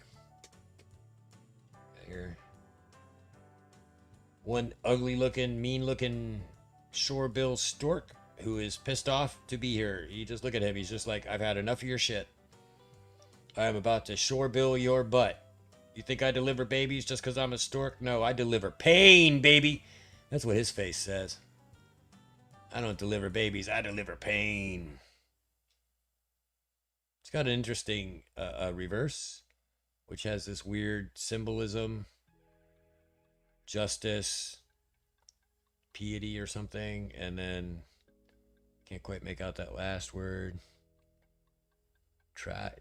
Got here. One ugly looking, mean looking Shorebill Stork, who is pissed off to be here. You just look at him. He's just like, I've had enough of your shit. I am about to shorebill your butt. You think I deliver babies just because I'm a stork? No, I deliver pain, baby. That's what his face says. I don't deliver babies. I deliver pain. It's got an interesting reverse, which has this weird symbolism. Justice. Piety or something. And then can't quite make out that last word. Try.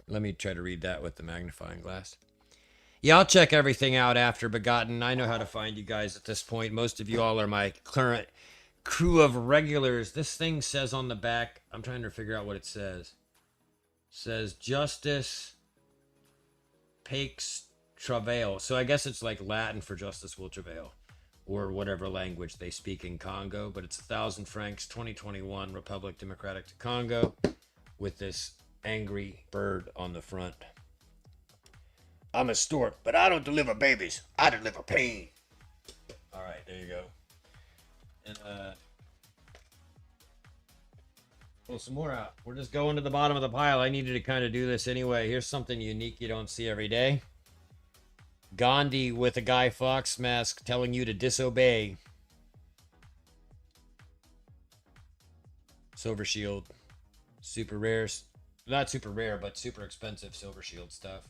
Let me try to read that with the magnifying glass. Yeah, I'll check everything out after Begotten. I know how to find you guys at this point. Most of you all are my current crew of regulars. This thing says on the back, I'm trying to figure out what it says. It says Justice Pax Travail. So I guess it's like Latin for Justice will travail, or whatever language they speak in Congo. But it's 1,000 francs, 2021, Republic Democratic to Congo, with this angry bird on the front. I'm a stork, but I don't deliver babies. I deliver pain. All right, there you go. And pull some more out. We're just going to the bottom of the pile. I needed to kind of do this anyway. Here's something unique you don't see every day. Gandhi with a Guy Fawkes mask telling you to disobey. Silver Shield. Super rare. Not super rare, but super expensive Silver Shield stuff.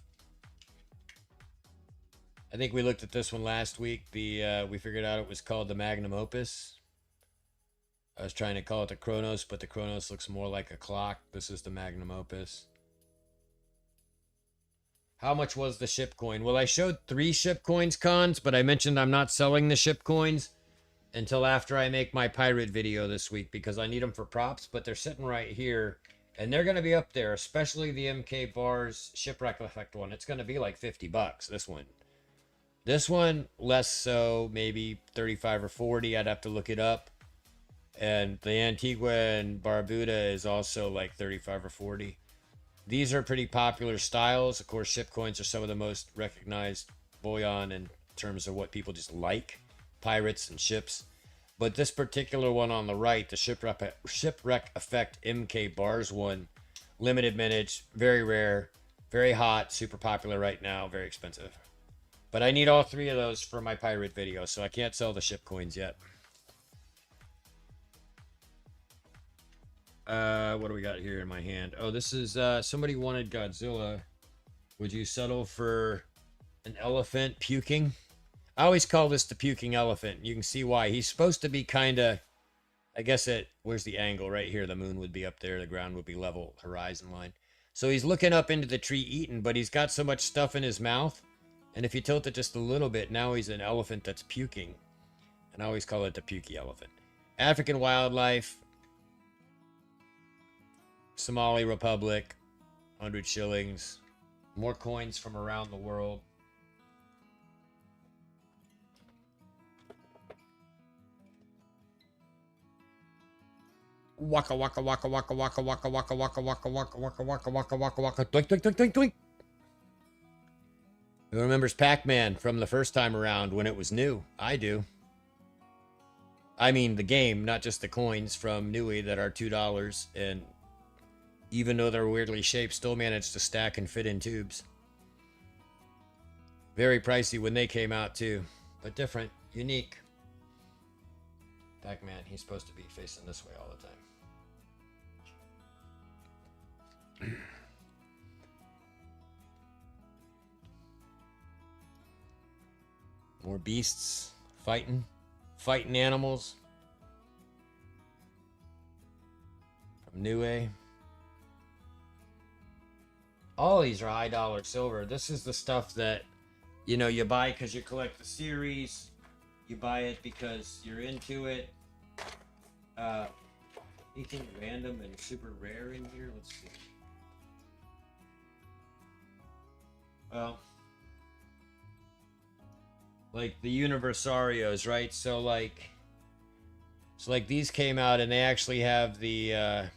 I think we looked at this one last week. We figured out it was called the Magnum Opus. I was trying to call it the Chronos, but the Chronos looks more like a clock. This is the Magnum Opus. How much was the ship coin? Well, I showed 3 ship coins, Cons, but I mentioned I'm not selling the ship coins until after I make my pirate video this week because I need them for props, but they're sitting right here. And they're going to be up there, especially the MK Bars Shipwreck Effect one. It's going to be like $50, this one. This one, less so, maybe 35 or 40. I'd have to look it up. And the Antigua and Barbuda is also like 35 or 40. These are pretty popular styles. Of course, ship coins are some of the most recognized bullion in terms of what people just like. Pirates and ships. But this particular one on the right, the Shipwreck Effect MK Bars one, limited mintage, very rare, very hot, super popular right now, very expensive. But I need all 3 of those for my pirate video, so I can't sell the ship coins yet. What do we got here in my hand? Oh, this is, somebody wanted Godzilla. Would you settle for an elephant puking? I always call this the puking elephant. You can see why. He's supposed to be kind of, I guess where's the angle? Right here. The moon would be up there. The ground would be level, horizon line. So he's looking up into the tree eating, but he's got so much stuff in his mouth. And if you tilt it just a little bit, now he's an elephant that's puking. And I always call it the pukey elephant. African wildlife. Somali Republic. 100 shillings. More coins from around the world. Waka waka waka waka waka waka waka waka waka waka waka waka waka waka waka doink doink doink doink doink. Who remembers Pac-Man from the first time around when it was new? I do. I mean the game, not just the coins from Nui that are $2, and even though they're weirdly shaped, still managed to stack and fit in tubes. Very pricey when they came out too, but different, unique. Pac-Man, he's supposed to be facing this way all the time. More beasts fighting animals from Niue. All these are high dollar silver. This is the stuff that, you know, you buy because you collect the series. You buy it because you're into it. Anything random and super rare in here? Let's see. Well, like the Universarios, right? So like these came out and they actually have the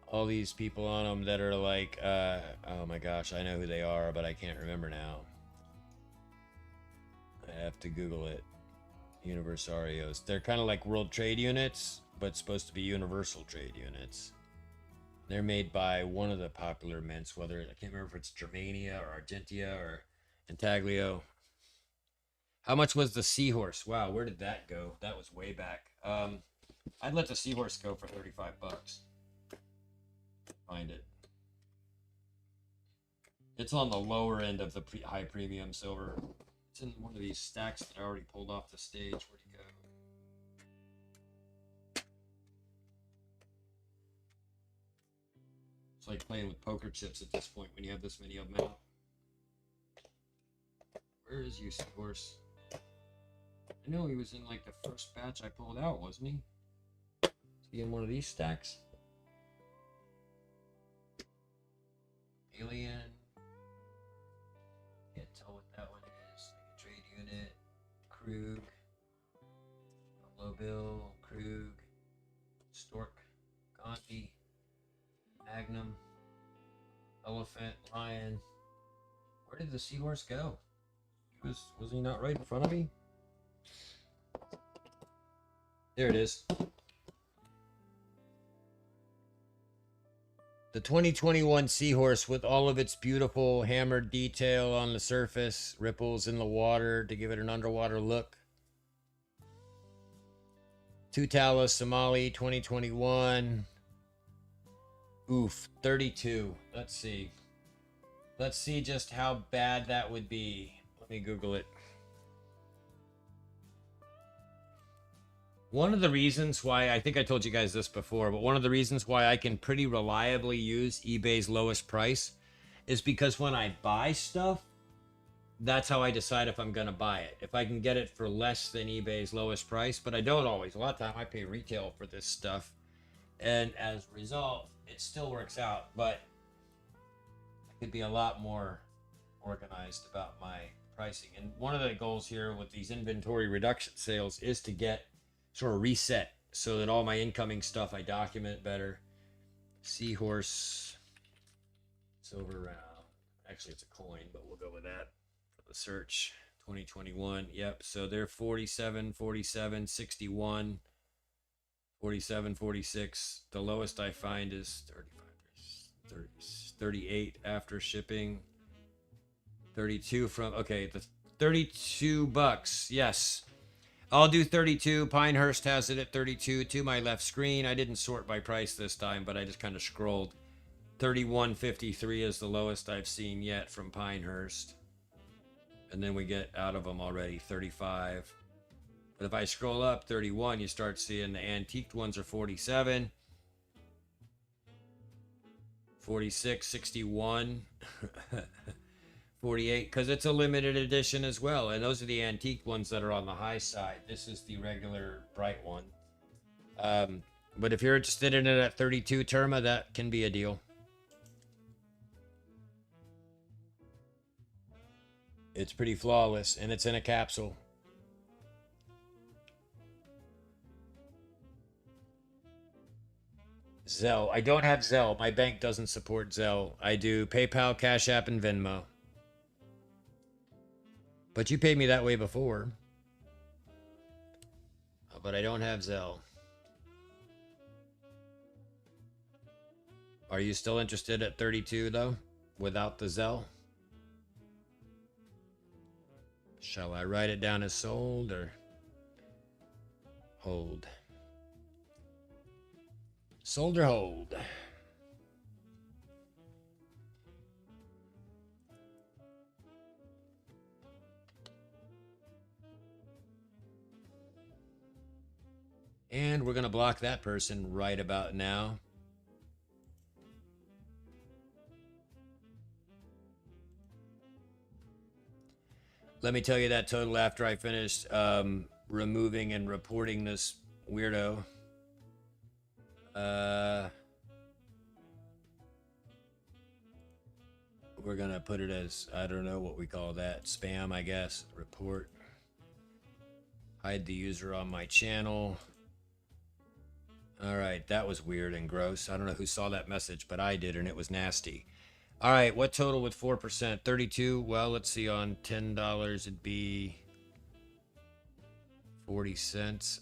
all these people on them that are like oh my gosh, I know who they are, but I can't remember now. I have to Google it. Universarios. They're kind of like world trade units, but supposed to be universal trade units. They're made by one of the popular mints, whether I can't remember if it's Germania or Argentia or Intaglio. How much was the Seahorse? Wow, where did that go? That was way back. I'd let the Seahorse go for 35 bucks. Find it. It's on the lower end of the high premium silver. It's in one of these stacks that I already pulled off the stage. Where'd he go? It's like playing with poker chips at this point when you have this many of them out. Where is you, Seahorse? I know he was in like the first batch I pulled out, wasn't he? Is he in one of these stacks? Alien. Can't tell what that one is. Like a trade unit. Krug. Low Bill. Krug. Stork. Conti. Magnum. Elephant. Lion. Where did the Seahorse go? Was he not right in front of me? There it is. The 2021 Seahorse with all of its beautiful hammered detail on the surface, ripples in the water to give it an underwater look. Tutala Somali 2021. Oof, 32. Let's see. Let's see just how bad that would be. Let me Google it. One of the reasons why, I think I told you guys this before, but one of the reasons why I can pretty reliably use eBay's lowest price is because when I buy stuff, that's how I decide if I'm going to buy it. If I can get it for less than eBay's lowest price, but I don't always. A lot of time I pay retail for this stuff. And as a result, it still works out, but I could be a lot more organized about my pricing. And one of the goals here with these inventory reduction sales is to get sort of reset so that all my incoming stuff I document better. Seahorse silver round. Actually, it's a coin, but we'll go with that for the search. 2021. Yep. So they're 47, 47, 61, 47, 46. The lowest I find is 35, 30, 38 after shipping. 32 from, okay, the 32 bucks. Yes. I'll do 32. Pinehurst has it at 32 to my left screen. I didn't sort by price this time, but I just kind of scrolled. 31.53 is the lowest I've seen yet from Pinehurst. And then we get out of them already 35. But if I scroll up 31, you start seeing the antiqued ones are 47. 46, 61. 48, because it's a limited edition as well, and those are the antique ones that are on the high side. This is the regular bright one. But if you're interested in it at 32 Terma, that can be a deal. It's pretty flawless, and it's in a capsule. Zelle. I don't have Zelle. My bank doesn't support Zelle. I do PayPal, Cash App, and Venmo. But you paid me that way before. But I don't have Zelle. Are you still interested at 32 though? Without the Zelle? Shall I write it down as sold or hold? Sold or hold? And we're going to block that person right about now. Let me tell you that total after I finished removing and reporting this weirdo. We're going to put it as, I don't know what we call that, spam, I guess. Report. Hide the user on my channel. All right, that was weird and gross. I don't know who saw that message, but I did, and it was nasty. All right, what total with 4%? 32. Well, let's see, on $10, it'd be 40 cents.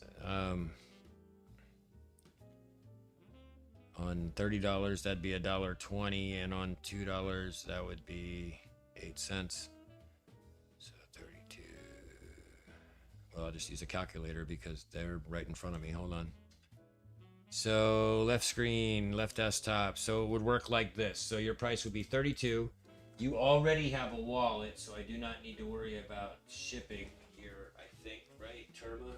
On $30, that'd be $1.20, and on $2, that would be 8 cents. So 32. Well, I'll just use a calculator because they're right in front of me. Hold on. So left screen, left desktop. So it would work like this. So your price would be 32. You already have a wallet, so I do not need to worry about shipping here, I think, right, Terma?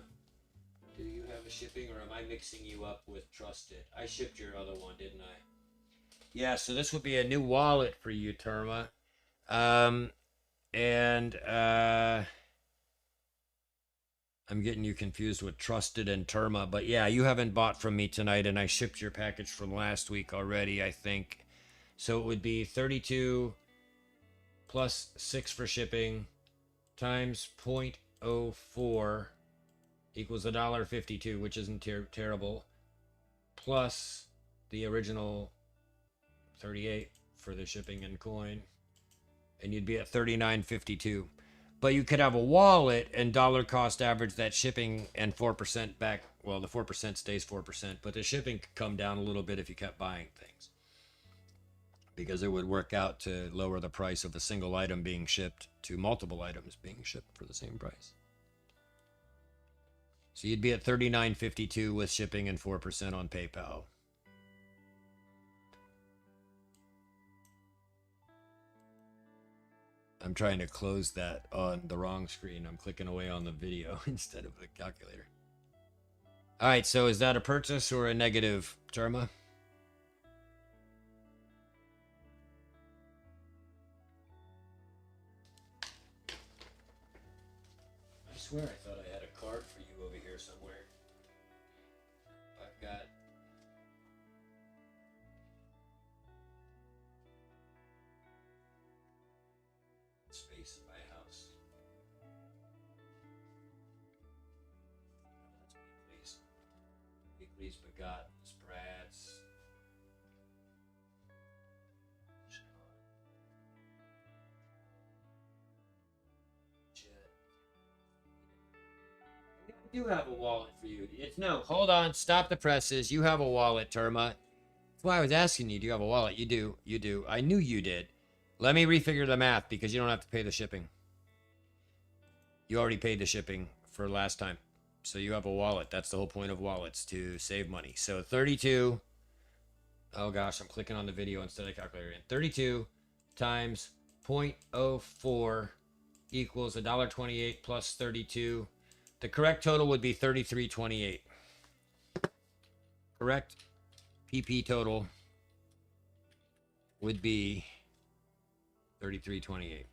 Do you have a shipping, or am I mixing you up with Trusted? I shipped your other one, didn't I? Yeah, so this would be a new wallet for you, Terma. I'm getting you confused with Trusted and Terma, but yeah, you haven't bought from me tonight, and I shipped your package from last week already, I think. So it would be 32 plus 6 for shipping times 0.04 equals $1.52, which isn't terrible, plus the original 38 for the shipping and coin, and you'd be at $39.52. But you could have a wallet and dollar cost average that shipping and 4% back. Well, the 4% stays 4%, but the shipping could come down a little bit if you kept buying things, because it would work out to lower the price of a single item being shipped to multiple items being shipped for the same price. So you'd be at $39.52 with shipping and 4% on PayPal. I'm trying to close that on the wrong screen. I'm clicking away on the video instead of the calculator. All right, so is that a purchase or a negative, Terma? I swear I thought I had a card for you over here somewhere. I've got... space in my house. That's Weekly's Begot, Brad's. I do have a wallet for you. It's no, hold on, stop the presses. You have a wallet, Terma. That's why I was asking you, do you have a wallet? You do, you do. I knew you did. Let me refigure the math because you don't have to pay the shipping. You already paid the shipping for last time. So you have a wallet. That's the whole point of wallets, to save money. So 32. Oh gosh, I'm clicking on the video instead of calculator. 32 times 0.04 equals $1.28 plus 32. The correct total would be $33.28. Correct PP total would be $33.28.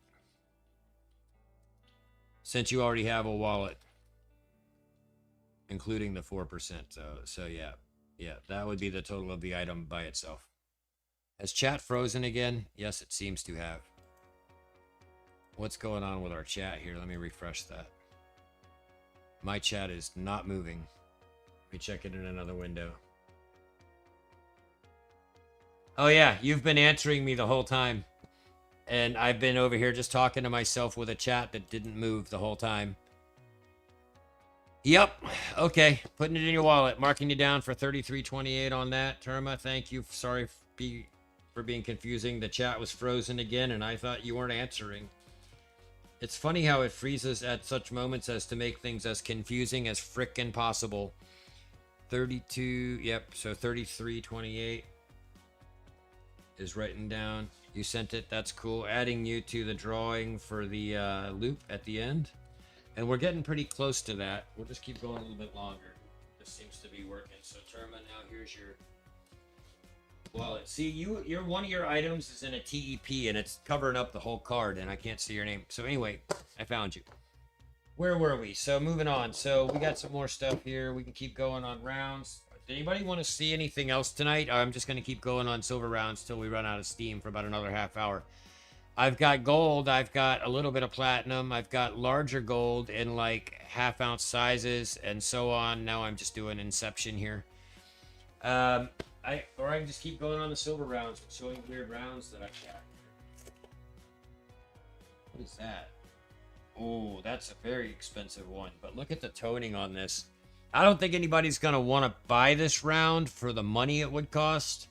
Since you already have a wallet, including the 4%. So yeah, that would be the total of the item by itself. Has chat frozen again? Yes, it seems to have. What's going on with our chat here? Let me refresh that. My chat is not moving. Let me check it in another window. Oh yeah, you've been answering me the whole time. And I've been over here just talking to myself with a chat that didn't move the whole time. Yep. Okay. Putting it in your wallet. Marking you down for $33.28 on that. Terma, thank you. Sorry for being confusing. The chat was frozen again, and I thought you weren't answering. It's funny how it freezes at such moments as to make things as confusing as frickin' possible. 32. Yep. So 33.28 is written down. You sent it. That's cool. Adding you to the drawing for the loop at the end. And we're getting pretty close to that. We'll just keep going a little bit longer. This seems to be working. So Terma, now here's your wallet. See, your one of your items is in a TEP and it's covering up the whole card and I can't see your name. So anyway, I found you. Where were we? So moving on. So we got some more stuff here. We can keep going on rounds. Did anybody want to see anything else tonight? I'm just going to keep going on silver rounds till we run out of steam for about another half hour. I've got gold. I've got a little bit of platinum. I've got larger gold in like half-ounce sizes and so on. Now I'm just doing Inception here. Or I can just keep going on the silver rounds, showing weird rounds that I've got. What is that? Oh, that's a very expensive one. But look at the toning on this. I don't think anybody's going to want to buy this round for the money it would cost.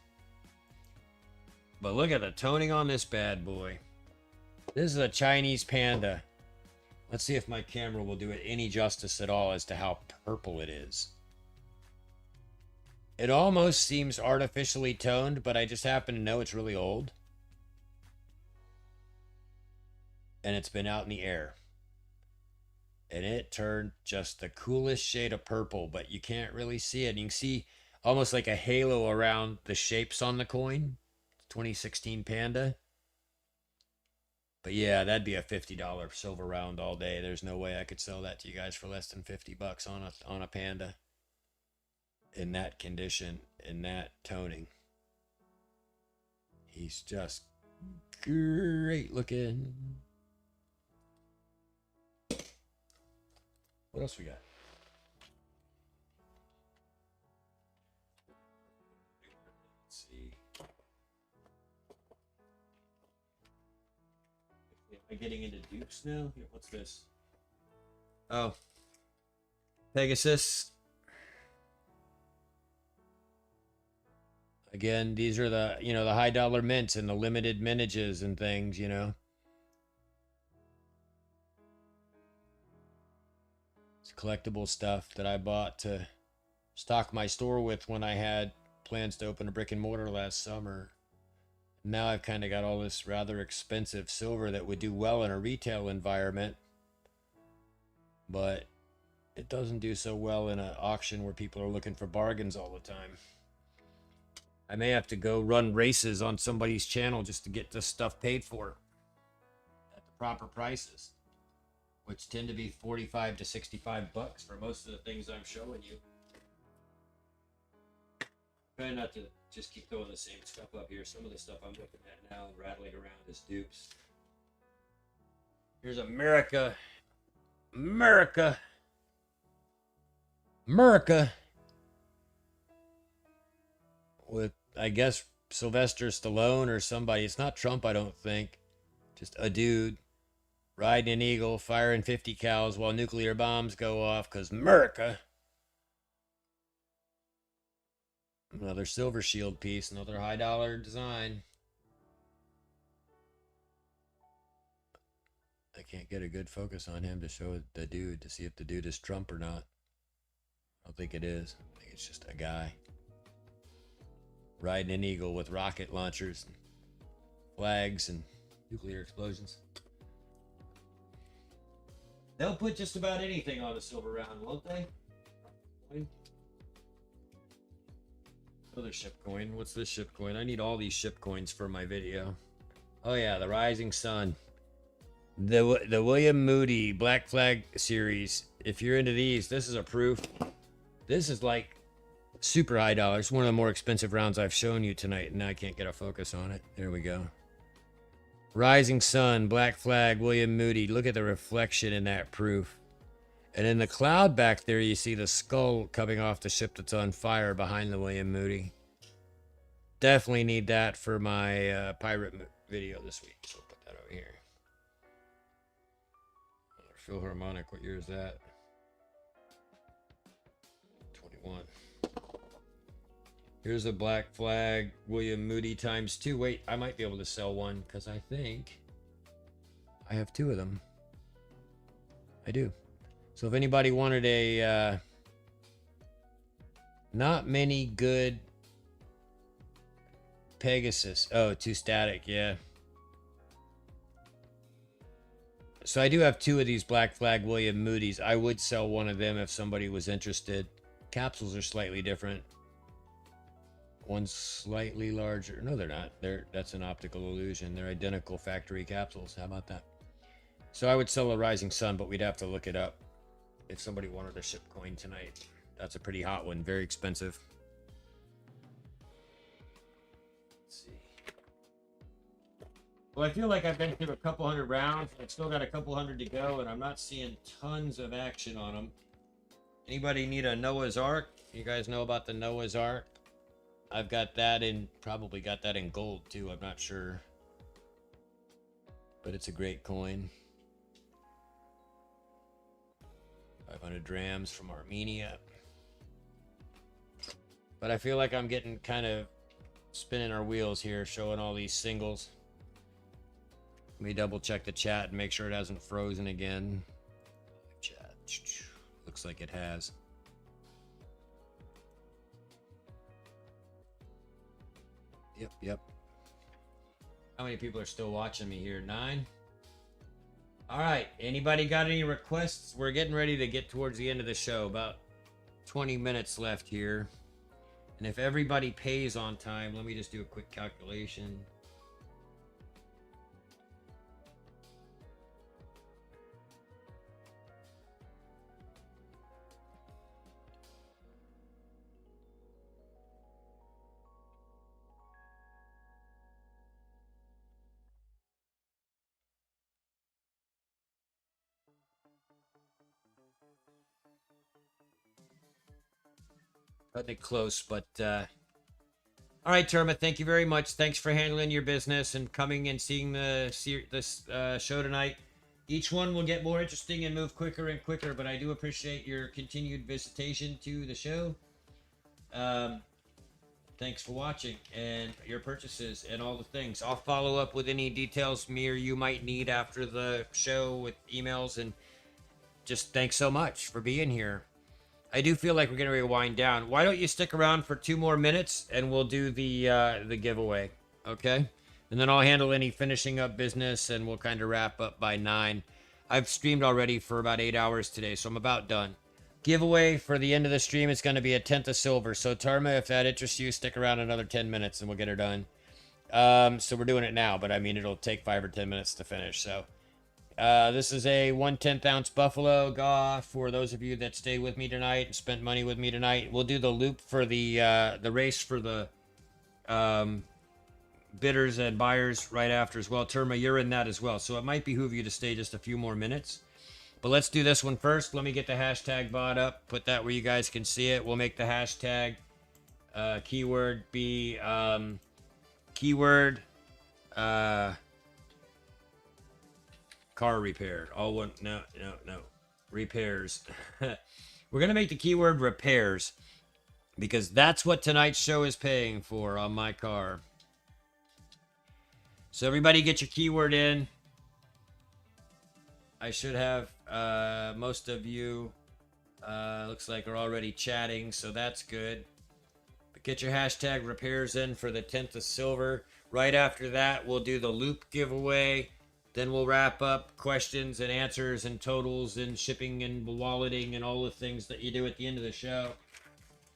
But look at the toning on this bad boy. This is a Chinese panda. Let's see if my camera will do it any justice at all as to how purple it is. It almost seems artificially toned, but I just happen to know it's really old. And it's been out in the air. And it turned just the coolest shade of purple, but you can't really see it. You can see almost like a halo around the shapes on the coin. 2016 Panda. But yeah, that'd be a $50 silver round all day. There's no way I could sell that to you guys for less than $50 on a Panda. In that condition, in that toning. He's just great looking. What else we got? Let's see. Am I getting into dupes now? Here, what's this? Oh. Pegasus. Again, these are the, the high dollar mints and the limited mintages and things, It's collectible stuff that I bought to stock my store with when I had plans to open a brick and mortar last summer. Now I've kind of got all this rather expensive silver that would do well in a retail environment, but it doesn't do so well in an auction where people are looking for bargains all the time. I may have to go run races on somebody's channel just to get this stuff paid for at the proper prices, which tend to be 45 to 65 bucks for most of the things I'm showing you. Try not to just keep throwing the same stuff up here. Some of the stuff I'm looking at now and rattling around is dupes. Here's America. With, I guess, Sylvester Stallone or somebody. It's not Trump, I don't think. Just a dude riding an eagle, firing 50 cows while nuclear bombs go off, because America. Another silver shield piece, another high dollar design. I can't get a good focus on him to show the dude, to see if the dude is Trump or not. I don't think it is. I think it's just a guy riding an eagle with rocket launchers and flags and nuclear explosions. They'll put just about anything on a silver round, won't they? Another ship coin. What's this ship coin? I need all these ship coins for my video. Oh yeah, the Rising Sun. The William Moody Black Flag series. If you're into these, this is a proof. This is like super high dollars. One of the more expensive rounds I've shown you tonight, and now I can't get a focus on it. There we go. Rising Sun, Black Flag, William Moody. Look at the reflection in that proof. And in the cloud back there, you see the skull coming off the ship that's on fire behind the William Moody. Definitely need that for my pirate video this week. So I'll put that over here. Philharmonic, what year is that? 21. Here's a Black Flag William Moody ×2. Wait, I might be able to sell one because I think I have two of them. I do. So if anybody wanted a not many good Pegasus. Oh, too static, yeah. So I do have two of these Black Flag William Moody's. I would sell one of them if somebody was interested. Capsules are slightly different. One's slightly larger. No, they're not. That's an optical illusion. They're identical factory capsules. How about that? So I would sell a Rising Sun, but we'd have to look it up if somebody wanted a ship coin tonight. That's a pretty hot one. Very expensive. Let's see. Well, I feel like I've been through a couple hundred rounds. I've still got a couple hundred to go, and I'm not seeing tons of action on them. Anybody need a Noah's Ark? You guys know about the Noah's Ark? I've got that in, probably got that in gold too, I'm not sure. But it's a great coin. 500 drams from Armenia. But I feel like I'm getting kind of spinning our wheels here, showing all these singles. Let me double check the chat and make sure it hasn't frozen again. Chat. Looks like it has. Yep. How many people are still watching me here? 9? All right. Anybody got any requests? We're getting ready to get towards the end of the show. About 20 minutes left here. And if everybody pays on time, let me just do a quick calculation. Cutting it close, but all right, Terma, thank you very much. Thanks for handling your business and coming and seeing this show tonight. Each one will get more interesting and move quicker and quicker, but I do appreciate your continued visitation to the show. Thanks for watching and your purchases and all the things. I'll follow up with any details me or you might need after the show with emails, and just thanks so much for being here. I do feel like we're going to wind down. Why don't you stick around for 2 more minutes and we'll do the giveaway, okay? And then I'll handle any finishing up business and we'll kind of wrap up by 9. I've streamed already for about 8 hours today, so I'm about done. Giveaway for the end of the stream is going to be a 10th of silver. So Tarma, if that interests you, stick around another 10 minutes and we'll get her done. So we're doing it now, but I mean, it'll take 5 or 10 minutes to finish, so... this is a 1/10 ounce Buffalo Gaw for those of you that stayed with me tonight and spent money with me tonight. We'll do the loop for the race for the bidders and buyers right after as well. Terma, you're in that as well, so it might behoove you to stay just a few more minutes. But let's do this one first. Let me get the hashtag bot up, put that where you guys can see it. We'll make the hashtag keyword be keyword car repair. All one. No. Repairs. We're going to make the keyword repairs because that's what tonight's show is paying for on my car. So everybody get your keyword in. I should have most of you looks like are already chatting, so that's good. But get your hashtag repairs in for the 10th of silver. Right after that, we'll do the loop giveaway. Then we'll wrap up questions and answers and totals and shipping and walleting and all the things that you do at the end of the show.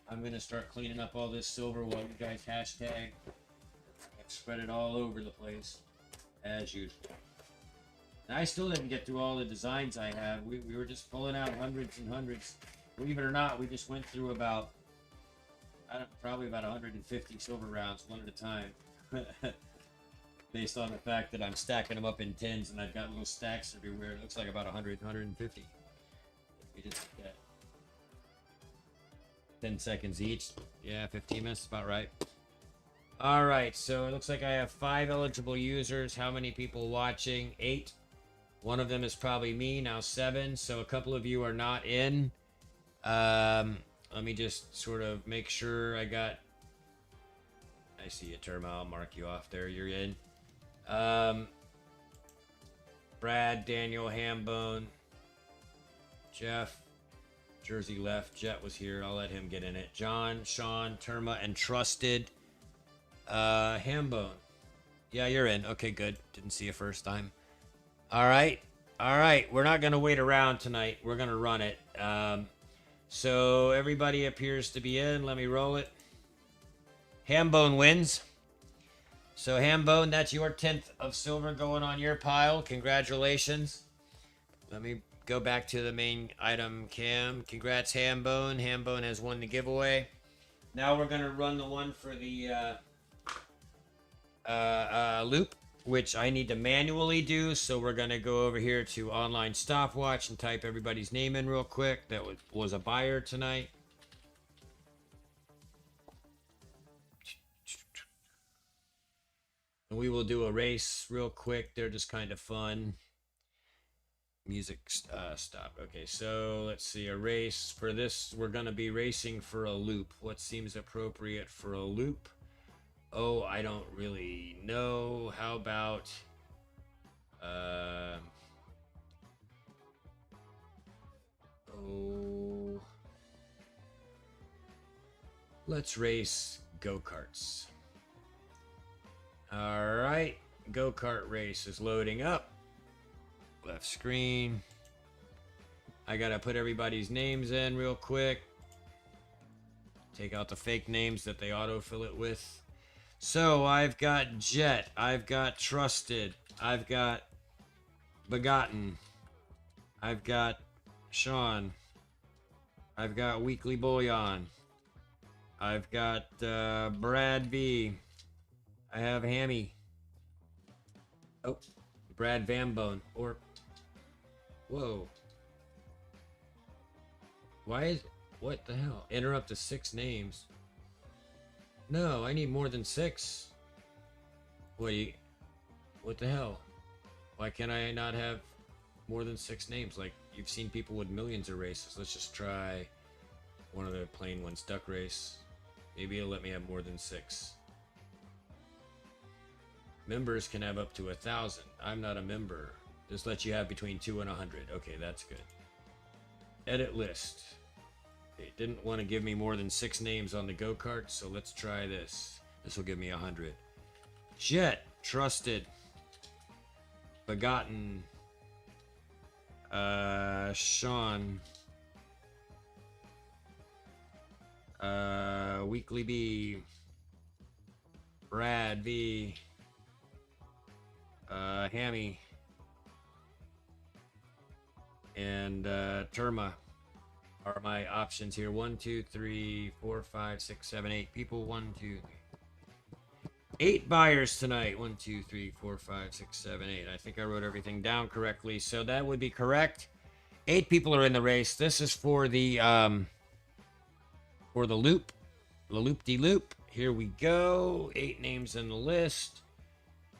I'm going to start cleaning up all this silver while you guys hashtag. Spread it all over the place, as usual. And I still didn't get through all the designs I have. We were just pulling out hundreds and hundreds. Believe it or not, we just went through about, probably about 150 silver rounds, one at a time. Based on the fact that I'm stacking them up in tins and I've got little stacks everywhere. It looks like about 100, 150. We just did that. 10 seconds each. Yeah, 15 minutes, about right. All right, so it looks like I have 5 eligible users. How many people watching? 8. One of them is probably me, now 7. So a couple of you are not in. Let me just sort of make sure I got... I see a term. I'll mark you off there. You're in. Brad, Daniel, Hambone, Jeff, Jersey left. Jet was here. I'll let him get in it. John, Sean, Terma, and Trusted. Hambone. Yeah, you're in. Okay, good. Didn't see you first time. All right. We're not going to wait around tonight. We're going to run it. So everybody appears to be in. Let me roll it. Hambone wins. So Hambone, that's your 10th of silver going on your pile. Congratulations. Let me go back to the main item cam. Congrats, Hambone. Hambone has won the giveaway. Now we're going to run the one for the loop, which I need to manually do. So we're going to go over here to online stopwatch and type everybody's name in real quick. That was a buyer tonight. And we will do a race real quick. They're just kind of fun. Music stop. Okay, so let's see. A race. For this, we're going to be racing for a loop. What seems appropriate for a loop? Oh, I don't really know. How about... oh... let's race go-karts. Alright. Go-kart race is loading up. Left screen. I gotta put everybody's names in real quick. Take out the fake names that they autofill it with. So I've got Jet. I've got Trusted. I've got Begotten. I've got Sean. I've got Weekly Bullion. I've got Brad V. I have Hammy. Oh, Brad Vambone. Or... whoa. Why is... what the hell? Enter up to 6 names. No, I need more than 6. Wait. What the hell? Why can't I not have more than 6 names? Like, you've seen people with millions of races. Let's just try one of the plain ones. Duck race. Maybe it'll let me have more than 6. Members can have up to 1,000. I'm not a member. Just let you have between 2 and 100. Okay, that's good. Edit list. It didn't want to give me more than 6 names on the go-kart, so let's try this. This will give me 100. Jet. Trusted. Begotten. Sean. Weekly B. Brad V. Hammy. And Terma are my options here. 1, 2, 3, 4, 5, 6, 7, 8 people. 1, 2, 3. 8 buyers tonight. 1, 2, 3, 4, 5, 6, 7, 8. I think I wrote everything down correctly, so that would be correct. 8 people are in the race. This is for the loop, the loop-de-loop. Here we go. 8 names in the list.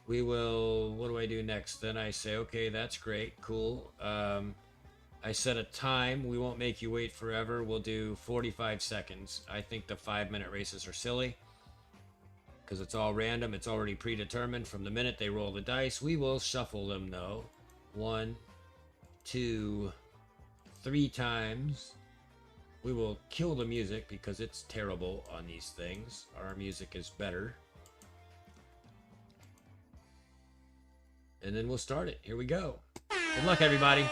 We will. What do I do next? Then I say, okay, that's great, cool. I set a time. We won't make you wait forever. We'll do 45 seconds. I think the 5-minute races are silly because it's all random. It's already predetermined from the minute they roll the dice. We will shuffle them though. 1, 2, 3 times. We will kill the music because it's terrible on these things. Our music is better. And then we'll start it. Here we go. Good luck, everybody.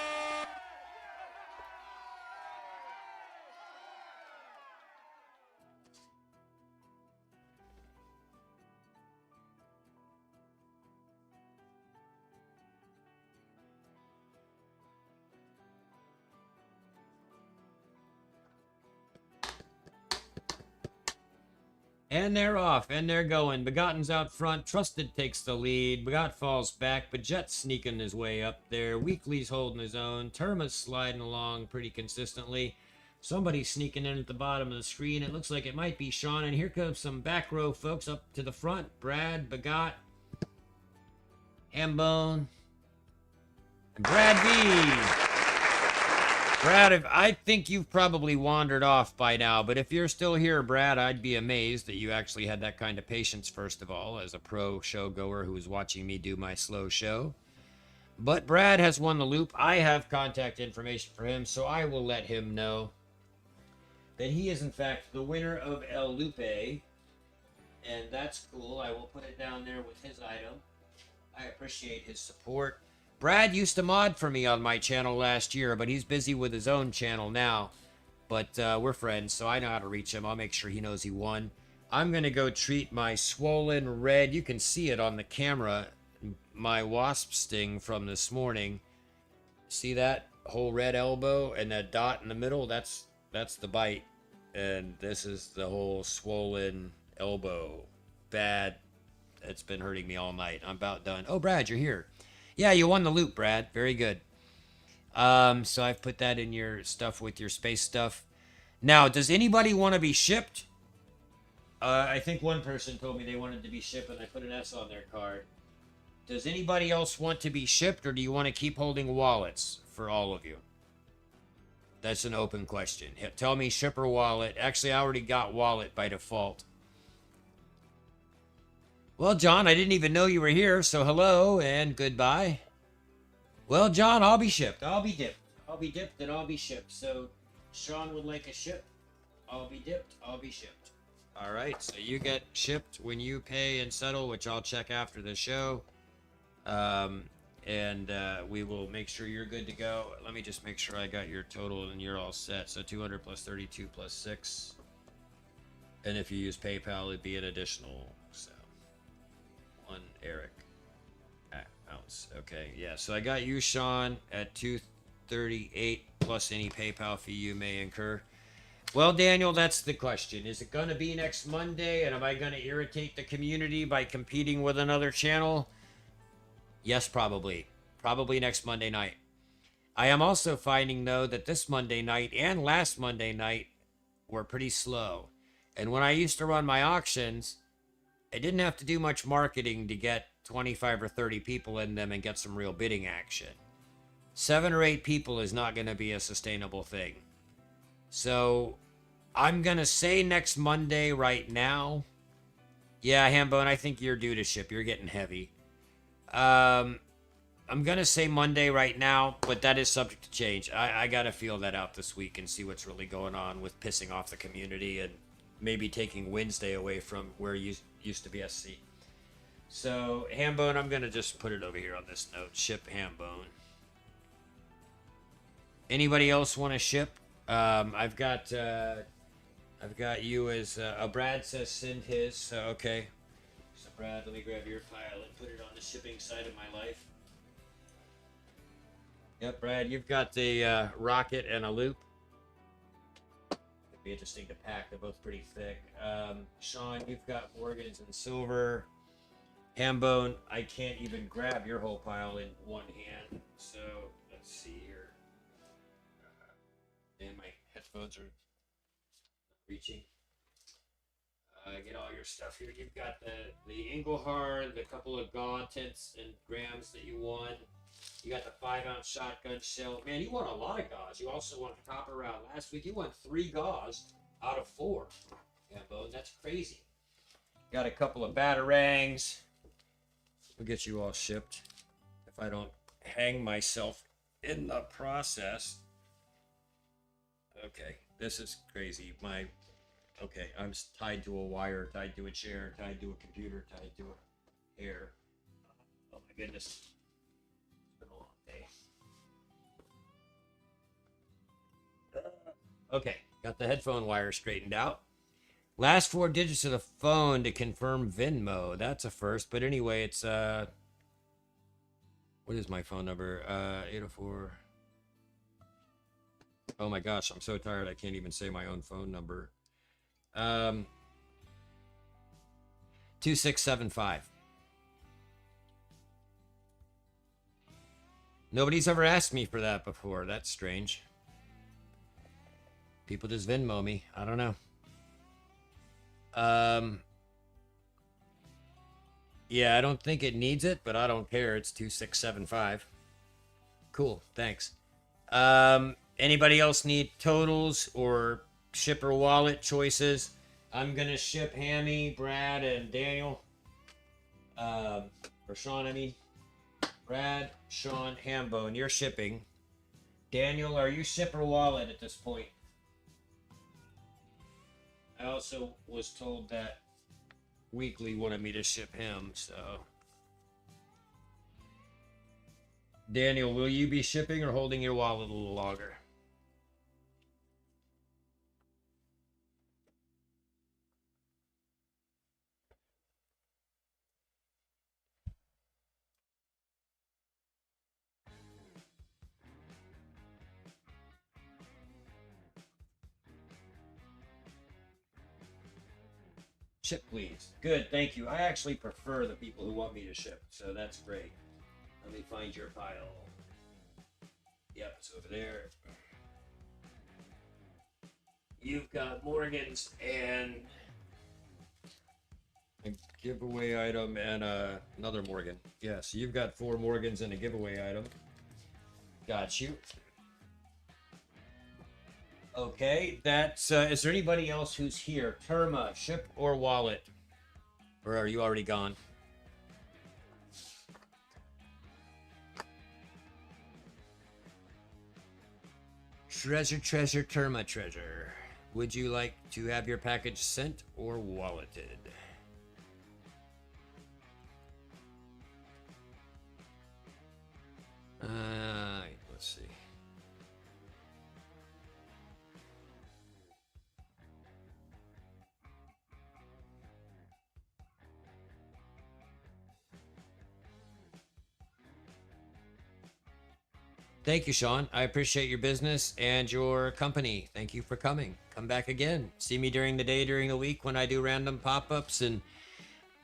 And they're off, and they're going. Begotten's out front. Trusted takes the lead. Begot falls back, but Jet's sneaking his way up there. Weekly's holding his own. Terma's sliding along pretty consistently. Somebody's sneaking in at the bottom of the screen. It looks like it might be Sean, and here comes some back row folks up to the front. Brad, Begot, Hambone, and Brad V. Brad, I think you've probably wandered off by now, but if you're still here, Brad, I'd be amazed that you actually had that kind of patience, first of all, as a pro show goer who was watching me do my slow show. But Brad has won the loop. I have contact information for him, so I will let him know that he is, in fact, the winner of El Lupe, and that's cool. I will put it down there with his item. I appreciate his support. Brad used to mod for me on my channel last year, but he's busy with his own channel now. But we're friends, so I know how to reach him. I'll make sure he knows he won. I'm going to go treat my swollen red. You can see it on the camera. My wasp sting from this morning. See that whole red elbow and that dot in the middle? That's the bite. And this is the whole swollen elbow. Bad. It's been hurting me all night. I'm about done. Oh, Brad, you're here. Yeah, you won the loop, Brad. Very good. So I've put that in your stuff with your space stuff. Now, does anybody want to be shipped? I think one person told me they wanted to be shipped, and I put an S on their card. Does anybody else want to be shipped, or do you want to keep holding wallets? for all of you? That's an open question. Tell me ship or wallet. Actually, I already got wallet by default. Well, John, I didn't even know you were here, so hello and goodbye. Well, John, I'll be shipped. I'll be dipped. I'll be dipped and I'll be shipped. So Sean would like a ship. I'll be dipped. I'll be shipped. All right, so you get shipped when you pay and settle, which I'll check after the show. We will make sure you're good to go. Let me just make sure I got your total and you're all set. So 200 plus 32 plus 6. And if you use PayPal, it'd be an additional. So 1 Eric ounce. Okay, yeah. So I got you, Sean, at 238 plus any PayPal fee you may incur. Well, Daniel, that's the question. Is it going to be next Monday? And am I going to irritate the community by competing with another channel? Yes, probably. Probably next Monday night. I am also finding, though, that this Monday night and last Monday night were pretty slow. And when I used to run my auctions, I didn't have to do much marketing to get 25 or 30 people in them and get some real bidding action. 7 or 8 people is not going to be a sustainable thing. So I'm going to say next Monday right now. Yeah, Hambone, I think you're due to ship. You're getting heavy. I'm going to say Monday right now, but that is subject to change. I got to feel that out this week and see what's really going on with pissing off the community and maybe taking Wednesday away from where you used to be SC. So, Hambone, I'm going to just put it over here on this note. Ship Hambone. Anybody else want to ship? I've got you as Brad says send his. So, okay. So, Brad, let me grab your file and put it on the shipping side of my life. Yep, Brad, you've got the rocket and a loop. It'd be interesting to pack. They're both pretty thick. Sean, you've got Morgans and silver. Hambone, I can't even grab your whole pile in one hand. So let's see here. And my headphones are reaching. Get all your stuff here. You've got the Engelhard, the couple of GAW tenths and grams that you won. You got the 5-ounce shotgun shell. Man, you won a lot of GAWs. You also won a copper round last week. You won 3 GAWs out of 4. Hambone, that's crazy. Got a couple of batarangs. We'll get you all shipped if I don't hang myself in the process. Okay, this is crazy. Okay, I'm tied to a wire, tied to a chair, tied to a computer, tied to a hair. Oh my goodness. It's been a long day. Okay, got the headphone wire straightened out. Last 4 digits of the phone to confirm Venmo. That's a first, but anyway, it's what is my phone number? 804. Oh my gosh, I'm so tired I can't even say my own phone number. 2675. Nobody's ever asked me for that before. That's strange. People just Venmo me. I don't know. Yeah, I don't think it needs it, but I don't care. It's 2675. Cool, thanks. Anybody else need totals or shipper wallet choices? I'm gonna ship Hammy, Brad, and Daniel. Or Sean, I mean. Brad, Sean, Hambone, you're shipping. Daniel, are you shipper wallet at this point? I also was told that Weekly wanted me to ship him, so. Daniel, will you be shipping or holding your wallet a little longer? Ship, please. Good, thank you. I actually prefer the people who want me to ship, so that's great. Let me find your file. Yep, it's over there. You've got Morgans and a giveaway item and another Morgan. Yeah, so you've got 4 Morgans and a giveaway item. Got you. Okay, that's, is there anybody else who's here? Terma, ship or wallet? Or are you already gone? Treasure, treasure, Terma, treasure. Would you like to have your package sent or walleted? Let's see. Thank you, Sean. I appreciate your business and your company. Thank you for coming. Come back again. See me during the day, during the week when I do random pop-ups. And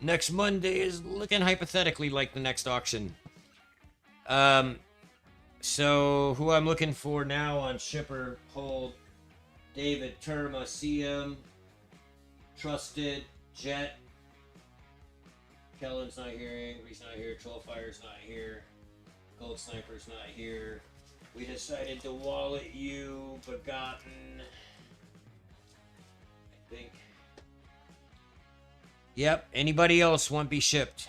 next Monday is looking hypothetically like the next auction. So who I'm looking for now on shipper, hold, David, Terma, CM, Trusted, Jet. Kellen's not here, Angry's not here, Trollfire's not here. Gold Sniper's not here. We decided to wallet you, Begotten. I think. Yep, anybody else won't be shipped.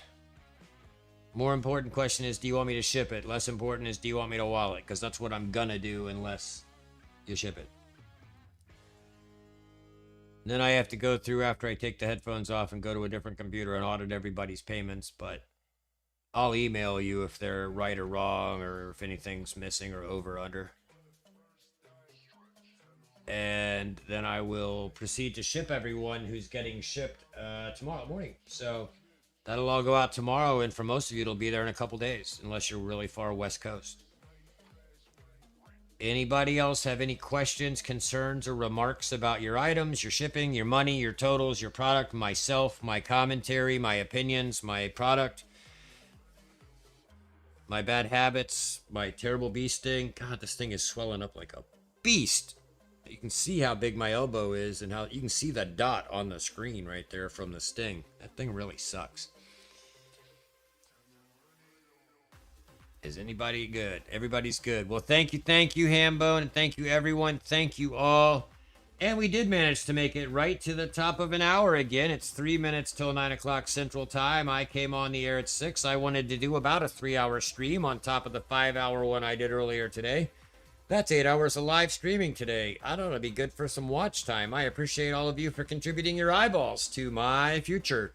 More important question is, do you want me to ship it? Less important is, do you want me to wallet? Because that's what I'm gonna do unless you ship it. And then I have to go through after I take the headphones off and go to a different computer and audit everybody's payments, but I'll email you if they're right or wrong, or if anything's missing or over or under. And then I will proceed to ship everyone who's getting shipped tomorrow morning. So that'll all go out tomorrow, and for most of you, it'll be there in a couple days, unless you're really far west coast. Anybody else have any questions, concerns, or remarks about your items, your shipping, your money, your totals, your product, myself, my commentary, my opinions, my product, my bad habits, my terrible bee sting? God, this thing is swelling up like a beast. You can see how big my elbow is, and how you can see the dot on the screen right there from the sting. That thing really sucks. Is anybody good? Everybody's good. Well, thank you, Hambone, and thank you, everyone. Thank you all. And we did manage to make it right to the top of an hour again. It's 3 minutes till 9 o'clock Central Time. I came on the air at 6. I wanted to do about a 3-hour stream on top of the 5-hour one I did earlier today. That's 8 hours of live streaming today. I don't know, it'd be good for some watch time. I appreciate all of you for contributing your eyeballs to my future.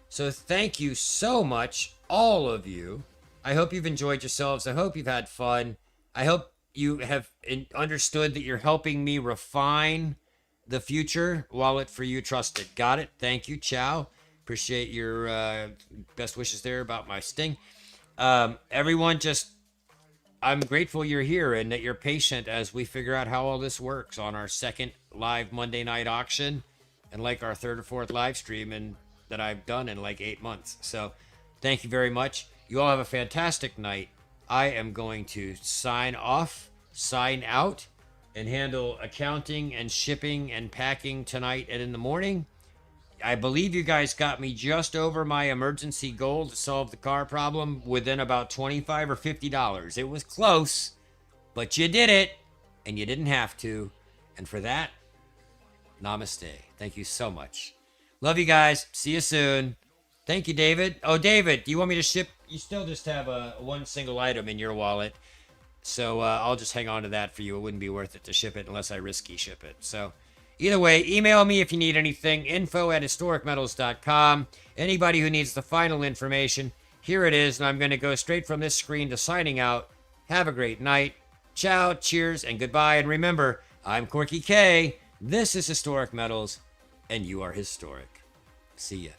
So thank you so much, all of you. I hope you've enjoyed yourselves. I hope you've had fun. I hope you have understood that you're helping me refine the future wallet for you, Trusted. Got it. Thank you. Ciao. Appreciate your best wishes there about my sting. Everyone, just, I'm grateful you're here and that you're patient as we figure out how all this works on our second live Monday night auction and like our third or fourth live stream that I've done in like 8 months. So thank you very much. You all have a fantastic night. I am going to sign off, sign out, and handle accounting and shipping and packing tonight and in the morning. I believe you guys got me just over my emergency goal to solve the car problem within about $25 or $50. It was close, but you did it, and you didn't have to. And for that, namaste. Thank you so much. Love you guys. See you soon. Thank you, David. Oh, David, do you want me to ship? You still just have one single item in your wallet. So I'll just hang on to that for you. It wouldn't be worth it to ship it unless I risky ship it. So either way, email me if you need anything. info@historicmetals.com. Anybody who needs the final information, here it is. And I'm going to go straight from this screen to signing out. Have a great night. Ciao, cheers, and goodbye. And remember, I'm Corky K. This is Historic Metals, and you are historic. See ya.